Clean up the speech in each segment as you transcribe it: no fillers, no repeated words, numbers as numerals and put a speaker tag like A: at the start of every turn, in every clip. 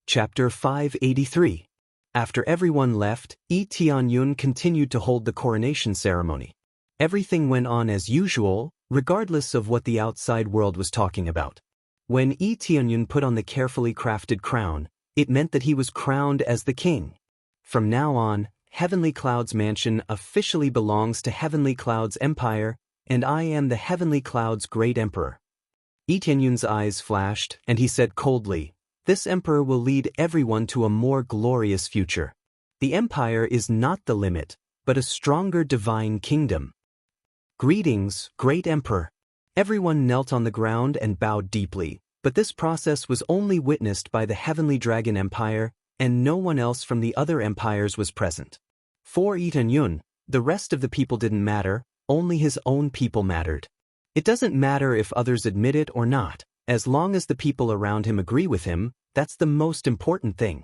A: Chapter 583. After everyone left, Tianyun continued to hold the coronation ceremony. Everything went on as usual, regardless of what the outside world was talking about. When Tianyun put on the carefully crafted crown, it meant that he was crowned as the king. From now on, Heavenly Cloud's mansion officially belongs to Heavenly Cloud's empire, and I am the Heavenly Cloud's great emperor. Tianyun's eyes flashed, and he said coldly, "This emperor will lead everyone to a more glorious future. The empire is not the limit, but a stronger divine kingdom." Greetings, great emperor. Everyone knelt on the ground and bowed deeply, but this process was only witnessed by the Heavenly Dragon Empire, and no one else from the other empires was present. For Tianyun, the rest of the people didn't matter, only his own people mattered. It doesn't matter if others admit it or not, as long as the people around him agree with him, that's the most important thing.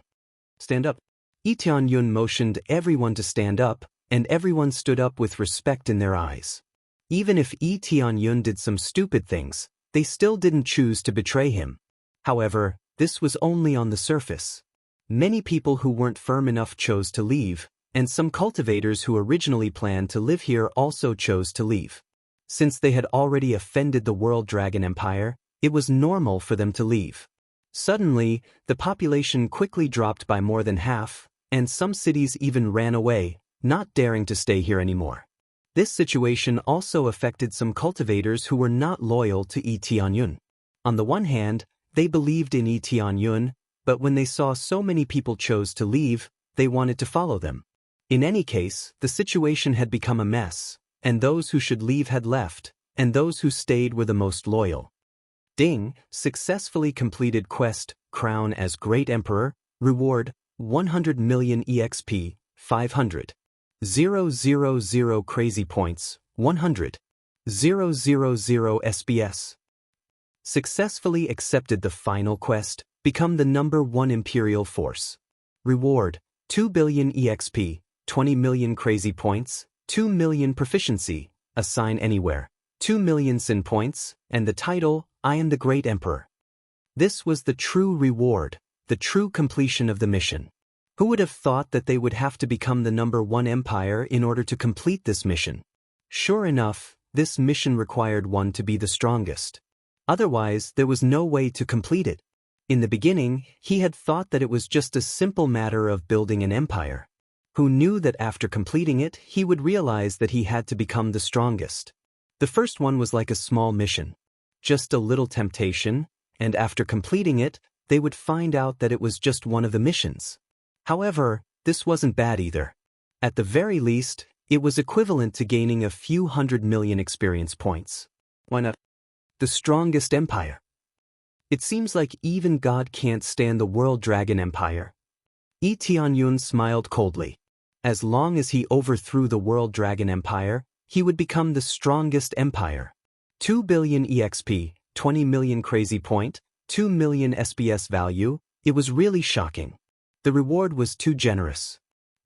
A: Stand up. Tianyun motioned everyone to stand up, and everyone stood up with respect in their eyes. Even if Tianyun did some stupid things, they still didn't choose to betray him. However, this was only on the surface. Many people who weren't firm enough chose to leave, and some cultivators who originally planned to live here also chose to leave. Since they had already offended the World Dragon Empire, it was normal for them to leave. Suddenly, the population quickly dropped by more than half, and some cities even ran away, not daring to stay here anymore. This situation also affected some cultivators who were not loyal to Tianyun. On the one hand, they believed in Tianyun, but when they saw so many people chose to leave, they wanted to follow them. In any case, the situation had become a mess, and those who should leave had left, and those who stayed were the most loyal. Ding, successfully completed quest, crown as Great Emperor, reward, 100 million EXP, 500. 000 crazy points, 100. 000 SBS. Successfully accepted the final quest, become the #1 Imperial Force. Reward, 2 billion EXP, 20 million crazy points, 2 million proficiency, assign anywhere, 2 million sin points, and the title, I am the Great Emperor. This was the true reward, the true completion of the mission. Who would have thought that they would have to become the #1 empire in order to complete this mission? Sure enough, this mission required one to be the strongest. Otherwise, there was no way to complete it. In the beginning, he had thought that it was just a simple matter of building an empire. Who knew that after completing it, he would realize that he had to become the strongest. The first one was like a small mission. Just a little temptation, and after completing it, they would find out that it was just one of the missions. However, this wasn't bad either. At the very least, it was equivalent to gaining a few 100 million experience points. Why not? The strongest empire. It seems like even God can't stand the World Dragon Empire. Tianyun smiled coldly. As long as he overthrew the World Dragon Empire, he would become the strongest empire. 2 billion EXP, 20 million crazy point, 2 million SBS value, it was really shocking. The reward was too generous.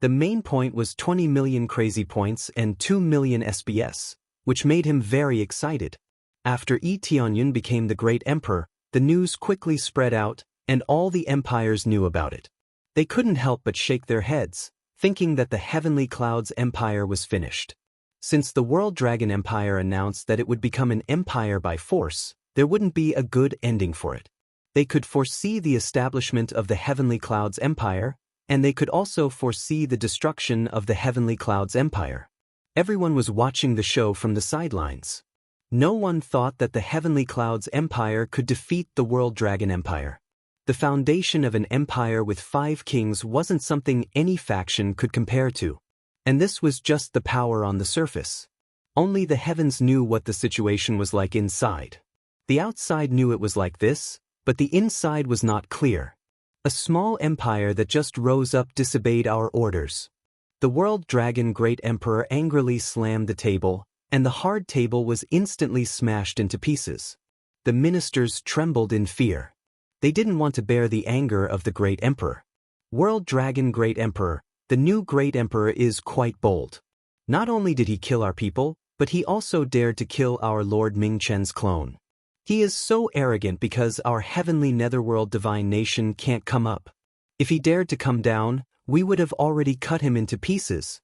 A: The main point was 20 million crazy points and 2 million SBS, which made him very excited. After Tianyun became the Great Emperor, the news quickly spread out, and all the empires knew about it. They couldn't help but shake their heads, thinking that the Heavenly Cloud's empire was finished. Since the World Dragon Empire announced that it would become an empire by force, there wouldn't be a good ending for it. They could foresee the establishment of the Heavenly Cloud's empire, and they could also foresee the destruction of the Heavenly Cloud's empire. Everyone was watching the show from the sidelines. No one thought that the Heavenly Cloud's empire could defeat the World Dragon Empire. The foundation of an empire with 5 kings wasn't something any faction could compare to. And this was just the power on the surface. Only the heavens knew what the situation was like inside. The outside knew it was like this, but the inside was not clear. A small empire that just rose up disobeyed our orders. The World Dragon Great Emperor angrily slammed the table, and the hard table was instantly smashed into pieces. The ministers trembled in fear. They didn't want to bear the anger of the Great Emperor. World Dragon Great Emperor, the new Great Emperor is quite bold. Not only did he kill our people, but he also dared to kill our Lord Ming-Chen's clone. He is so arrogant because our heavenly netherworld divine nation can't come up. If he dared to come down, we would have already cut him into pieces.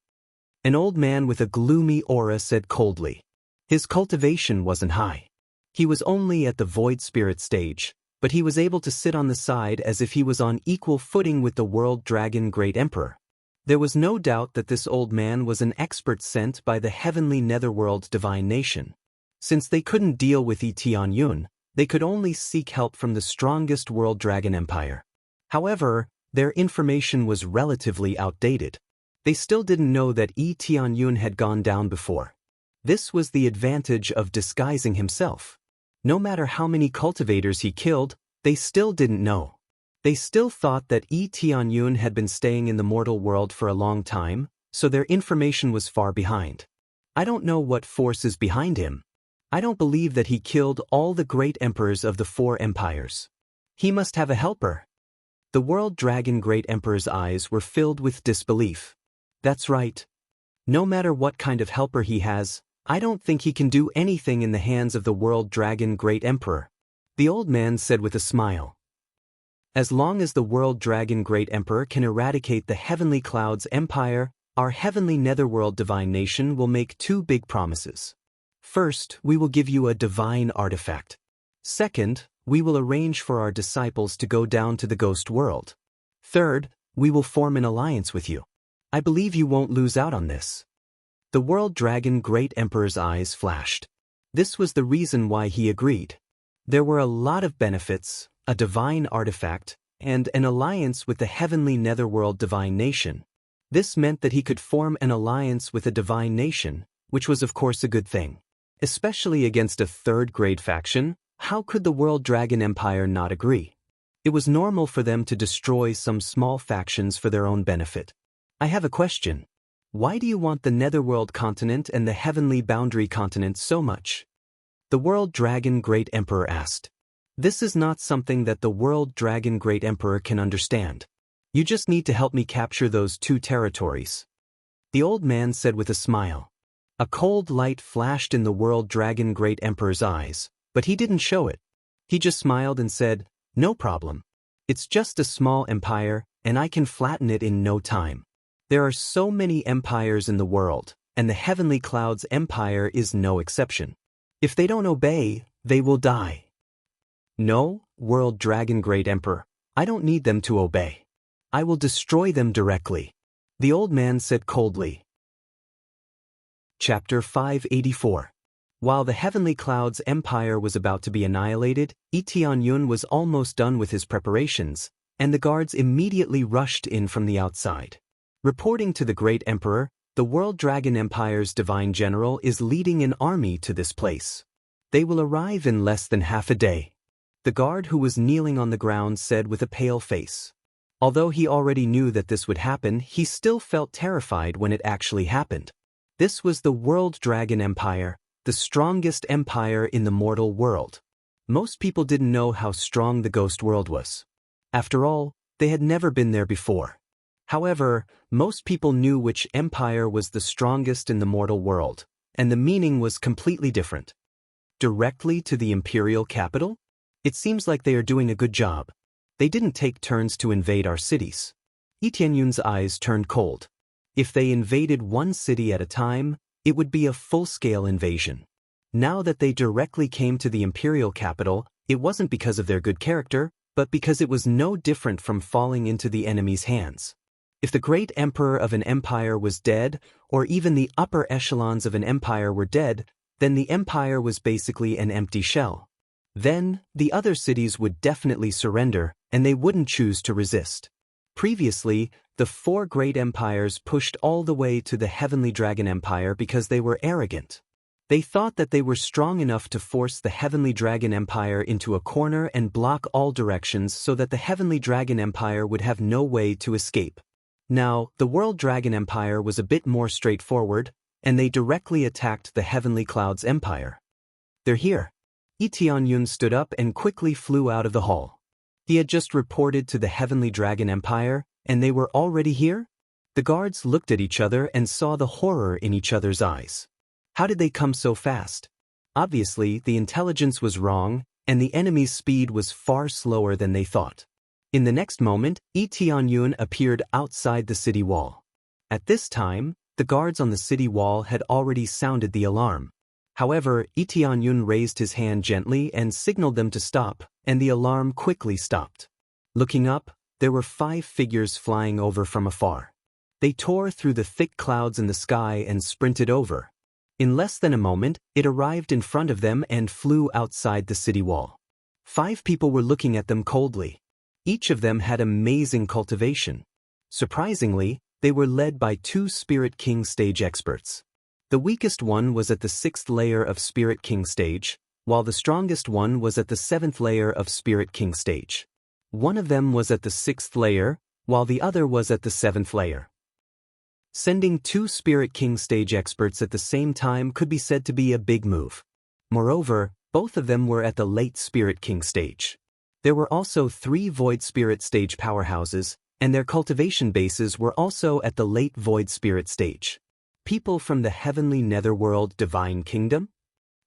A: An old man with a gloomy aura said coldly. His cultivation wasn't high. He was only at the void spirit stage, but he was able to sit on the side as if he was on equal footing with the world dragon great emperor. There was no doubt that this old man was an expert sent by the heavenly netherworld divine nation. Since they couldn't deal with Tianyun, they could only seek help from the strongest world dragon empire. However, their information was relatively outdated. They still didn't know that Tianyun had gone down before. This was the advantage of disguising himself. No matter how many cultivators he killed, they still didn't know. They still thought that Tianyun had been staying in the mortal world for a long time, so their information was far behind. I don't know what force is behind him. I don't believe that he killed all the great emperors of the 4 empires. He must have a helper. The world dragon great emperor's eyes were filled with disbelief. That's right. No matter what kind of helper he has, I don't think he can do anything in the hands of the world dragon great emperor. The old man said with a smile. As long as the world dragon great emperor can eradicate the heavenly clouds empire, our heavenly netherworld divine nation will make 2 big promises. First, we will give you a divine artifact. Second, we will arrange for our disciples to go down to the ghost world. Third, we will form an alliance with you. I believe you won't lose out on this. The world dragon great emperor's eyes flashed. This was the reason why he agreed. There were a lot of benefits, a divine artifact, and an alliance with the heavenly netherworld divine nation. This meant that he could form an alliance with a divine nation, which was of course a good thing. Especially against a 3rd-grade faction, how could the world dragon empire not agree? It was normal for them to destroy some small factions for their own benefit. I have a question. Why do you want the netherworld continent and the heavenly boundary continent so much? The world dragon great emperor asked. This is not something that the world dragon great emperor can understand. You just need to help me capture those 2 territories. The old man said with a smile. A cold light flashed in the world dragon great emperor's eyes, but he didn't show it. He just smiled and said, no problem. It's just a small empire, and I can flatten it in no time. There are so many empires in the world, and the Heavenly Clouds Empire is no exception. If they don't obey, they will die. No, World Dragon Great Emperor, I don't need them to obey. I will destroy them directly, the old man said coldly. Chapter 584. While the Heavenly Clouds Empire was about to be annihilated, Tianyun was almost done with his preparations, and the guards immediately rushed in from the outside. Reporting to the Great Emperor, the World Dragon Empire's Divine General is leading an army to this place. They will arrive in less than half a day. The guard who was kneeling on the ground said with a pale face. Although he already knew that this would happen, he still felt terrified when it actually happened. This was the World Dragon Empire, the strongest empire in the mortal world. Most people didn't know how strong the ghost world was. After all, they had never been there before. However, most people knew which empire was the strongest in the mortal world, and the meaning was completely different. Directly to the imperial capital? It seems like they are doing a good job. They didn't take turns to invade our cities. Tianyun's eyes turned cold. If they invaded one city at a time, it would be a full-scale invasion. Now that they directly came to the imperial capital, it wasn't because of their good character, but because it was no different from falling into the enemy's hands. If the great emperor of an empire was dead, or even the upper echelons of an empire were dead, then the empire was basically an empty shell. Then, the other cities would definitely surrender, and they wouldn't choose to resist. Previously, the 4 great empires pushed all the way to the Heavenly Dragon Empire because they were arrogant. They thought that they were strong enough to force the Heavenly Dragon Empire into a corner and block all directions so that the Heavenly Dragon Empire would have no way to escape. Now, the World Dragon Empire was a bit more straightforward, and they directly attacked the Heavenly Clouds Empire. They're here. Tianyun stood up and quickly flew out of the hall. He had just reported to the Heavenly Dragon Empire, and they were already here? The guards looked at each other and saw the horror in each other's eyes. How did they come so fast? Obviously, the intelligence was wrong, and the enemy's speed was far slower than they thought. In the next moment, Yi Tianyun appeared outside the city wall. At this time, the guards on the city wall had already sounded the alarm. However, Yi Tianyun raised his hand gently and signaled them to stop, and the alarm quickly stopped. Looking up, there were 5 figures flying over from afar. They tore through the thick clouds in the sky and sprinted over. In less than a moment, it arrived in front of them and flew outside the city wall. 5 people were looking at them coldly. Each of them had amazing cultivation. Surprisingly, they were led by 2 Spirit King stage experts. The weakest one was at the 6th layer of Spirit King stage, while the strongest one was at the 7th layer of Spirit King stage. One of them was at the 6th layer, while the other was at the 7th layer. Sending 2 Spirit King stage experts at the same time could be said to be a big move. Moreover, both of them were at the late Spirit King stage. There were also 3 Void Spirit stage powerhouses, and their cultivation bases were also at the late Void Spirit stage. People from the heavenly netherworld divine kingdom?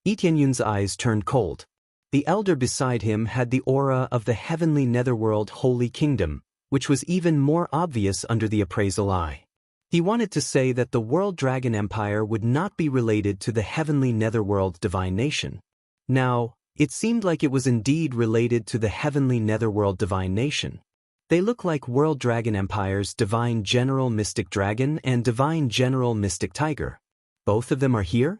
A: Yi Tianyun's eyes turned cold. The elder beside him had the aura of the heavenly netherworld holy kingdom, which was even more obvious under the appraisal eye. He wanted to say that the World Dragon Empire would not be related to the heavenly netherworld divine nation. Now, it seemed like it was indeed related to the heavenly netherworld divine nation. They look like World Dragon Empire's Divine General Mystic Dragon and Divine General Mystic Tiger. Both of them are here?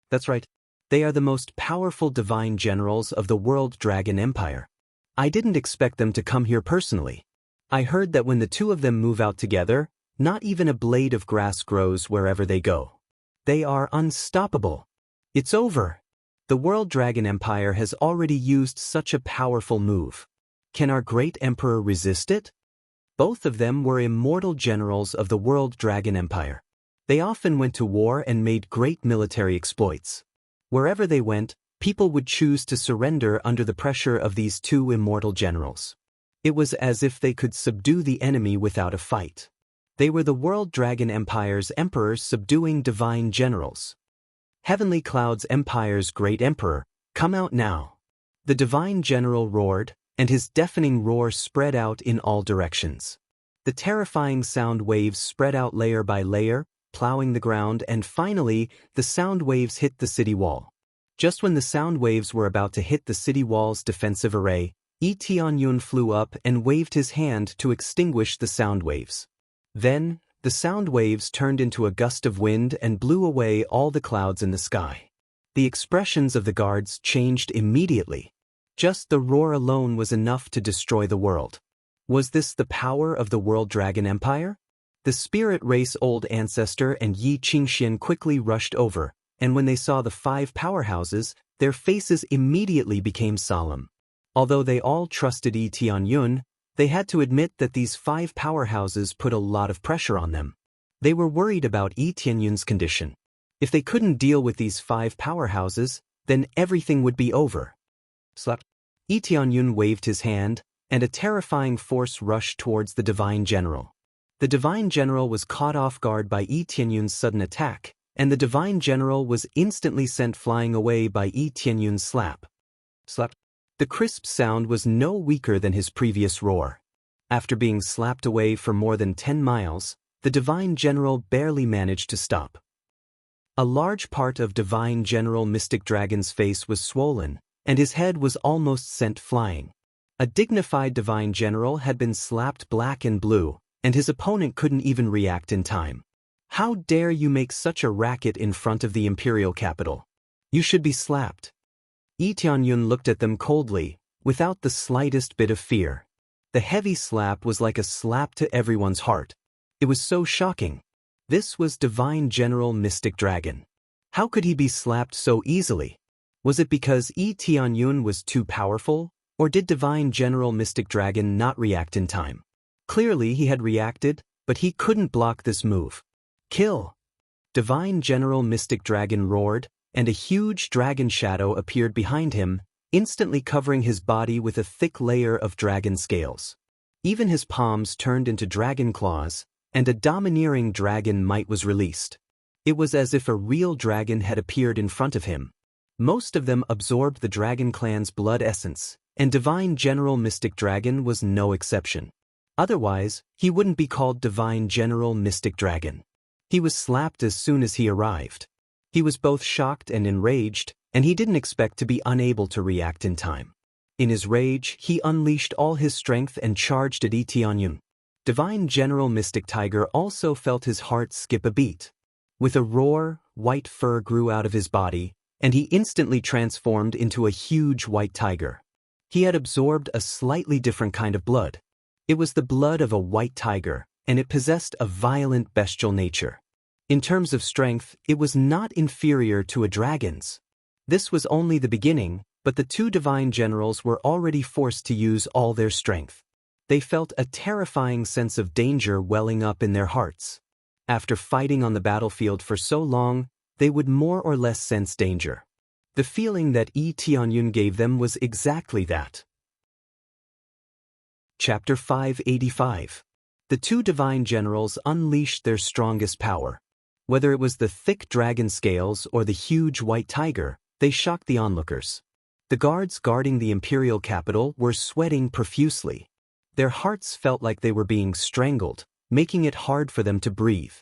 A: That's right. They are the most powerful divine generals of the World Dragon Empire. I didn't expect them to come here personally. I heard that when the 2 of them move out together, not even a blade of grass grows wherever they go. They are unstoppable. It's over. The World Dragon Empire has already used such a powerful move. Can our great emperor resist it? Both of them were immortal generals of the World Dragon Empire. They often went to war and made great military exploits. Wherever they went, people would choose to surrender under the pressure of these 2 immortal generals. It was as if they could subdue the enemy without a fight. They were the World Dragon Empire's emperors subduing divine generals. Heavenly Cloud's Empire's great emperor, come out now. The divine general roared, and his deafening roar spread out in all directions. The terrifying sound waves spread out layer by layer, plowing the ground, and finally, the sound waves hit the city wall. Just when the sound waves were about to hit the city wall's defensive array, Yi Tianyun flew up and waved his hand to extinguish the sound waves. Then, the sound waves turned into a gust of wind and blew away all the clouds in the sky. The expressions of the guards changed immediately. Just the roar alone was enough to destroy the world. Was this the power of the World Dragon Empire? The spirit race old ancestor and Yi Qingxian quickly rushed over, and when they saw the 5 powerhouses, their faces immediately became solemn. Although they all trusted Yi Tianyun, they had to admit that these 5 powerhouses put a lot of pressure on them. They were worried about Yi Tianyun's condition. If they couldn't deal with these 5 powerhouses, then everything would be over. Slap. Yi Tianyun waved his hand, and a terrifying force rushed towards the Divine General. The Divine General was caught off guard by Yi Tianyun's sudden attack, and the Divine General was instantly sent flying away by Yi Tianyun's slap. Slap. The crisp sound was no weaker than his previous roar. After being slapped away for more than 10 miles, the Divine General barely managed to stop. A large part of Divine General Mystic Dragon's face was swollen, and his head was almost sent flying. A dignified Divine General had been slapped black and blue, and his opponent couldn't even react in time. How dare you make such a racket in front of the imperial capital? You should be slapped. Yi Tianyun looked at them coldly, without the slightest bit of fear. The heavy slap was like a slap to everyone's heart. It was so shocking. This was Divine General Mystic Dragon. How could he be slapped so easily? Was it because Yi Tianyun was too powerful, or did Divine General Mystic Dragon not react in time? Clearly he had reacted, but he couldn't block this move. Kill! Divine General Mystic Dragon roared, and a huge dragon shadow appeared behind him, instantly covering his body with a thick layer of dragon scales. Even his palms turned into dragon claws, and a domineering dragon might was released. It was as if a real dragon had appeared in front of him. Most of them absorbed the dragon clan's blood essence, and Divine General Mystic Dragon was no exception. Otherwise, he wouldn't be called Divine General Mystic Dragon. He was slapped as soon as he arrived. He was both shocked and enraged, and he didn't expect to be unable to react in time. In his rage, he unleashed all his strength and charged at Tianyun. Divine General Mystic Tiger also felt his heart skip a beat. With a roar, white fur grew out of his body, and he instantly transformed into a huge white tiger. He had absorbed a slightly different kind of blood. It was the blood of a white tiger, and it possessed a violent bestial nature. In terms of strength, it was not inferior to a dragon's. This was only the beginning, but the two divine generals were already forced to use all their strength. They felt a terrifying sense of danger welling up in their hearts. After fighting on the battlefield for so long, they would more or less sense danger. The feeling that Tianyun gave them was exactly that. Chapter 585. The two divine generals unleashed their strongest power. Whether it was the thick dragon scales or the huge white tiger, they shocked the onlookers. The guards guarding the imperial capital were sweating profusely. Their hearts felt like they were being strangled, making it hard for them to breathe.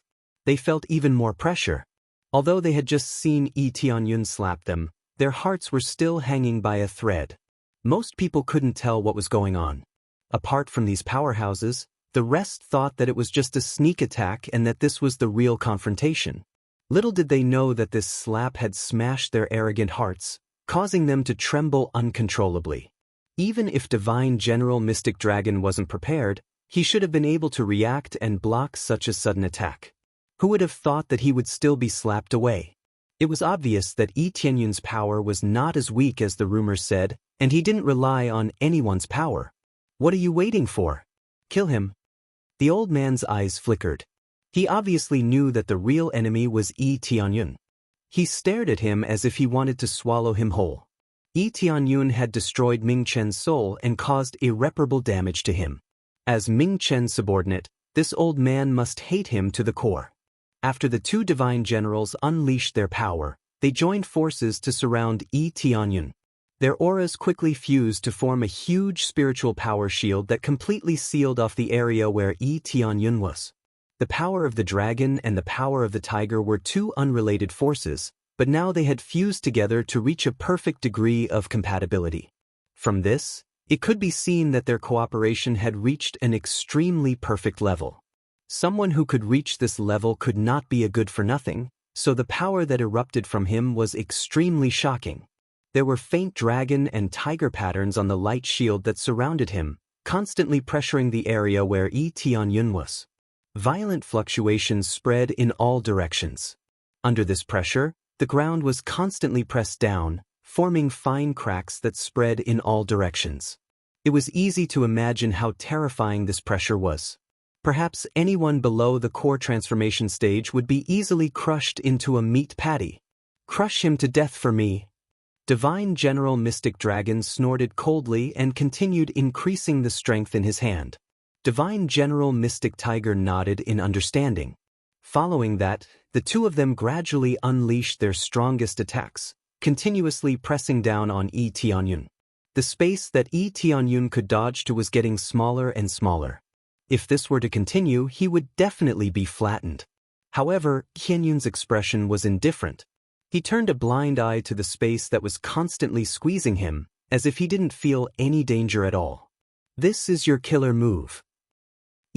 A: They felt even more pressure. Although they had just seen Tianyun slap them, their hearts were still hanging by a thread. Most people couldn't tell what was going on. Apart from these powerhouses, the rest thought that it was just a sneak attack and that this was the real confrontation. Little did they know that this slap had smashed their arrogant hearts, causing them to tremble uncontrollably. Even if Divine General Mystic Dragon wasn't prepared, he should have been able to react and block such a sudden attack. Who would have thought that he would still be slapped away? It was obvious that Tianyun's power was not as weak as the rumors said, and he didn't rely on anyone's power. What are you waiting for? Kill him. The old man's eyes flickered. He obviously knew that the real enemy was Tianyun. He stared at him as if he wanted to swallow him whole. Tianyun had destroyed Ming Chen's soul and caused irreparable damage to him. As Ming Chen's subordinate, this old man must hate him to the core. After the two divine generals unleashed their power, they joined forces to surround Tianyun. Their auras quickly fused to form a huge spiritual power shield that completely sealed off the area where Tianyun was. The power of the dragon and the power of the tiger were two unrelated forces, but now they had fused together to reach a perfect degree of compatibility. From this, it could be seen that their cooperation had reached an extremely perfect level. Someone who could reach this level could not be a good-for-nothing, so the power that erupted from him was extremely shocking. There were faint dragon and tiger patterns on the light shield that surrounded him, constantly pressuring the area where Tianyun was. Violent fluctuations spread in all directions. Under this pressure, the ground was constantly pressed down, forming fine cracks that spread in all directions. It was easy to imagine how terrifying this pressure was. Perhaps anyone below the core transformation stage would be easily crushed into a meat patty. Crush him to death for me. Divine General Mystic Dragon snorted coldly and continued increasing the strength in his hand. Divine General Mystic Tiger nodded in understanding. Following that, the two of them gradually unleashed their strongest attacks, continuously pressing down on Tianyun. The space that Tianyun could dodge to was getting smaller and smaller. If this were to continue, he would definitely be flattened. However, Tianyun's expression was indifferent. He turned a blind eye to the space that was constantly squeezing him, as if he didn't feel any danger at all. This is your killer move.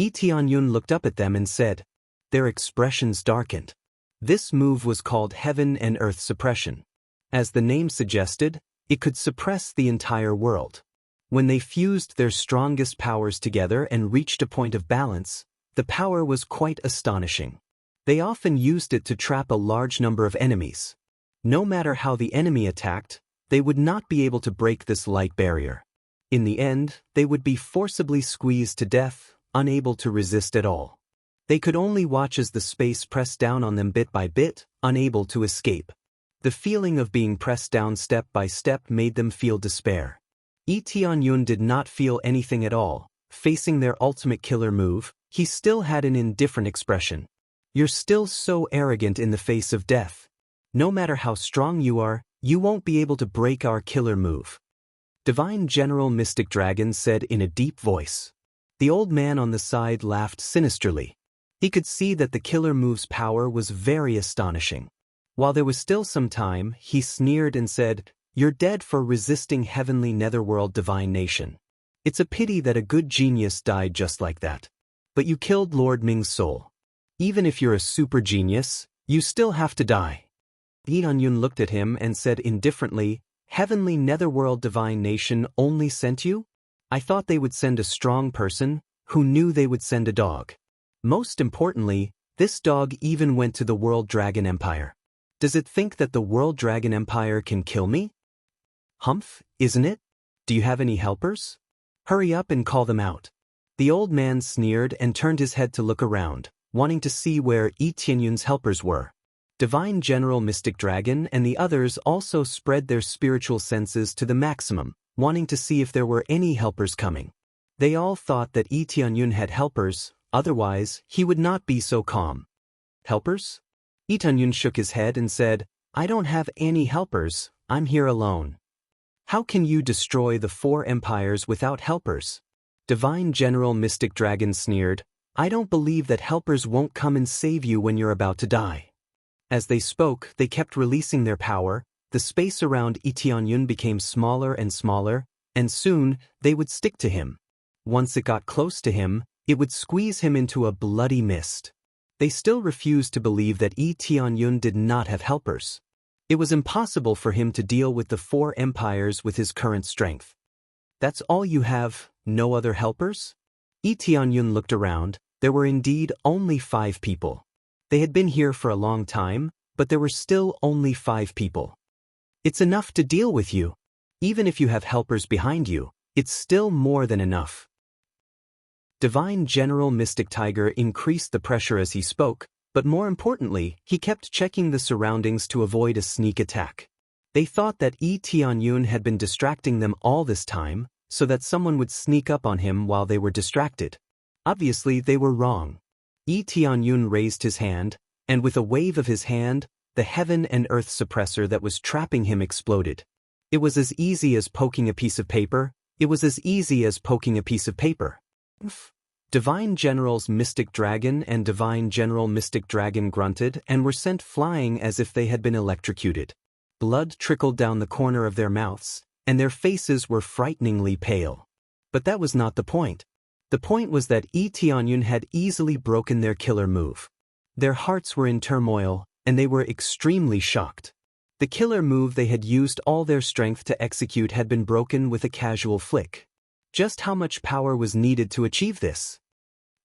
A: Tianyun looked up at them and said. Their expressions darkened. This move was called Heaven and Earth Suppression. As the name suggested, it could suppress the entire world. When they fused their strongest powers together and reached a point of balance, the power was quite astonishing. They often used it to trap a large number of enemies. No matter how the enemy attacked, they would not be able to break this light barrier. In the end, they would be forcibly squeezed to death, unable to resist at all. They could only watch as the space pressed down on them bit by bit, unable to escape. The feeling of being pressed down step by step made them feel despair. Tianyun did not feel anything at all. Facing their ultimate killer move, he still had an indifferent expression. You're still so arrogant in the face of death. No matter how strong you are, You won't be able to break our killer move. Divine General Mystic Dragon said in a deep voice. The old man on the side laughed sinisterly. He could see that the killer move's power was very astonishing. While there was still some time, he sneered and said, "You're dead for resisting heavenly netherworld divine nation. It's a pity that a good genius died just like that. But you killed Lord Ming's soul. Even if you're a super genius, you still have to die." Yi Anyun looked at him and said indifferently, "Heavenly netherworld divine nation only sent you? I thought they would send a strong person, who knew they would send a dog. Most importantly, this dog even went to the World Dragon Empire. Does it think that the World Dragon Empire can kill me? Humph, isn't it? Do you have any helpers? Hurry up and call them out." The old man sneered and turned his head to look around, wanting to see where Yi Tianyun's helpers were. Divine General Mystic Dragon and the others also spread their spiritual senses to the maximum, wanting to see if there were any helpers coming. They all thought that Yi Tianyun had helpers, otherwise he would not be so calm. Helpers? Yi Tianyun shook his head and said, "I don't have any helpers, I'm here alone." "How can you destroy the 4 empires without helpers?" Divine General Mystic Dragon sneered, "I don't believe that helpers won't come and save you when you're about to die." As they spoke, they kept releasing their power. The space around Yi Tianyun became smaller, and soon, they would stick to him. Once it got close to him, it would squeeze him into a bloody mist. They still refused to believe that Yi Tianyun did not have helpers. It was impossible for him to deal with the 4 empires with his current strength. "That's all you have, no other helpers?" Yi Tianyun looked around. There were indeed only 5 people. They had been here for a long time, but there were still only 5 people. "It's enough to deal with you. Even if you have helpers behind you, it's still more than enough." Divine General Mystic Tiger increased the pressure as he spoke, but more importantly, he kept checking the surroundings to avoid a sneak attack. They thought that Yi Tianyun had been distracting them all this time, so that someone would sneak up on him while they were distracted. Obviously, they were wrong. Yi Tianyun raised his hand, and with a wave of his hand, the heaven and earth suppressor that was trapping him exploded. It was as easy as poking a piece of paper. Divine Generals Mystic Dragon and Divine General Mystic Dragon grunted and were sent flying as if they had been electrocuted. Blood trickled down the corner of their mouths, and their faces were frighteningly pale. But that was not the point. The point was that Yi Tianyun had easily broken their killer move. Their hearts were in turmoil, and they were extremely shocked. The killer move they had used all their strength to execute had been broken with a casual flick. Just how much power was needed to achieve this?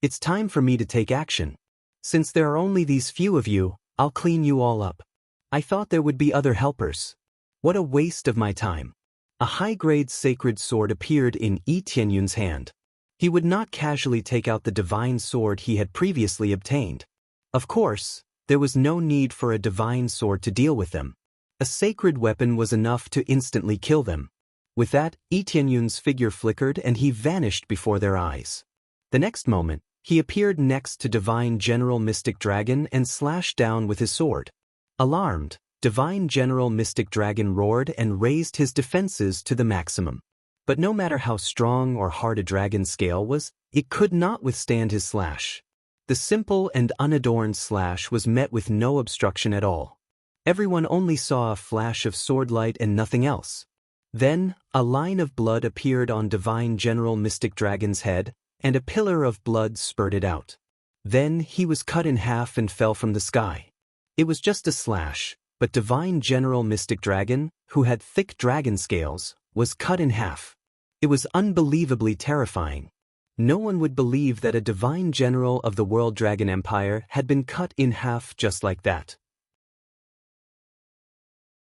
A: "It's time for me to take action. Since there are only these few of you, I'll clean you all up. I thought there would be other helpers. What a waste of my time." A high-grade sacred sword appeared in Yi Tianyun's hand. He would not casually take out the divine sword he had previously obtained. Of course, there was no need for a divine sword to deal with them. A sacred weapon was enough to instantly kill them. With that, Yi Tianyun's figure flickered and he vanished before their eyes. The next moment, he appeared next to Divine General Mystic Dragon and slashed down with his sword. Alarmed, Divine General Mystic Dragon roared and raised his defenses to the maximum. But no matter how strong or hard a dragon's scale was, it could not withstand his slash. The simple and unadorned slash was met with no obstruction at all. Everyone only saw a flash of sword light and nothing else. Then, a line of blood appeared on Divine General Mystic Dragon's head, and a pillar of blood spurted out. Then he was cut in half and fell from the sky. It was just a slash, but Divine General Mystic Dragon, who had thick dragon scales, was cut in half. It was unbelievably terrifying. No one would believe that a divine general of the World Dragon Empire had been cut in half just like that.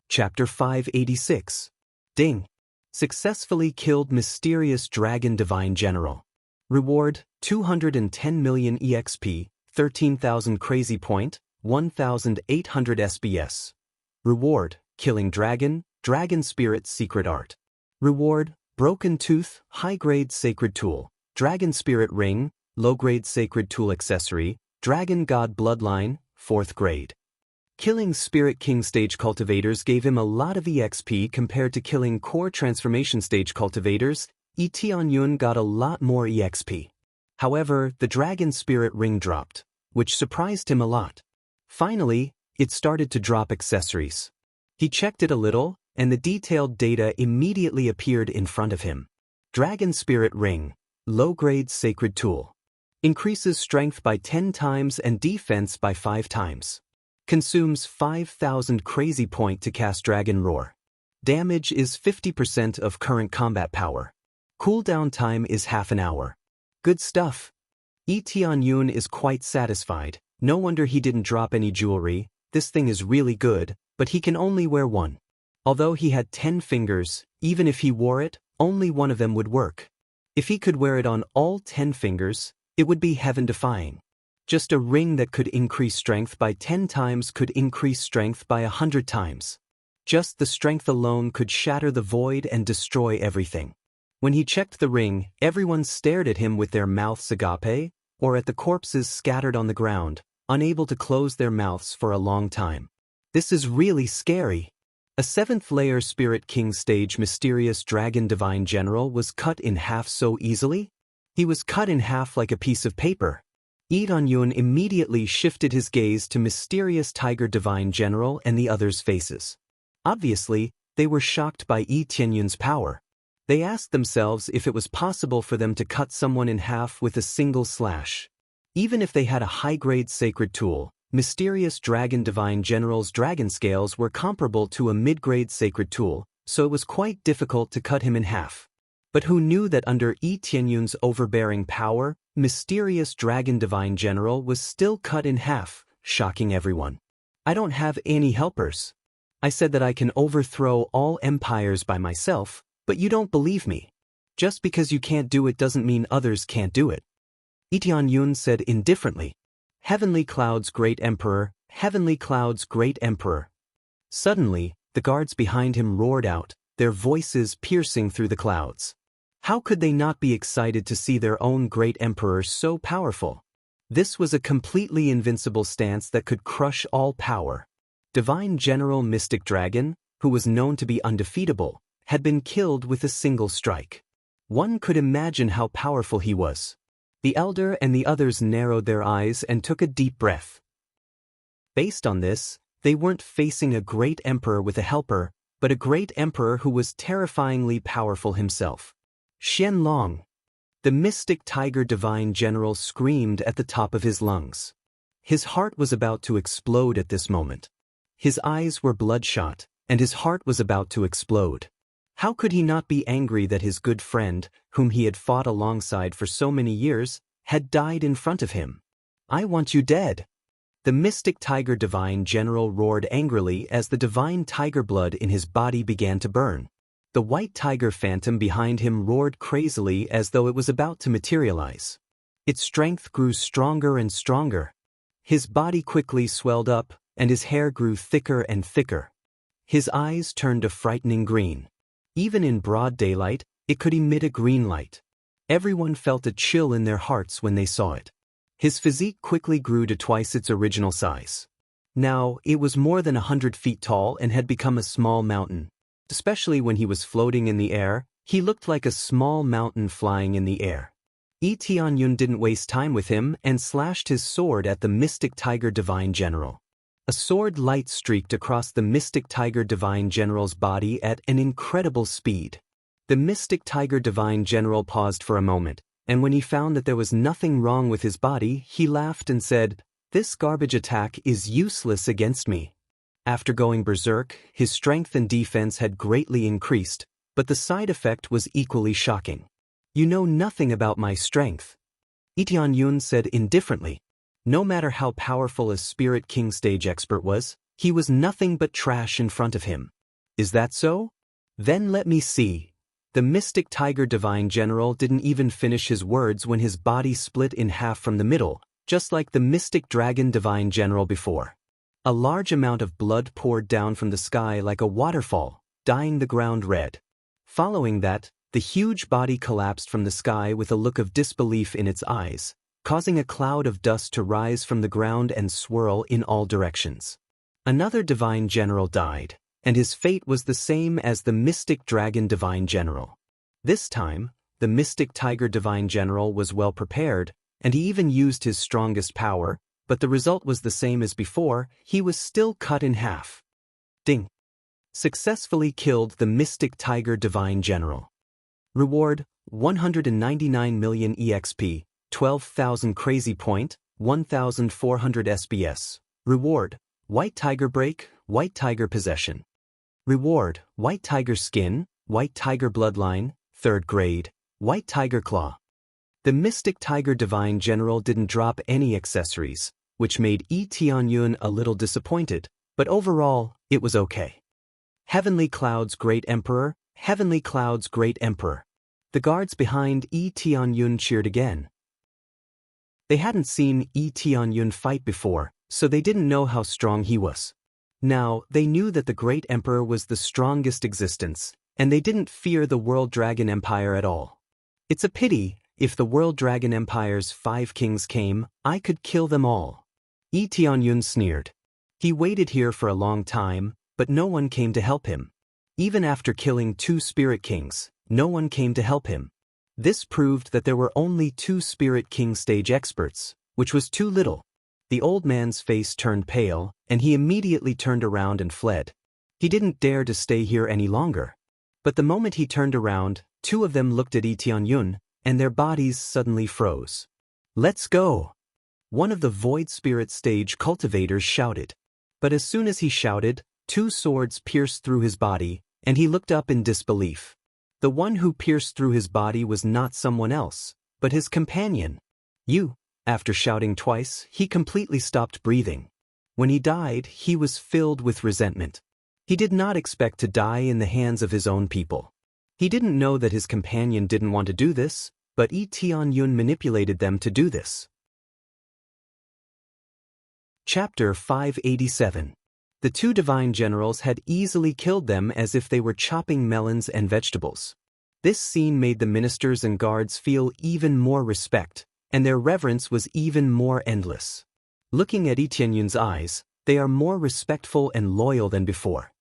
A: Chapter 586. Ding. Successfully killed mysterious dragon divine general. Reward, 210 million EXP, 13,000 crazy point, 1,800 SBS. Reward, killing dragon, dragon spirit secret art. Reward, broken tooth, high-grade sacred tool, dragon spirit ring, low-grade sacred tool accessory, dragon god bloodline, 4th grade. Killing Spirit King stage cultivators gave him a lot of EXP compared to killing core transformation stage cultivators. Tianyun got a lot more EXP. However, the dragon spirit ring dropped, which surprised him a lot. Finally, it started to drop accessories. He checked it a little, and the detailed data immediately appeared in front of him. Dragon Spirit Ring, low-grade sacred tool. Increases strength by 10 times and defense by 5 times. Consumes 5,000 crazy point to cast Dragon Roar. Damage is 50% of current combat power. Cooldown time is half an hour. Good stuff. Tianyun is quite satisfied. No wonder he didn't drop any jewelry. This thing is really good, but he can only wear one. Although he had 10 fingers, even if he wore it, only one of them would work. If he could wear it on all 10 fingers, it would be heaven-defying. Just a ring that could increase strength by 10 times could increase strength by 100 times. Just the strength alone could shatter the void and destroy everything. When he checked the ring, everyone stared at him with their mouths agape, or at the corpses scattered on the ground, unable to close their mouths for a long time. This is really scary. A 7th layer Spirit King stage mysterious dragon divine general was cut in half so easily? He was cut in half like a piece of paper. Tianyun immediately shifted his gaze to mysterious tiger divine general and the others' faces. Obviously, they were shocked by Tianyun's power. They asked themselves if it was possible for them to cut someone in half with a single slash. Even if they had a high-grade sacred tool, mysterious dragon divine general's dragon scales were comparable to a mid-grade sacred tool, so it was quite difficult to cut him in half. But who knew that under Tianyun's overbearing power, mysterious dragon divine general was still cut in half, shocking everyone. I don't have any helpers. I said that I can overthrow all empires by myself, but you don't believe me. Just because you can't do it doesn't mean others can't do it. Tianyun said indifferently. Heavenly Cloud's great emperor, Heavenly Cloud's great emperor. Suddenly, the guards behind him roared out, their voices piercing through the clouds. How could they not be excited to see their own great emperor so powerful? This was a completely invincible stance that could crush all power. Divine General Mystic Dragon, who was known to be undefeatable, had been killed with a single strike. One could imagine how powerful he was. The elder and the others narrowed their eyes and took a deep breath. Based on this, they weren't facing a great emperor with a helper, but a great emperor who was terrifyingly powerful himself. Xianlong. The mystic tiger divine general screamed at the top of his lungs. His heart was about to explode at this moment. His eyes were bloodshot, and his heart was about to explode. How could he not be angry that his good friend, whom he had fought alongside for so many years, had died in front of him? I want you dead. The mystic tiger divine general roared angrily as the divine tiger blood in his body began to burn. The white tiger phantom behind him roared crazily as though it was about to materialize. Its strength grew stronger and stronger. His body quickly swelled up, and his hair grew thicker and thicker. His eyes turned a frightening green. Even in broad daylight, it could emit a green light. Everyone felt a chill in their hearts when they saw it. His physique quickly grew to twice its original size. Now, it was more than 100 feet tall and had become a small mountain. Especially when he was floating in the air, he looked like a small mountain flying in the air. Tianyun didn't waste time with him and slashed his sword at the mystic tiger divine general. A sword light streaked across the mystic tiger divine general's body at an incredible speed. The mystic tiger divine general paused for a moment, and when he found that there was nothing wrong with his body, he laughed and said, "This garbage attack is useless against me." After going berserk, his strength and defense had greatly increased, but the side effect was equally shocking. "You know nothing about my strength," Tianyun said indifferently. No matter how powerful a Spirit King stage expert was, he was nothing but trash in front of him. Is that so? Then let me see. The mystic tiger divine general didn't even finish his words when his body split in half from the middle, just like the mystic dragon divine general before. A large amount of blood poured down from the sky like a waterfall, dyeing the ground red. Following that, the huge body collapsed from the sky with a look of disbelief in its eyes, causing a cloud of dust to rise from the ground and swirl in all directions. Another divine general died, and his fate was the same as the mystic dragon divine general. This time, the mystic tiger divine general was well prepared, and he even used his strongest power, but the result was the same as before. He was still cut in half. Ding. Successfully killed the mystic tiger divine general. Reward, 199 million EXP, 12,000 crazy point, 1,400 SBS. Reward, white tiger break, white tiger possession. Reward, white tiger skin, white tiger bloodline, 3rd grade, white tiger claw. The mystic tiger divine general didn't drop any accessories, which made Yi Tianyun a little disappointed, but overall, it was okay. Heavenly Cloud's Great Emperor, Heavenly Cloud's Great Emperor. The guards behind Yi Tianyun cheered again. They hadn't seen Yi Tianyun fight before, so they didn't know how strong he was. Now, they knew that the Great Emperor was the strongest existence, and they didn't fear the World Dragon Empire at all. It's a pity, if the World Dragon Empire's 5 kings came, I could kill them all. Yi Tianyun sneered. He waited here for a long time, but no one came to help him. Even after killing 2 spirit kings, no one came to help him. This proved that there were only 2 spirit king stage experts, which was too little. The old man's face turned pale, and he immediately turned around and fled. He didn't dare to stay here any longer. But the moment he turned around, 2 of them looked at Yi Tianyun, and their bodies suddenly froze. "Let's go!" One of the Void Spirit stage cultivators shouted. But as soon as he shouted, 2 swords pierced through his body, and he looked up in disbelief. The one who pierced through his body was not someone else, but his companion. "You." After shouting twice, he completely stopped breathing. When he died, he was filled with resentment. He did not expect to die in the hands of his own people. He didn't know that his companion didn't want to do this, but Yi Tianyun manipulated them to do this. Chapter 587. The 2 divine generals had easily killed them as if they were chopping melons and vegetables. This scene made the ministers and guards feel even more respect, and their reverence was even more endless. Looking at Yi Tianyun's eyes, they are more respectful and loyal than before.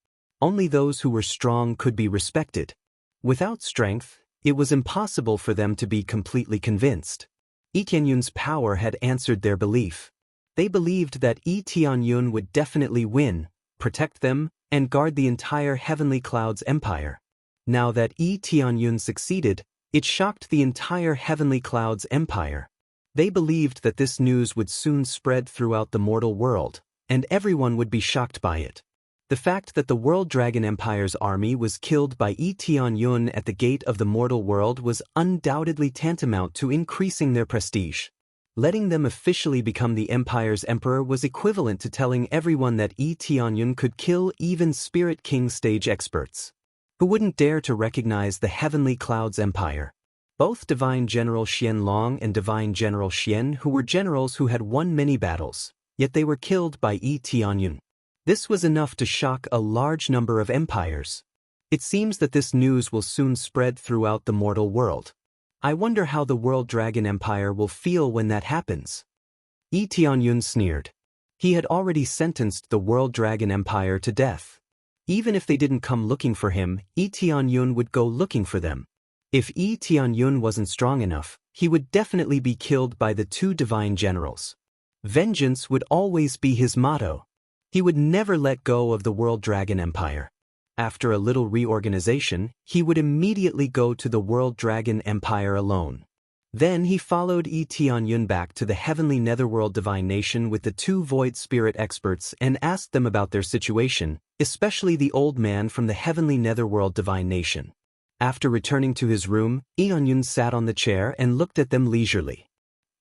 A: Only those who were strong could be respected. Without strength, it was impossible for them to be completely convinced. Yi Tianyun's power had answered their belief. They believed that Yi Tianyun would definitely win, protect them, and guard the entire Heavenly Cloud's empire. Now that Yi Tianyun succeeded, it shocked the entire Heavenly Cloud's empire. They believed that this news would soon spread throughout the mortal world, and everyone would be shocked by it. The fact that the World Dragon Empire's army was killed by Yi Tianyun at the gate of the mortal world was undoubtedly tantamount to increasing their prestige. Letting them officially become the Empire's emperor was equivalent to telling everyone that Yi Tianyun could kill even Spirit King stage experts. Who wouldn't dare to recognize the Heavenly Cloud's empire? Both Divine General Xianlong and Divine General Xian, who were generals who had won many battles, yet they were killed by Yi Tianyun. This was enough to shock a large number of empires. It seems that this news will soon spread throughout the mortal world. I wonder how the World Dragon Empire will feel when that happens. Yi Tianyun sneered. He had already sentenced the World Dragon Empire to death. Even if they didn't come looking for him, Yi Tianyun would go looking for them. If Yi Tianyun wasn't strong enough, he would definitely be killed by the 2 divine generals. Vengeance would always be his motto. He would never let go of the World Dragon Empire. After a little reorganization, he would immediately go to the World Dragon Empire alone. Then he followed Yi Tianyun back to the Heavenly Netherworld Divine Nation with the 2 Void Spirit experts and asked them about their situation, especially the old man from the Heavenly Netherworld Divine Nation. After returning to his room, Yi Tianyun sat on the chair and looked at them leisurely.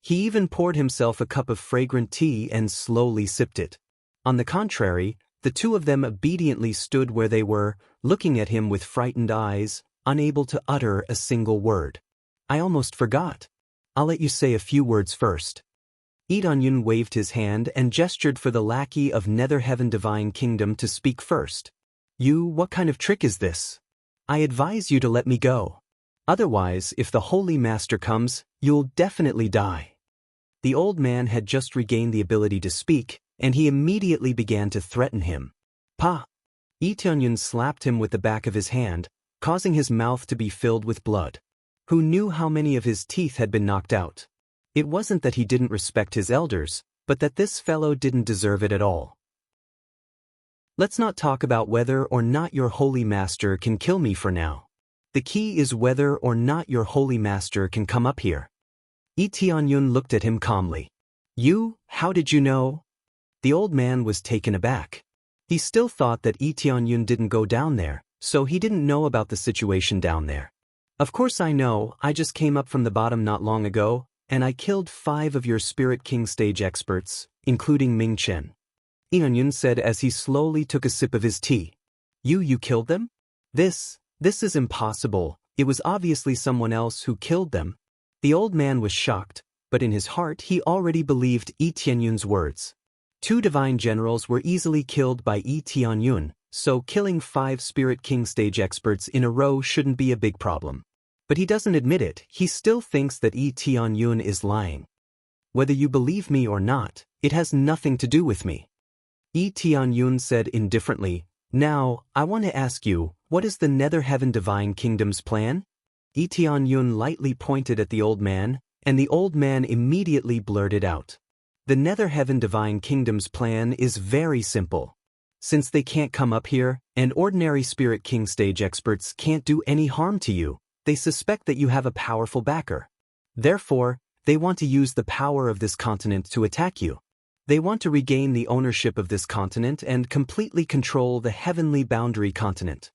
A: He even poured himself a cup of fragrant tea and slowly sipped it. On the contrary, the 2 of them obediently stood where they were, looking at him with frightened eyes, unable to utter a single word. I almost forgot. I'll let you say a few words first. Yi Tianyun waved his hand and gestured for the lackey of Nether Heaven Divine Kingdom to speak first. What kind of trick is this? I advise you to let me go. Otherwise, if the Holy Master comes, you'll definitely die. The old man had just regained the ability to speak, and he immediately began to threaten him. Pa! Lee Tianyun slapped him with the back of his hand, causing his mouth to be filled with blood. Who knew how many of his teeth had been knocked out? It wasn't that he didn't respect his elders, but that this fellow didn't deserve it at all. Let's not talk about whether or not your holy master can kill me for now. The key is whether or not your holy master can come up here. Lee Tianyun looked at him calmly. You, how did you know? The old man was taken aback. He still thought that Lee Tianyun didn't go down there, so he didn't know about the situation down there. Of course I know, I just came up from the bottom not long ago, and I killed 5 of your Spirit King stage experts, including Ming Chen. Lee Tianyun said as he slowly took a sip of his tea. You killed them? This is impossible. It was obviously someone else who killed them. The old man was shocked, but in his heart he already believed Lee Tianyun's words. 2 divine generals were easily killed by Lee Tianyun, so killing 5 Spirit King stage experts in a row shouldn't be a big problem. But he doesn't admit it, he still thinks that Lee Tianyun is lying. Whether you believe me or not, it has nothing to do with me. Lee Tianyun said indifferently, Now, I want to ask you, what is the Nether Heaven Divine Kingdom's plan? Lee Tianyun lightly pointed at the old man, and the old man immediately blurted out. The Nether Heaven Divine Kingdom's plan is very simple. Since they can't come up here, and ordinary Spirit King stage experts can't do any harm to you, they suspect that you have a powerful backer. Therefore, they want to use the power of this continent to attack you. They want to regain the ownership of this continent and completely control the heavenly boundary continent.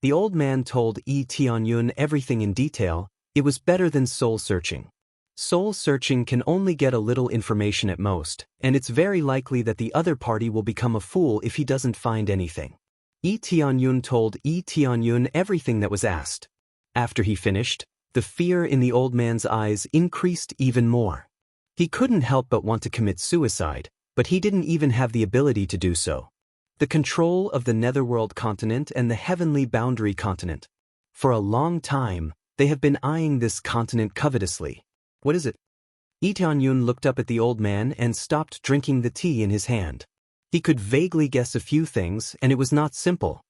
A: The old man told Lee Tianyun everything in detail. It was better than soul-searching. Soul-searching can only get a little information at most, and it's very likely that the other party will become a fool if he doesn't find anything. Lee Tianyun told Lee Tianyun everything that was asked. After he finished, the fear in the old man's eyes increased even more. He couldn't help but want to commit suicide, but he didn't even have the ability to do so. The control of the Netherworld continent and the heavenly boundary continent. For a long time, they have been eyeing this continent covetously. What is it? Lee Tianyun looked up at the old man and stopped drinking the tea in his hand. He could vaguely guess a few things, and it was not simple.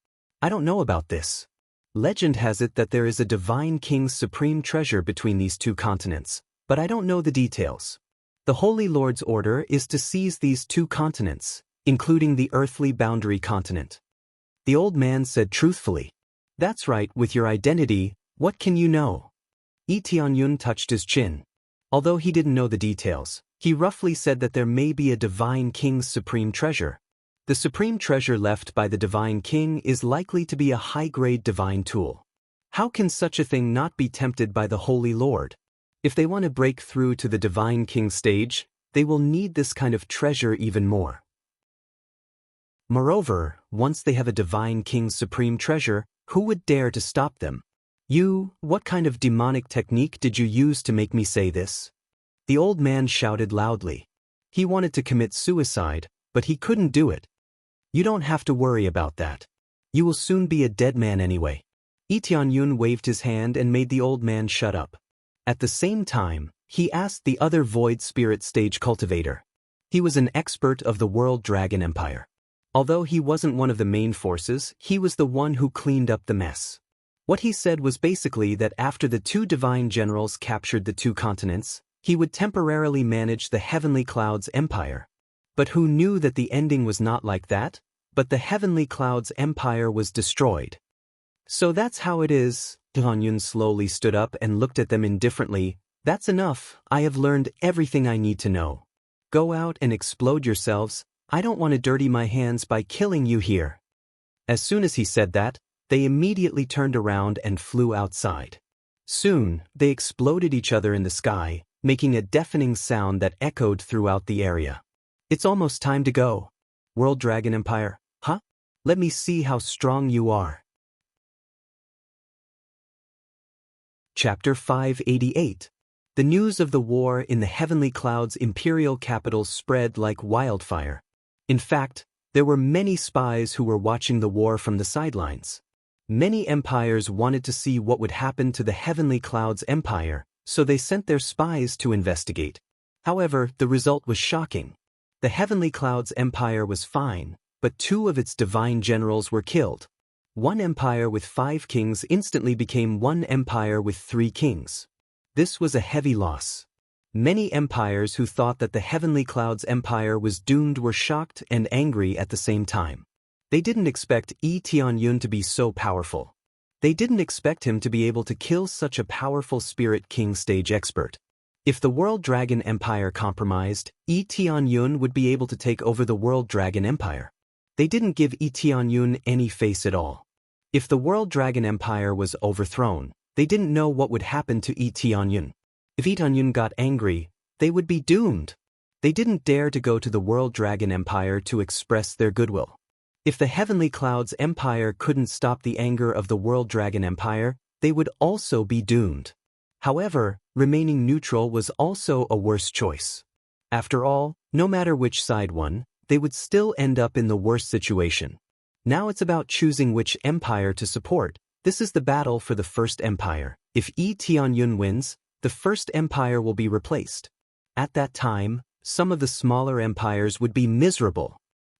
A: I don't know about this. Legend has it that there is a divine king's supreme treasure between these 2 continents, but I don't know the details. The Holy Lord's order is to seize these 2 continents, including the earthly boundary continent. The old man said truthfully. That's right, with your identity, what can you know? Lee Tianyun touched his chin. Although he didn't know the details, he roughly said that there may be a divine king's supreme treasure. The supreme treasure left by the divine king is likely to be a high-grade divine tool. How can such a thing not be tempted by the Holy Lord? If they want to break through to the divine king stage, they will need this kind of treasure even more. Moreover, once they have a divine king's supreme treasure, who would dare to stop them? What kind of demonic technique did you use to make me say this? The old man shouted loudly. He wanted to commit suicide, but he couldn't do it. You don't have to worry about that. You will soon be a dead man anyway. Lee Tianyun waved his hand and made the old man shut up. At the same time, he asked the other Void Spirit stage cultivator. He was an expert of the World Dragon Empire. Although he wasn't one of the main forces, he was the one who cleaned up the mess. What he said was basically that after the 2 divine generals captured the 2 continents, he would temporarily manage the Heavenly Clouds Empire. But who knew that the ending was not like that? But the Heavenly Clouds Empire was destroyed. So that's how it is. Tianyun slowly stood up and looked at them indifferently. That's enough, I have learned everything I need to know. Go out and explode yourselves, I don't want to dirty my hands by killing you here. As soon as he said that, they immediately turned around and flew outside. Soon, they exploded each other in the sky, making a deafening sound that echoed throughout the area. It's almost time to go. World Dragon Empire, huh? Let me see how strong you are. Chapter 588. The news of the war in the Heavenly Clouds' imperial capital spread like wildfire. In fact, there were many spies who were watching the war from the sidelines. Many empires wanted to see what would happen to the Heavenly Clouds Empire, so they sent their spies to investigate. However, the result was shocking. The Heavenly Cloud's empire was fine, but 2 of its divine generals were killed. One empire with 5 kings instantly became one empire with 3 kings. This was a heavy loss. Many empires who thought that the Heavenly Cloud's empire was doomed were shocked and angry at the same time. They didn't expect Tianyun to be so powerful. They didn't expect him to be able to kill such a powerful spirit king stage expert. If the World Dragon Empire compromised, Tianyun would be able to take over the World Dragon Empire. They didn't give Tianyun any face at all. If the World Dragon Empire was overthrown, they didn't know what would happen to Tianyun. If Tianyun got angry, they would be doomed. They didn't dare to go to the World Dragon Empire to express their goodwill. If the Heavenly Cloud's empire couldn't stop the anger of the World Dragon Empire, they would also be doomed. However, remaining neutral was also a worse choice. After all, no matter which side won, they would still end up in the worst situation. Now it's about choosing which empire to support. This is the battle for the first empire. If Tianyun wins, the first empire will be replaced. At that time, some of the smaller empires would be miserable.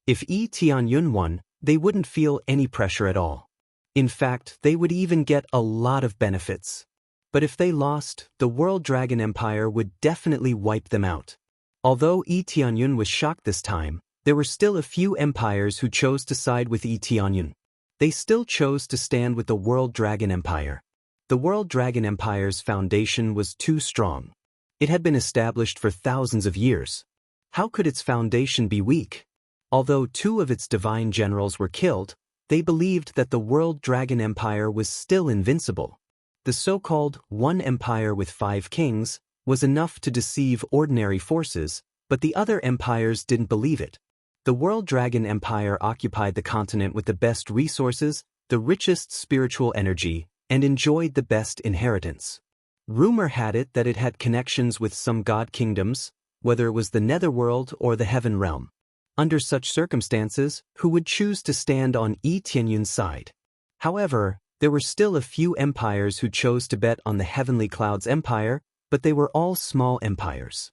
A: If Tianyun won, they wouldn't feel any pressure at all. In fact, they would even get a lot of benefits. But if they lost, the World Dragon Empire would definitely wipe them out. Although Tianyun was shocked this time, there were still a few empires who chose to side with Tianyun. They still chose to stand with the World Dragon Empire. The World Dragon Empire's foundation was too strong. It had been established for thousands of years. How could its foundation be weak? Although 2 of its divine generals were killed, they believed that the World Dragon Empire was still invincible. The so-called one empire with 5 kings was enough to deceive ordinary forces, but the other empires didn't believe it. The World Dragon Empire occupied the continent with the best resources, the richest spiritual energy, and enjoyed the best inheritance. Rumor had it that it had connections with some god kingdoms, whether it was the Netherworld or the Heaven Realm. Under such circumstances, who would choose to stand on Tianyun's side? However, there were still a few empires who chose to bet on the Heavenly Cloud's empire, but they were all small empires.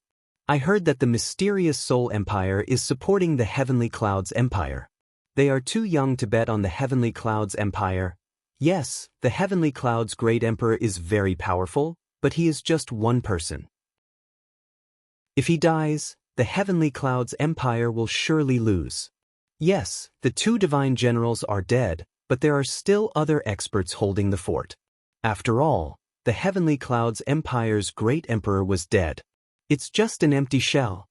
A: I heard that the mysterious Soul Empire is supporting the Heavenly Cloud's empire. They are too young to bet on the Heavenly Cloud's empire. Yes, the Heavenly Cloud's great emperor is very powerful, but he is just one person. If he dies, the Heavenly Cloud's empire will surely lose. Yes, the 2 divine generals are dead, but there are still other experts holding the fort. After all, the Heavenly Cloud's empire's great emperor was dead. It's just an empty shell.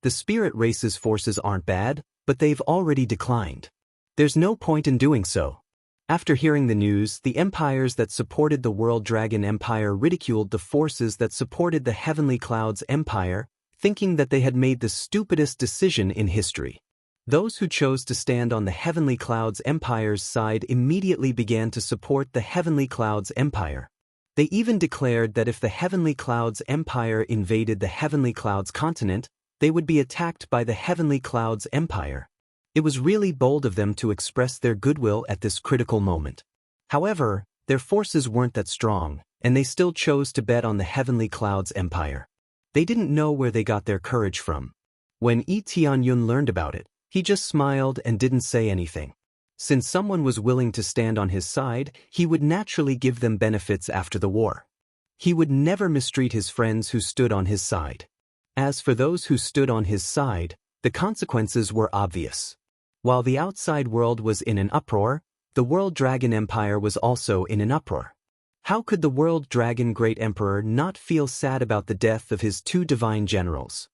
A: The spirit race's forces aren't bad, but they've already declined. There's no point in doing so. After hearing the news, the empires that supported the World Dragon Empire ridiculed the forces that supported the Heavenly Cloud's empire, thinking that they had made the stupidest decision in history. Those who chose to stand on the Heavenly Cloud's empire's side immediately began to support the Heavenly Cloud's empire. They even declared that if the Heavenly Cloud's empire invaded the Heavenly Cloud's continent, they would be attacked by the Heavenly Cloud's empire. It was really bold of them to express their goodwill at this critical moment. However, their forces weren't that strong, and they still chose to bet on the Heavenly Cloud's empire. They didn't know where they got their courage from. When Tianyun learned about it, he just smiled and didn't say anything. Since someone was willing to stand on his side, he would naturally give them benefits after the war. He would never mistreat his friends who stood on his side. As for those who stood on his side, the consequences were obvious. While the outside world was in an uproar, the World Dragon Empire was also in an uproar. How could the World Dragon Great Emperor not feel sad about the death of his 2 divine generals?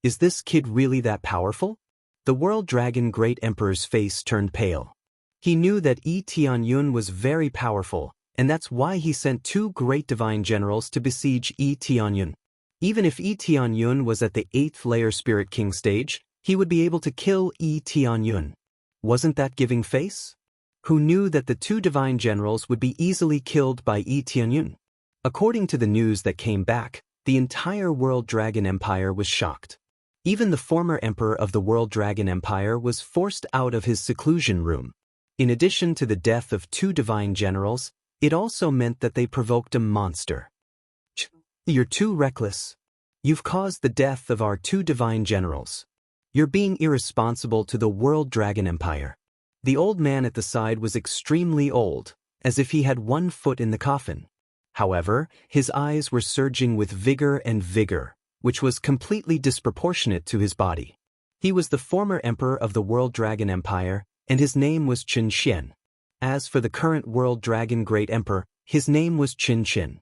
A: Is this kid really that powerful? The World Dragon Great Emperor's face turned pale. He knew that Tianyun was very powerful, and that's why he sent 2 great divine generals to besiege Tianyun. Even if Tianyun was at the 8th layer Spirit King stage, he would be able to kill Tianyun. Wasn't that giving face? Who knew that the 2 divine generals would be easily killed by Tianyun? According to the news that came back, the entire World Dragon Empire was shocked. Even the former emperor of the World Dragon Empire was forced out of his seclusion room. In addition to the death of 2 divine generals, it also meant that they provoked a monster. You're too reckless. You've caused the death of our 2 divine generals. You're being irresponsible to the World Dragon Empire. The old man at the side was extremely old, as if he had one foot in the coffin. However, his eyes were surging with vigor, which was completely disproportionate to his body. He was the former emperor of the World Dragon Empire, and his name was Qin Xian. As for the current World Dragon Great Emperor, his name was Qin Qin.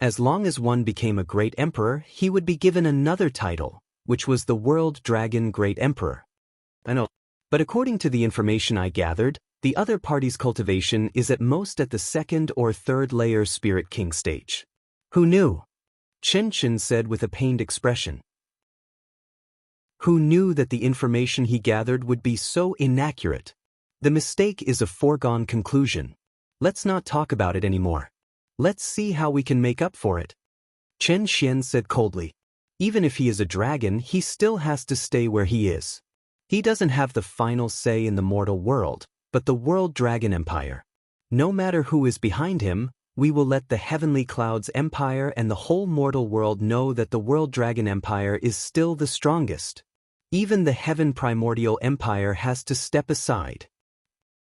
A: As long as one became a great emperor, he would be given another title, which was the World Dragon Great Emperor. I know. But according to the information I gathered, the other party's cultivation is at most at the second or third layer Spirit King stage. Who knew? Qin Qin said with a pained expression. Who knew that the information he gathered would be so inaccurate? The mistake is a foregone conclusion. Let's not talk about it anymore. Let's see how we can make up for it. Qin Xian said coldly. Even if he is a dragon, he still has to stay where he is. He doesn't have the final say in the mortal world, but the World Dragon Empire. No matter who is behind him, we will let the Heavenly Clouds Empire and the whole mortal world know that the World Dragon Empire is still the strongest. Even the Heaven Primordial Empire has to step aside.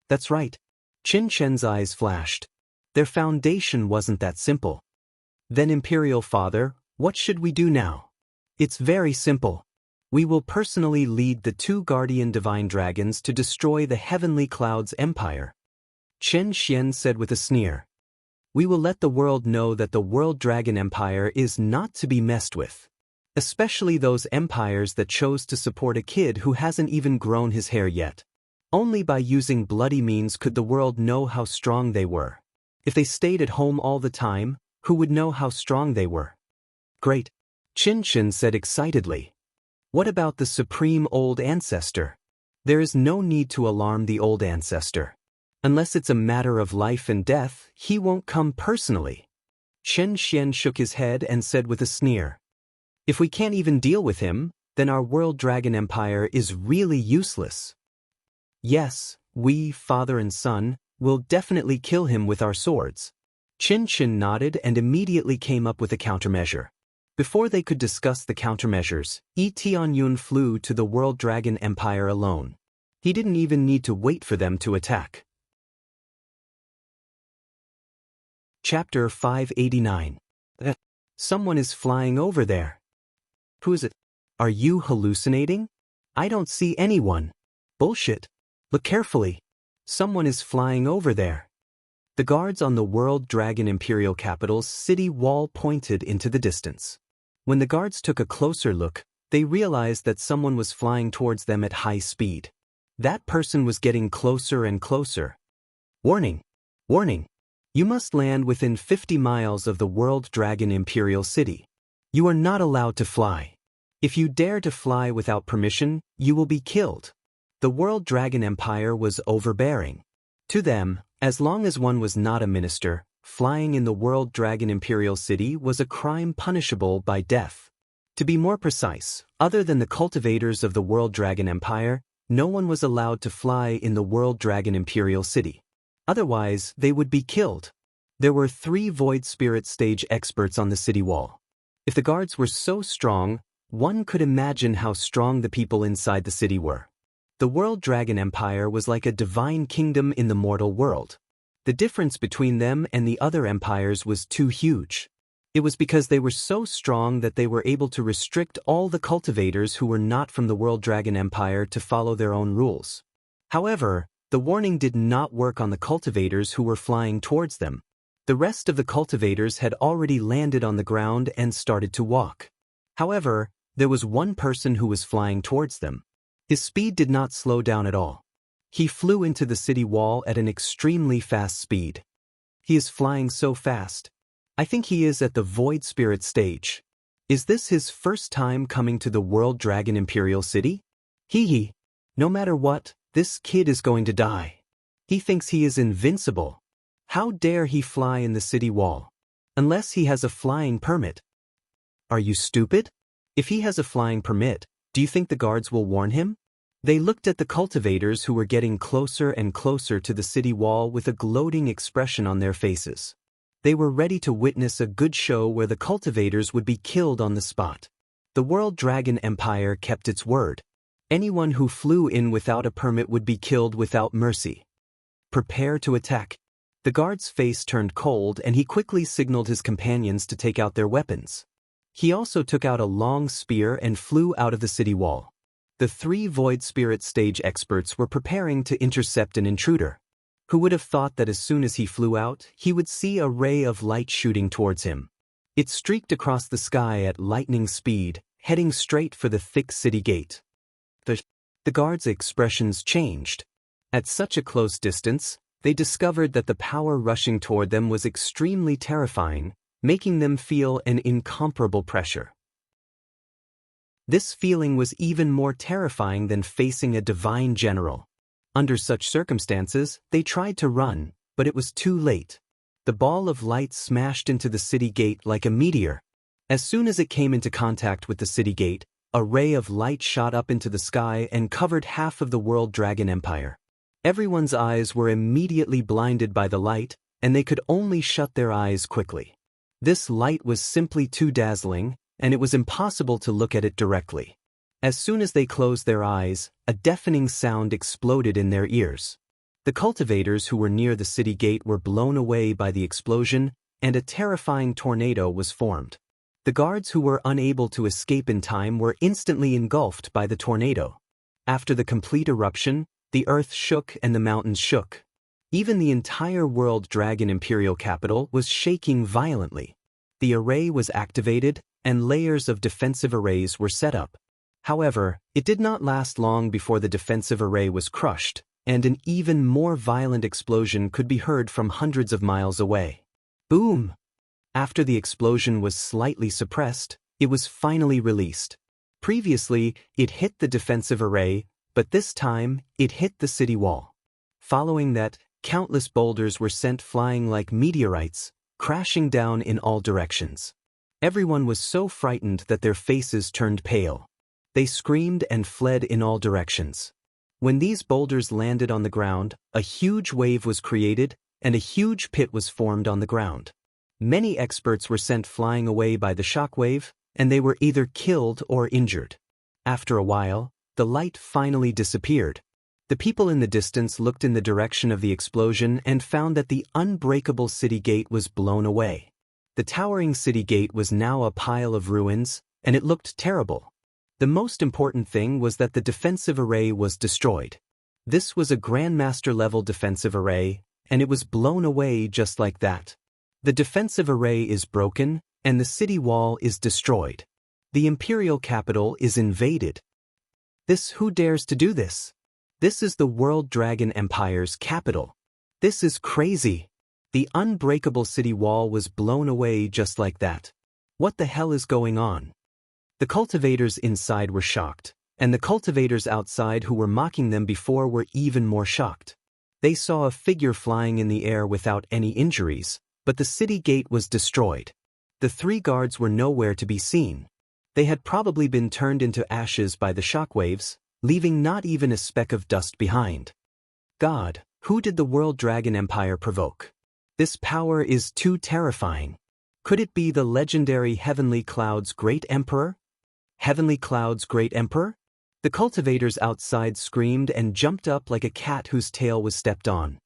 A: That's right. Qin Qian's eyes flashed. Their foundation wasn't that simple. Then Imperial Father, what should we do now? It's very simple. We will personally lead the 2 guardian divine dragons to destroy the Heavenly Clouds Empire. Qin Xian said with a sneer. We will let the world know that the World Dragon Empire is not to be messed with. Especially those empires that chose to support a kid who hasn't even grown his hair yet. Only by using bloody means could the world know how strong they were. If they stayed at home all the time, who would know how strong they were? Great. Qin Qin said excitedly. What about the supreme old ancestor? There is no need to alarm the old ancestor. Unless it's a matter of life and death, he won't come personally. Qin Xian shook his head and said with a sneer. If we can't even deal with him, then our World Dragon Empire is really useless. Yes, we, father and son, will definitely kill him with our swords. Qin Qin nodded and immediately came up with a countermeasure. Before they could discuss the countermeasures, Tianyun flew to the World Dragon Empire alone. He didn't even need to wait for them to attack. Chapter 589. Someone is flying over there. Who is it? Are you hallucinating? I don't see anyone. Bullshit. Look carefully. Someone is flying over there. The guards on the World Dragon Imperial Capital's city wall pointed into the distance. When the guards took a closer look, they realized that someone was flying towards them at high speed. That person was getting closer and closer. Warning! Warning! You must land within 50 miles of the World Dragon Imperial City. You are not allowed to fly. If you dare to fly without permission, you will be killed. The World Dragon Empire was overbearing. To them, as long as one was not a minister, flying in the World Dragon Imperial City was a crime punishable by death. To be more precise, other than the cultivators of the World Dragon Empire, no one was allowed to fly in the World Dragon Imperial City. Otherwise, they would be killed. There were 3 Void Spirit stage experts on the city wall. If the guards were so strong, one could imagine how strong the people inside the city were. The World Dragon Empire was like a divine kingdom in the mortal world. The difference between them and the other empires was too huge. It was because they were so strong that they were able to restrict all the cultivators who were not from the World Dragon Empire to follow their own rules. However, the warning did not work on the cultivators who were flying towards them. The rest of the cultivators had already landed on the ground and started to walk. However, there was one person who was flying towards them. His speed did not slow down at all. He flew into the city wall at an extremely fast speed. He is flying so fast. I think he is at the Void Spirit stage. Is this his first time coming to the World Dragon Imperial City? Hee. No matter what, this kid is going to die. He thinks he is invincible. How dare he fly in the city wall? Unless he has a flying permit. Are you stupid? If he has a flying permit, do you think the guards will warn him? They looked at the cultivators who were getting closer and closer to the city wall with a gloating expression on their faces. They were ready to witness a good show where the cultivators would be killed on the spot. The World Dragon Empire kept its word. Anyone who flew in without a permit would be killed without mercy. Prepare to attack. The guard's face turned cold and he quickly signaled his companions to take out their weapons. He also took out a long spear and flew out of the city wall. The 3 Void Spirit stage experts were preparing to intercept an intruder. Who would have thought that as soon as he flew out, he would see a ray of light shooting towards him. It streaked across the sky at lightning speed, heading straight for the thick city gate. The guards' expressions changed. At such a close distance, they discovered that the power rushing toward them was extremely terrifying, making them feel an incomparable pressure. This feeling was even more terrifying than facing a divine general. Under such circumstances, they tried to run, but it was too late. The ball of light smashed into the city gate like a meteor. As soon as it came into contact with the city gate, a ray of light shot up into the sky and covered half of the World Dragon Empire. Everyone's eyes were immediately blinded by the light, and they could only shut their eyes quickly. This light was simply too dazzling, and it was impossible to look at it directly. As soon as they closed their eyes, a deafening sound exploded in their ears. The cultivators who were near the city gate were blown away by the explosion, and a terrifying tornado was formed. The guards who were unable to escape in time were instantly engulfed by the tornado. After the complete eruption, the earth shook and the mountains shook. Even the entire World Dragon Imperial capital was shaking violently. The array was activated, and layers of defensive arrays were set up. However, it did not last long before the defensive array was crushed, and an even more violent explosion could be heard from hundreds of miles away. Boom! After the explosion was slightly suppressed, it was finally released. Previously, it hit the defensive array, but this time, it hit the city wall. Following that, countless boulders were sent flying like meteorites, crashing down in all directions. Everyone was so frightened that their faces turned pale. They screamed and fled in all directions. When these boulders landed on the ground, a huge wave was created, and a huge pit was formed on the ground. Many experts were sent flying away by the shockwave, and they were either killed or injured. After a while, the light finally disappeared. The people in the distance looked in the direction of the explosion and found that the unbreakable city gate was blown away. The towering city gate was now a pile of ruins, and it looked terrible. The most important thing was that the defensive array was destroyed. This was a Grandmaster-level defensive array, and it was blown away just like that. The defensive array is broken, and the city wall is destroyed. The Imperial capital is invaded. Who dares to do this? This is the World Dragon Empire's capital. This is crazy. The unbreakable city wall was blown away just like that. What the hell is going on? The cultivators inside were shocked, and the cultivators outside who were mocking them before were even more shocked. They saw a figure flying in the air without any injuries, but the city gate was destroyed. The 3 guards were nowhere to be seen. They had probably been turned into ashes by the shockwaves, leaving not even a speck of dust behind. God, who did the World Dragon Empire provoke? This power is too terrifying. Could it be the legendary Heavenly Cloud's Great Emperor? Heavenly Cloud's Great Emperor? The cultivators outside screamed and jumped up like a cat whose tail was stepped on.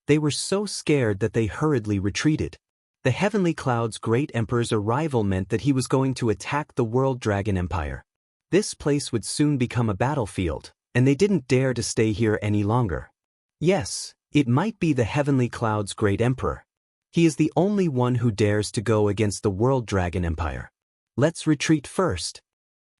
A: They were so scared that they hurriedly retreated. The Heavenly Cloud's Great Emperor's arrival meant that he was going to attack the World Dragon Empire. This place would soon become a battlefield, and they didn't dare to stay here any longer. Yes, it might be the Heavenly Cloud's Great Emperor. He is the only one who dares to go against the World Dragon Empire. Let's retreat first.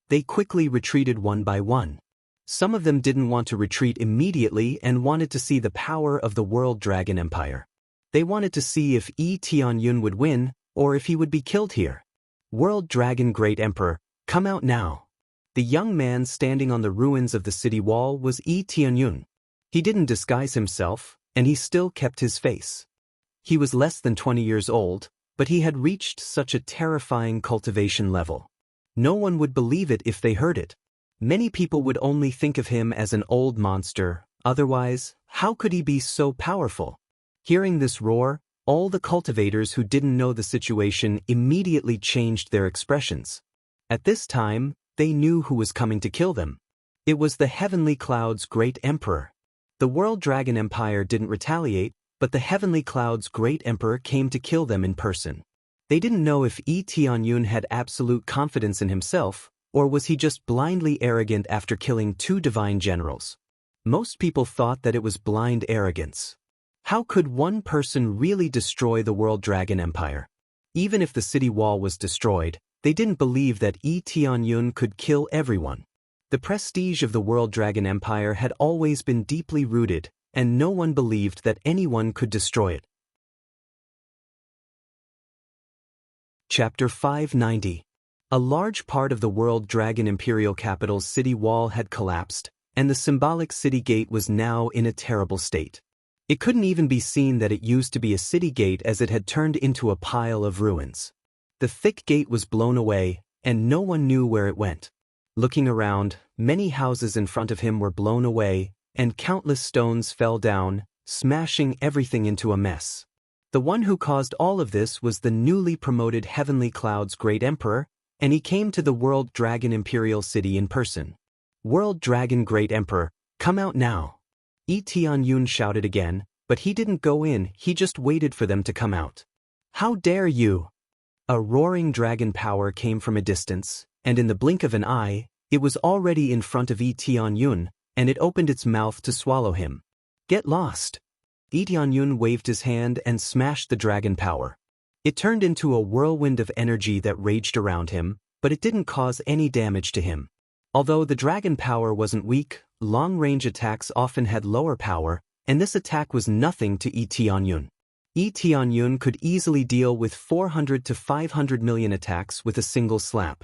A: They quickly retreated one by one. Some of them didn't want to retreat immediately and wanted to see the power of the World Dragon Empire. They wanted to see if Tianyun would win, or if he would be killed here. World Dragon Great Emperor, come out now. The young man standing on the ruins of the city wall was Tianyun. He didn't disguise himself, and he still kept his face. He was less than 20 years old, but he had reached such a terrifying cultivation level. No one would believe it if they heard it. Many people would only think of him as an old monster, otherwise, how could he be so powerful? Hearing this roar, all the cultivators who didn't know the situation immediately changed their expressions. At this time, they knew who was coming to kill them. It was the Heavenly Cloud's great emperor. The World Dragon Empire didn't retaliate, but the Heavenly Cloud's great emperor came to kill them in person. They didn't know if Tianyun had absolute confidence in himself, or was he just blindly arrogant after killing 2 divine generals. Most people thought that it was blind arrogance. How could one person really destroy the World Dragon Empire? Even if the city wall was destroyed, they didn't believe that Tianyun could kill everyone. The prestige of the World Dragon Empire had always been deeply rooted, and no one believed that anyone could destroy it. Chapter 590. A large part of the World Dragon Imperial capital's city wall had collapsed, and the symbolic city gate was now in a terrible state. It couldn't even be seen that it used to be a city gate as it had turned into a pile of ruins. The thick gate was blown away, and no one knew where it went. Looking around, many houses in front of him were blown away, and countless stones fell down, smashing everything into a mess. The one who caused all of this was the newly promoted Heavenly Cloud's great emperor, and he came to the World Dragon Imperial City in person. "World Dragon Great Emperor, come out now!" Tianyun shouted again, but he didn't go in, he just waited for them to come out. "How dare you!" A roaring dragon power came from a distance, and in the blink of an eye, it was already in front of Tianyun, and it opened its mouth to swallow him. "Get lost!" Tianyun waved his hand and smashed the dragon power. It turned into a whirlwind of energy that raged around him, but it didn't cause any damage to him. Although the dragon power wasn't weak, long-range attacks often had lower power, and this attack was nothing to Tianyun. Tianyun could easily deal with 400 to 500 million attacks with a single slap.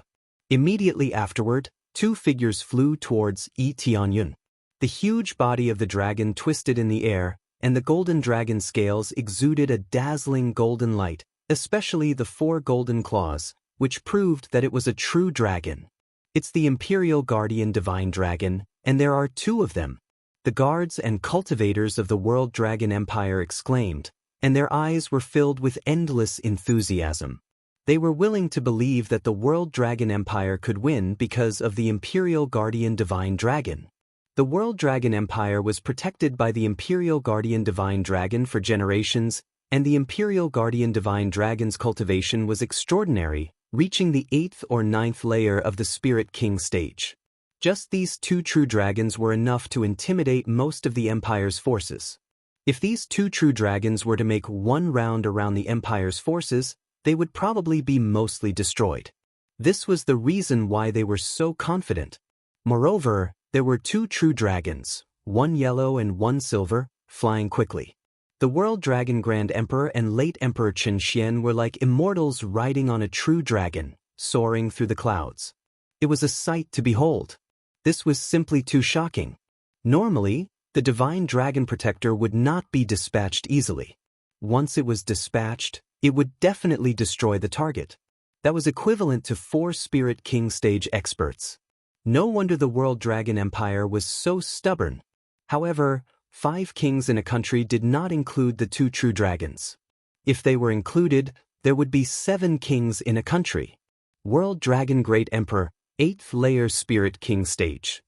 A: Immediately afterward, 2 figures flew towards Tianyun. The huge body of the dragon twisted in the air, and the golden dragon scales exuded a dazzling golden light, especially the 4 golden claws, which proved that it was a true dragon. It's the Imperial Guardian Divine Dragon, and there are 2 of them. The guards and cultivators of the World Dragon Empire exclaimed, and their eyes were filled with endless enthusiasm. They were willing to believe that the World Dragon Empire could win because of the Imperial Guardian Divine Dragon. The World Dragon Empire was protected by the Imperial Guardian Divine Dragon for generations, and the Imperial Guardian Divine Dragon's cultivation was extraordinary, reaching the 8th or 9th layer of the Spirit King stage. Just these 2 true dragons were enough to intimidate most of the Empire's forces. If these 2 true dragons were to make one round around the Empire's forces, they would probably be mostly destroyed. This was the reason why they were so confident. Moreover, there were 2 true dragons, one yellow and one silver, flying quickly. The World Dragon Grand Emperor and late Emperor Chen Xian were like immortals riding on a true dragon, soaring through the clouds. It was a sight to behold. This was simply too shocking. Normally, the Divine Dragon Protector would not be dispatched easily. Once it was dispatched, it would definitely destroy the target. That was equivalent to 4 Spirit King stage experts. No wonder the World Dragon Empire was so stubborn. However, 5 kings in a country did not include the 2 true dragons. If they were included, there would be 7 kings in a country. World Dragon Great Emperor, 8th layer Spirit King stage.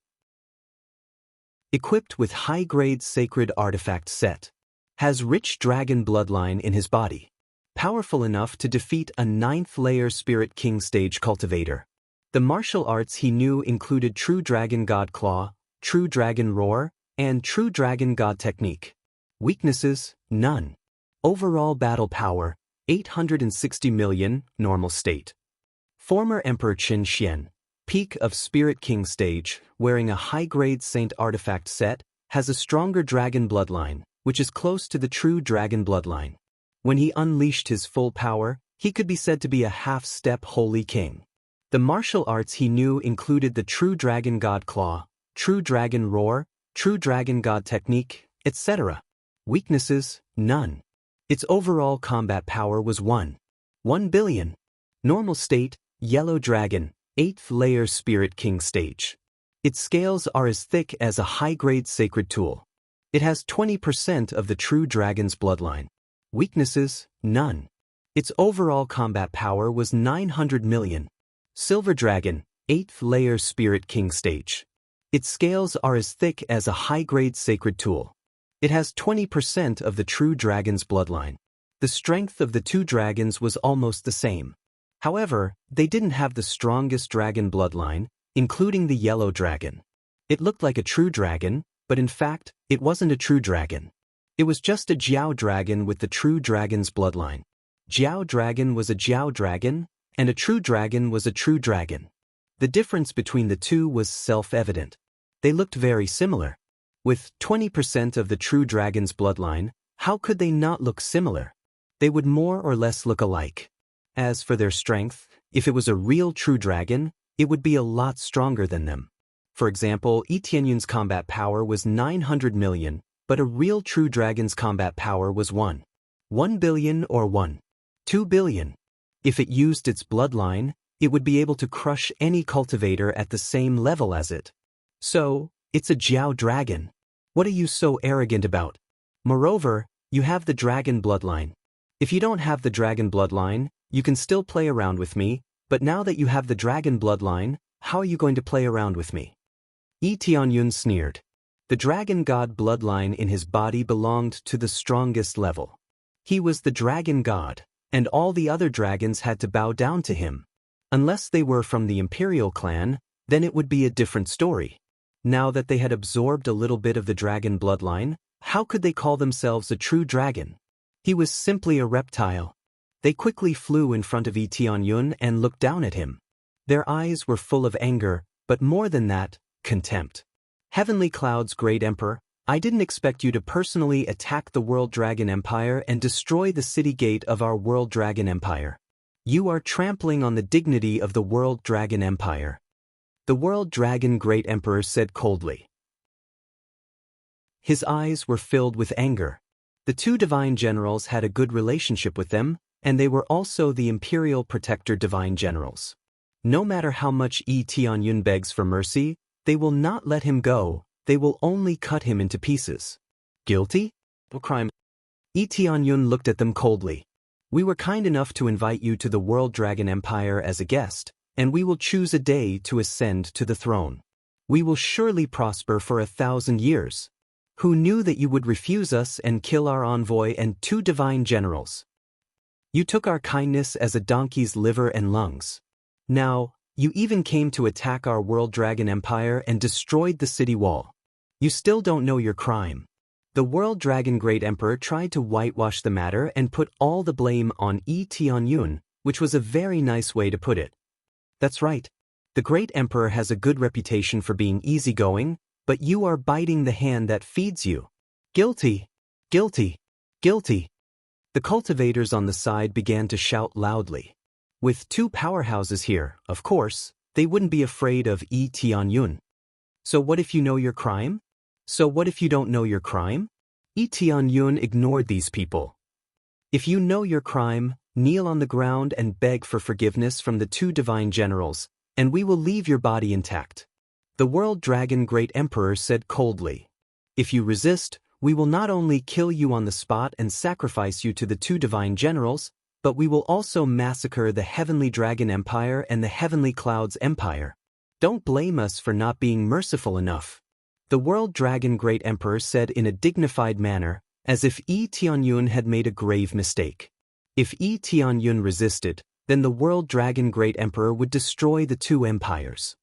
A: Equipped with high-grade sacred artifact set. Has rich dragon bloodline in his body. Powerful enough to defeat a 9th layer Spirit King stage cultivator. The martial arts he knew included True Dragon God Claw, True Dragon Roar, and True Dragon God Technique. Weaknesses, none. Overall battle power, 860 million, normal state. Former Emperor Chen Xian, peak of Spirit King stage, wearing a high-grade Saint artifact set, has a stronger dragon bloodline, which is close to the true dragon bloodline. When he unleashed his full power, he could be said to be a half-step holy king. The martial arts he knew included the True Dragon God Claw, True Dragon Roar, True Dragon God Technique, etc. Weaknesses, none. Its overall combat power was 1 billion. Normal state, Yellow Dragon, 8th layer Spirit King stage. Its scales are as thick as a high-grade sacred tool. It has 20% of the true dragon's bloodline. Weaknesses, none. Its overall combat power was 900 million. Silver Dragon, 8th layer Spirit King stage. Its scales are as thick as a high-grade sacred tool. It has 20% of the true dragon's bloodline. The strength of the two dragons was almost the same. However, they didn't have the strongest dragon bloodline, including the yellow dragon. It looked like a true dragon, but in fact, it wasn't a true dragon. It was just a Jiao dragon with the true dragon's bloodline. Jiao dragon was a Jiao dragon, and a true dragon was a true dragon. The difference between the two was self-evident. They looked very similar. With 20% of the true dragon's bloodline, how could they not look similar? They would more or less look alike. As for their strength, if it was a real true dragon, it would be a lot stronger than them. For example, Yi Tianyun's combat power was 900 million, but a real true dragon's combat power was 1 billion or 2 billion. If it used its bloodline, it would be able to crush any cultivator at the same level as it. So, it's a Jiao dragon. What are you so arrogant about? Moreover, you have the dragon bloodline. If you don't have the dragon bloodline, you can still play around with me, but now that you have the dragon bloodline, how are you going to play around with me? Yi Tianyun sneered. The dragon god bloodline in his body belonged to the strongest level. He was the dragon god, and all the other dragons had to bow down to him. Unless they were from the imperial clan, then it would be a different story. Now that they had absorbed a little bit of the dragon bloodline, how could they call themselves a true dragon? He was simply a reptile. They quickly flew in front of Yi Tianyun and looked down at him. Their eyes were full of anger, but more than that, contempt. Heavenly Cloud's great emperor, I didn't expect you to personally attack the World Dragon Empire and destroy the city gate of our World Dragon Empire. You are trampling on the dignity of the World Dragon Empire. The World Dragon Great Emperor said coldly. His eyes were filled with anger. The two divine generals had a good relationship with them, and they were also the Imperial Protector divine generals. No matter how much Yi Tianyun begs for mercy, they will not let him go, they will only cut him into pieces. Guilty? What crime? Yi Tianyun looked at them coldly. We were kind enough to invite you to the World Dragon Empire as a guest, and we will choose a day to ascend to the throne. We will surely prosper for 1,000 years. Who knew that you would refuse us and kill our envoy and two divine generals? You took our kindness as a donkey's liver and lungs. Now, you even came to attack our World Dragon Empire and destroyed the city wall. You still don't know your crime. The World Dragon Great Emperor tried to whitewash the matter and put all the blame on Yi Tianyun, which was a very nice way to put it. That's right. The Great Emperor has a good reputation for being easygoing, but you are biting the hand that feeds you. Guilty! Guilty! Guilty! The cultivators on the side began to shout loudly. With two powerhouses here, of course, they wouldn't be afraid of Yi Tianyun. So what if you know your crime? So what if you don't know your crime? Yi Tianyun ignored these people. If you know your crime, kneel on the ground and beg for forgiveness from the two divine generals, and we will leave your body intact. The World Dragon Great Emperor said coldly. If you resist, we will not only kill you on the spot and sacrifice you to the two divine generals, but we will also massacre the Heavenly Dragon Empire and the Heavenly Clouds Empire. Don't blame us for not being merciful enough. The World Dragon Great Emperor said in a dignified manner, as if Yi Tianyun had made a grave mistake. If Yi Tianyun resisted, then the World Dragon Great Emperor would destroy the two empires.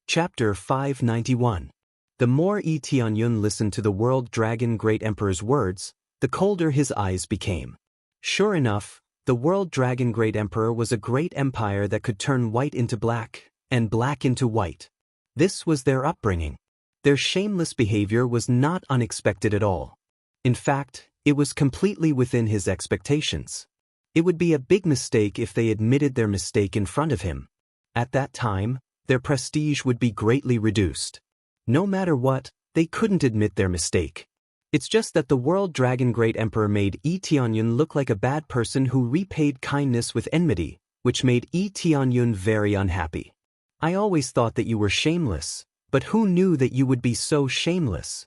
A: Chapter 591. The more Yi Tianyun listened to the World Dragon Great Emperor's words, the colder his eyes became. Sure enough, the World Dragon Great Emperor was a great empire that could turn white into black, and black into white. This was their upbringing. Their shameless behavior was not unexpected at all. In fact, it was completely within his expectations. It would be a big mistake if they admitted their mistake in front of him. At that time, their prestige would be greatly reduced. No matter what, they couldn't admit their mistake. It's just that the World Dragon Great Emperor made Yi Tianyun look like a bad person who repaid kindness with enmity, which made Yi Tianyun very unhappy. I always thought that you were shameless, but who knew that you would be so shameless?